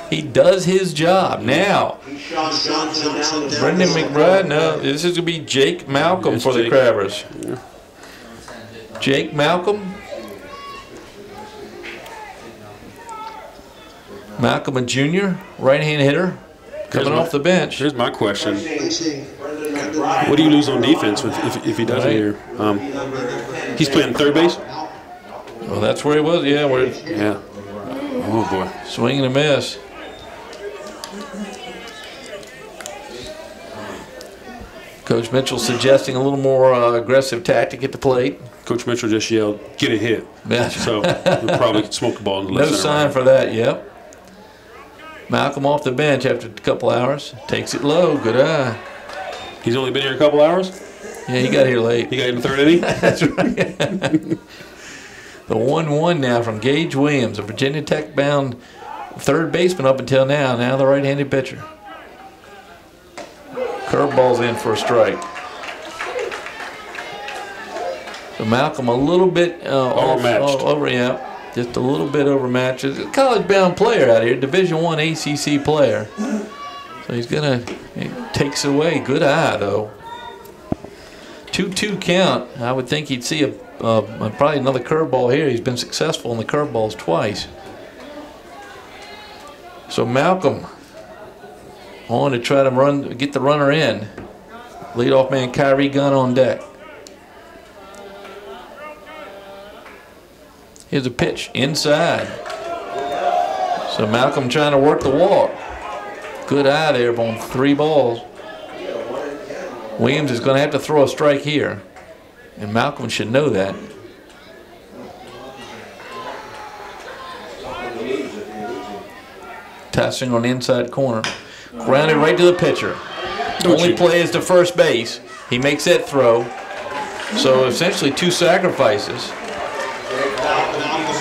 He does his job. Now, Brendan McBride, no, this is going to be Jake Malcolm for the Crabbers. Yeah. Jake Malcolm. Malcolm, a junior, right-hand hitter, coming off the bench. Here's my question. What do you lose on defense if he doesn't here? He's playing third base? Well, that's where he was, yeah. Yeah. Oh, boy. Swing and a miss. Coach Mitchell suggesting a little more aggressive tactic at the plate. Coach Mitchell just yelled, get a hit. Yeah. So he'll probably smoke the ball in the left No center sign right. for that, yep. Malcolm off the bench after a couple hours. Takes it low, good eye. He's only been here a couple hours? Yeah, he got here late. He got in the third inning? That's right. The 1-1 now from Gage Williams, a Virginia Tech-bound third baseman up until now. Now the right-handed pitcher. Curveball's in for a strike. So Malcolm a little bit overmatched. Just a little bit overmatched. He's a college-bound player out here, Division I ACC player. So he takes away. Good eye, though. 2-2 count. I would think he'd see probably another curveball here. He's been successful in the curveballs twice. So Malcolm on to try to get the runner in. Leadoff man Kyrie Gunn on deck. Here's a pitch inside. So Malcolm trying to work the walk. Good eye there on 3 balls. Williams is going to have to throw a strike here. And Malcolm should know that. Tossing on the inside corner. Grounded right to the pitcher. Only play is to first base. He makes that throw. So essentially 2 sacrifices.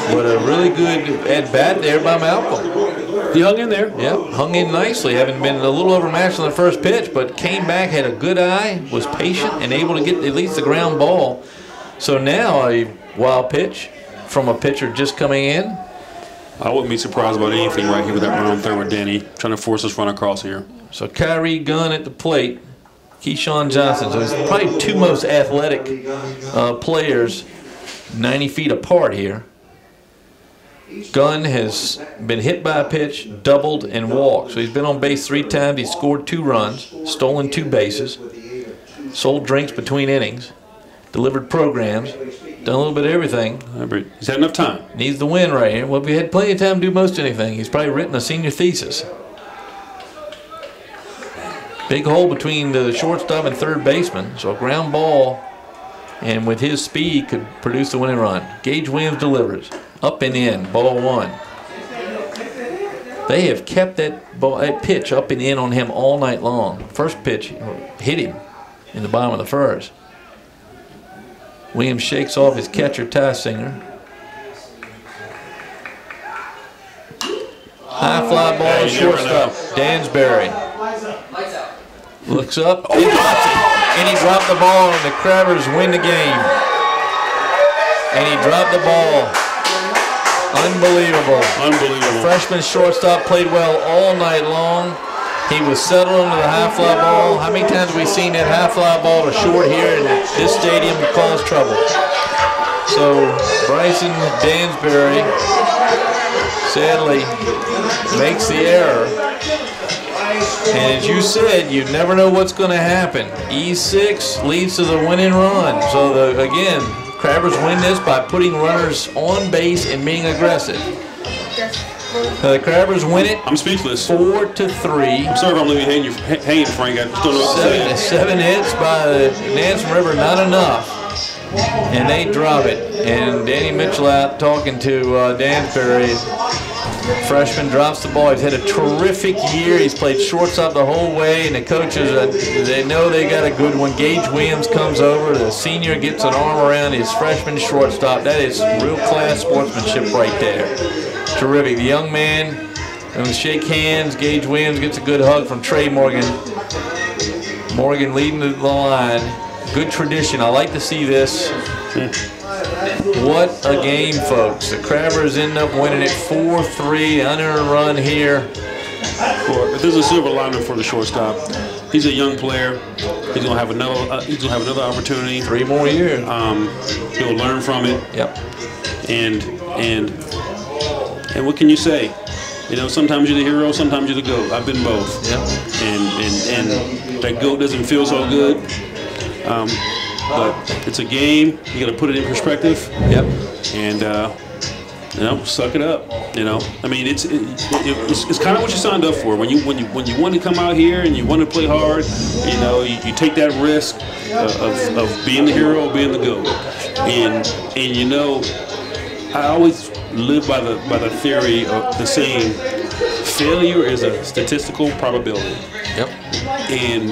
But a really good at-bat there by Malcolm. He hung in there. Yep, hung in nicely. Having been a little overmatched on the first pitch, but came back, had a good eye, was patient, and able to get at least the ground ball. So now a wild pitch from a pitcher just coming in. I wouldn't be surprised about anything right here with that run on third with Danny trying to force us run across here. So Kyrie Gunn at the plate, Keyshawn Johnson. So he's probably 2 most athletic players 90 feet apart here. Gunn has been hit by a pitch, doubled, and walked. So he's been on base 3 times. He's scored 2 runs, stolen 2 bases. sold drinks between innings, delivered programs, done a little bit of everything. He's had enough time. Needs the win right here. Well, if he had plenty of time to do most anything, he's probably written a senior thesis. Big hole between the shortstop and third baseman, so a ground ball, and with his speed could produce the winning run. Gage Williams delivers. Up and in, ball one. They have kept that pitch up and in on him all night long. First pitch hit him in the bottom of the first. Williams shakes off his catcher, Ty Singer. High fly ball, shortstop, Dansbury. Looks up, and drops it. And he dropped the ball, and the Crabbers win the game. And he dropped the ball. Unbelievable. Unbelievable. The freshman shortstop played well all night long. He was settled into the high fly ball. How many times have we seen that high fly ball to short here in this stadium cause trouble? So Bryson Dansbury sadly makes the error. And as you said, you never know what's going to happen. E6 leads to the winning run. So again, Crabbers win this by putting runners on base and being aggressive. The Crabbers win it. I'm speechless. 4-3. I'm sorry if I'm leaving you hanging, Frank. I just don't know what to say. 7 hits by the Nansemond River, not enough. And they drop it. And Danny Mitchell out talking to Dansbury. Freshman drops the ball. He's had a terrific year. He's played shortstop the whole way, and the coaches, they know they got a good one. Gage Williams comes over. The senior gets an arm around his freshman shortstop. That is real class sportsmanship right there. Terrific. The young man, and shake hands. Gage Williams gets a good hug from Trey Morgan. Morgan leading the line. Good tradition. I like to see this. What a game, folks. The Crabbers end up winning it 4-3. Unearned run here. There's a silver lining for the shortstop. He's a young player. He's gonna have another opportunity. 3 more years. He'll learn from it. Yep. And what can you say? You know, sometimes you're the hero, sometimes you're the GOAT. I've been both. Yep. And that GOAT doesn't feel so good. But it's a game. You got to put it in perspective. Yep. And you know, suck it up. You know, I mean, it's kind of what you signed up for. When you want to come out here and you want to play hard, you know, you take that risk of being the hero, being the GOAT. And you know, I always live by the theory of the saying, failure is a statistical probability. Yep. And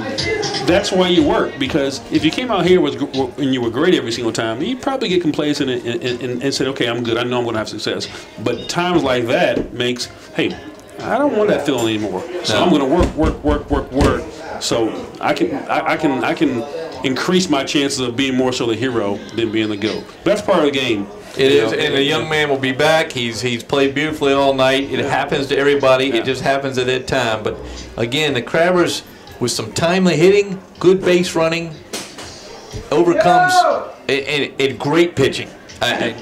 that's why you work, because if you came out here and you were great every single time, you'd probably get complacent and say, okay, I'm good, I know I'm going to have success. But times like that makes, hey, I don't want that feeling anymore. So I'm going to work. So I can increase my chances of being more so the hero than being the GOAT. That's part of the game. It is, and the young man will be back. He's played beautifully all night. It happens to everybody. Yeah. It just happens at that time. But again, the Crabbers, with some timely hitting, good base running, overcomes and great pitching.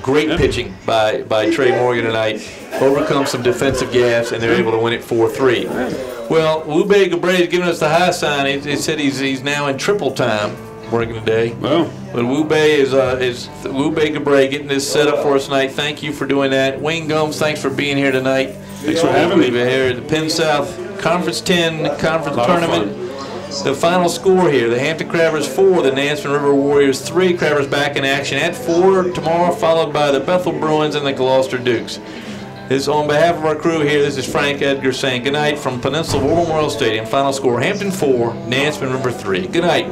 Great pitching by Trey Morgan tonight. Overcomes some defensive gaps, and they're able to win it 4-3. Well, Ube Gabre is giving us the high sign. He said he's now in triple time working today. Well, but Ube is Ube Gabre getting this set up for us tonight. Thank you for doing that. Wayne Gomes, thanks for being here tonight. Thanks for having me. We're here at the Penn South Conference 10 Conference Tournament. The final score here, the Hampton Crabbers 4, the Nansemond River Warriors 3. Crabbers back in action at 4 tomorrow, followed by the Bethel Bruins and the Gloucester Dukes. This on behalf of our crew here, this is Frank Edgar saying good night from Peninsula War Memorial Stadium. Final score, Hampton 4, Nansemond River 3. Good night.